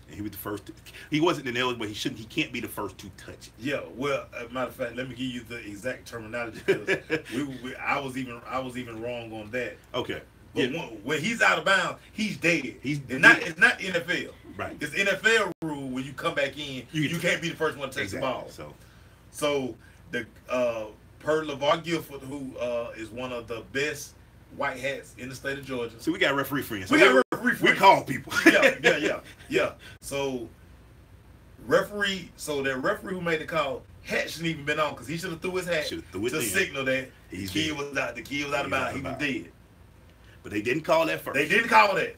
And he was the first. He wasn't ineligible, but he can't be the first to touch it. Yeah. Well, matter of fact, let me give you the exact terminology. 'Cause I was even wrong on that. Okay. But Yeah. when he's out of bounds, he's dead. He's it's dead. not NFL. Right. It's NFL rule when you come back in, you can't be the first one to touch the ball. So the per LeVar Gifford, who is one of the best white hats in the state of Georgia. So we got referee friends. We got referee friends. We call people. Yeah. So that referee who made the call, hat shouldn't even been on because he should have threw his hat to signal that the kid was out of bounds. He was dead. But they didn't call that first. They didn't call that.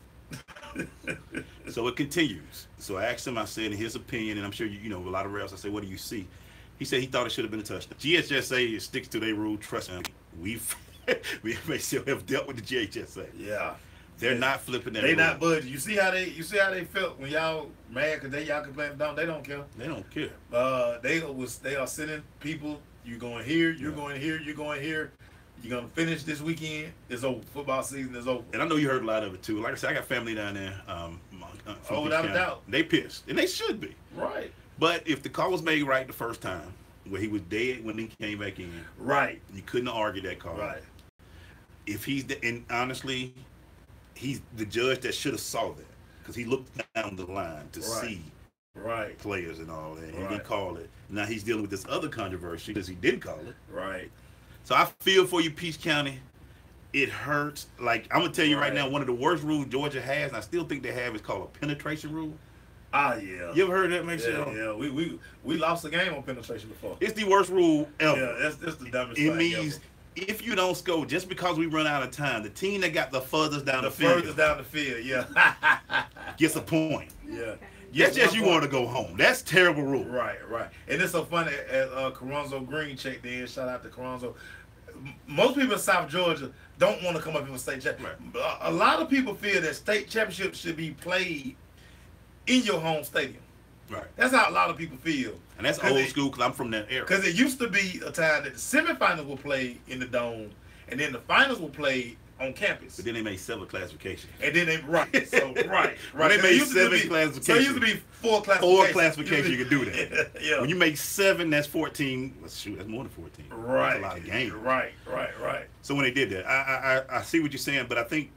So it continues. So I asked him, I said, in his opinion, and I'm sure you know a lot of refs, I said, what do you see? He said he thought it should have been a touchdown. GHSA sticks to their rule. Trust me, we still have dealt with the GHSA. Yeah. They're not flipping that. They rule. not budging. You see how they felt when y'all mad because y'all complaining down. They don't care. They don't care. They are sending people. You going here. You're going here. You're going here. You're gonna finish this weekend. It's over. Football season is over. And I know you heard a lot of it too. Like I said, I got family down there. From Without a doubt. They pissed, and they should be. Right. But if the call was made right the first time, where he was dead when he came back in, right, you couldn't argue that call. Right. If and honestly, he's the judge that should have saw that, because he looked down the line to see players and all that, and he didn't call it. Now he's dealing with this other controversy because he didn't call it. Right. So I feel for you, Peach County. It hurts. Like, I'm gonna tell you right now, one of the worst rules Georgia has, and I still think they have, is called a penetration rule. Ah, yeah. You ever heard of that, Max? Yeah. We lost the game on penetration before. It's the worst rule ever. Yeah, that's the dumbest thing. It means ever. If you don't score, just because we run out of time, the team that got the furthest down the field, yeah, gets a point. Yeah. That's just you want to go home. That's terrible rule. Right. And it's so funny. Carranzo Green checked in. Shout out to Carranzo. Most people in South Georgia don't want to come up here for state championship. Right. A lot of people feel that state championship should be played in your home stadium. Right. That's how a lot of people feel. And that's old school, because I'm from that era. Because it used to be a time that the semifinals were played in the dome, and then the finals were played on campus. But then they made 7 classifications. And then they right. When they made 7 classifications. So it used to be 4 classifications. 4 classifications, you could do that. Yeah. When you make 7, that's 14. Well, shoot, that's more than 14. Right. That's a lot of games. Right. So when they did that, I see what you're saying, but I think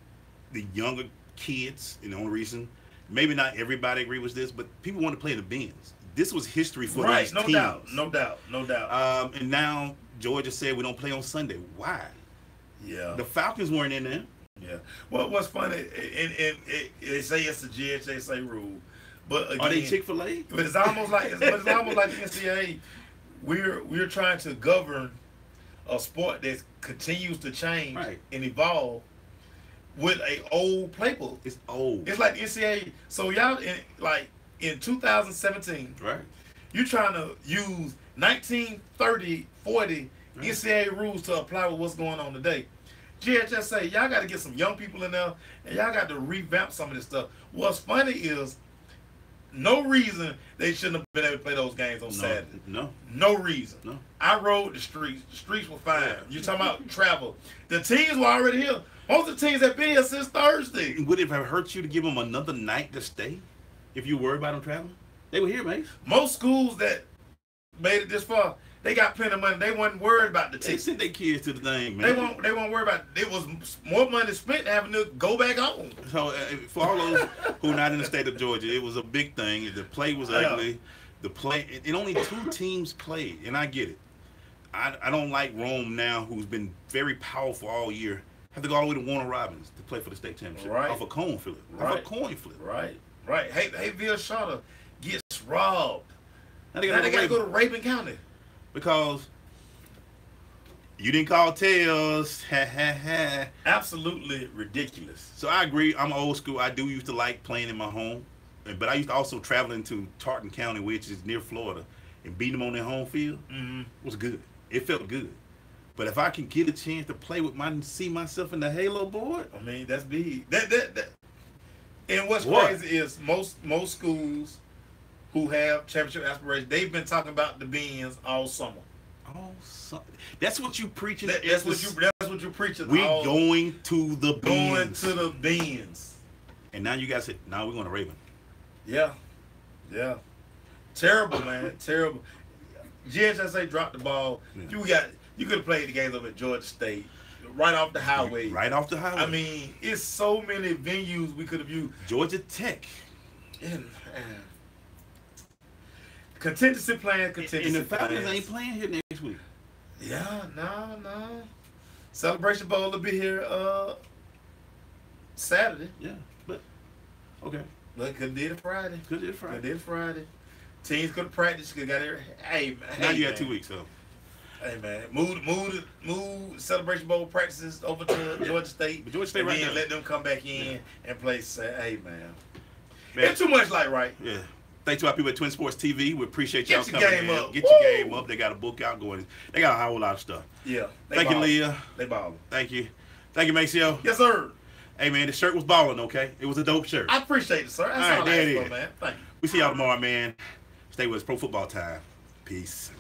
the younger kids, and the only reason, maybe not everybody agree with this, but people want to play the Benz. This was history for these teams. No doubt. And now Georgia said we don't play on Sunday. Why? Yeah. The Falcons weren't in there. Yeah. Well, what's funny, and they say it's a GHSA rule, but again, are they Chick-fil-A? But it's almost like the NCAA. We're trying to govern a sport that continues to change and evolve with a old playbook. It's old. It's like the NCAA. So y'all in 2017, right? You're trying to use 1930, 40 NCAA rules to apply with what's going on today. GHSA, y'all got to get some young people in there, and y'all got to revamp some of this stuff. What's funny is, no reason they shouldn't have been able to play those games on Saturday. No reason. No. I rode the streets. The streets were fine. You're talking about travel. The teams were already here. Most of the teams have been here since Thursday. Would it have hurt you to give them another night to stay if you were worried about them traveling? They were here, mate. Most schools that made it this far, they got plenty of money. They wasn't worried about the tickets. They sent their kids to the thing, man. They won't worry about it. It was more money spent having to go back home. So for all those who are not in the state of Georgia, it was a big thing. The play was ugly. The play, and only 2 teams played, and I get it. I don't like Rome now, who's been very powerful all year, have to go all the way to Warner Robins to play for the state championship. Off a coin flip. Off a coin flip. Right. Hey, Bill Shaw gets robbed. Now they got to go to Rabin County. Because you didn't call tails. Absolutely ridiculous. So I agree. I'm old school. I do used to like playing in my home. But I used to also travel into Tarleton County, which is near Florida, and beating them on their home field. Was good. It felt good. But if I can get a chance to play with see myself in the Halo board, I mean, that's big. And what's crazy is most schools who have championship aspirations, they've been talking about the Benz all summer. That's what you preaching. That's what you preaching. We going to the Benz. Going to the Benz. And now you guys said, now we're going to Raven. Yeah. Terrible, man. Terrible. GHSA dropped the ball. Yeah. You could have played the games up at Georgia State, right off the highway. Right off the highway. I mean, it's so many venues we could have used. Georgia Tech. Contingency plan. And the Falcons ain't playing here next week. Yeah, no. Celebration Bowl will be here Saturday. Yeah, but okay. But could did it Friday. Teams could have practiced. Could got it. Hey, man. Now you got 2 weeks, so. Hey, man. Move Celebration Bowl practices over to Georgia State. But Georgia State right now. Let them come back in and play. Hey, man. It's too much like right. Yeah. Thanks to our people at Twin Sports TV. We appreciate y'all coming in. Get Woo! your game up. They got a book out going. They got a whole lot of stuff. Yeah. Thank you, Leah. They balling. Thank you, Maceo. Yes, sir. Hey, man, the shirt was balling, okay? It was a dope shirt. I appreciate it, sir. That's all right, there it is. Man. Thank you. We see y'all tomorrow, man. Stay with us. Pro Football Time. Peace.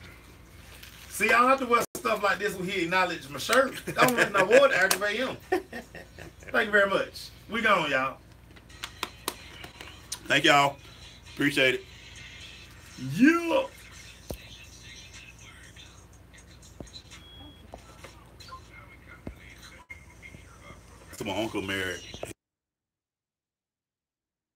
See y'all after West stuff like this when he acknowledged my shirt. I don't let no water aggravate him. Thank you very much. We gone, y'all. Thank y'all. Appreciate it. Yeah. To my uncle married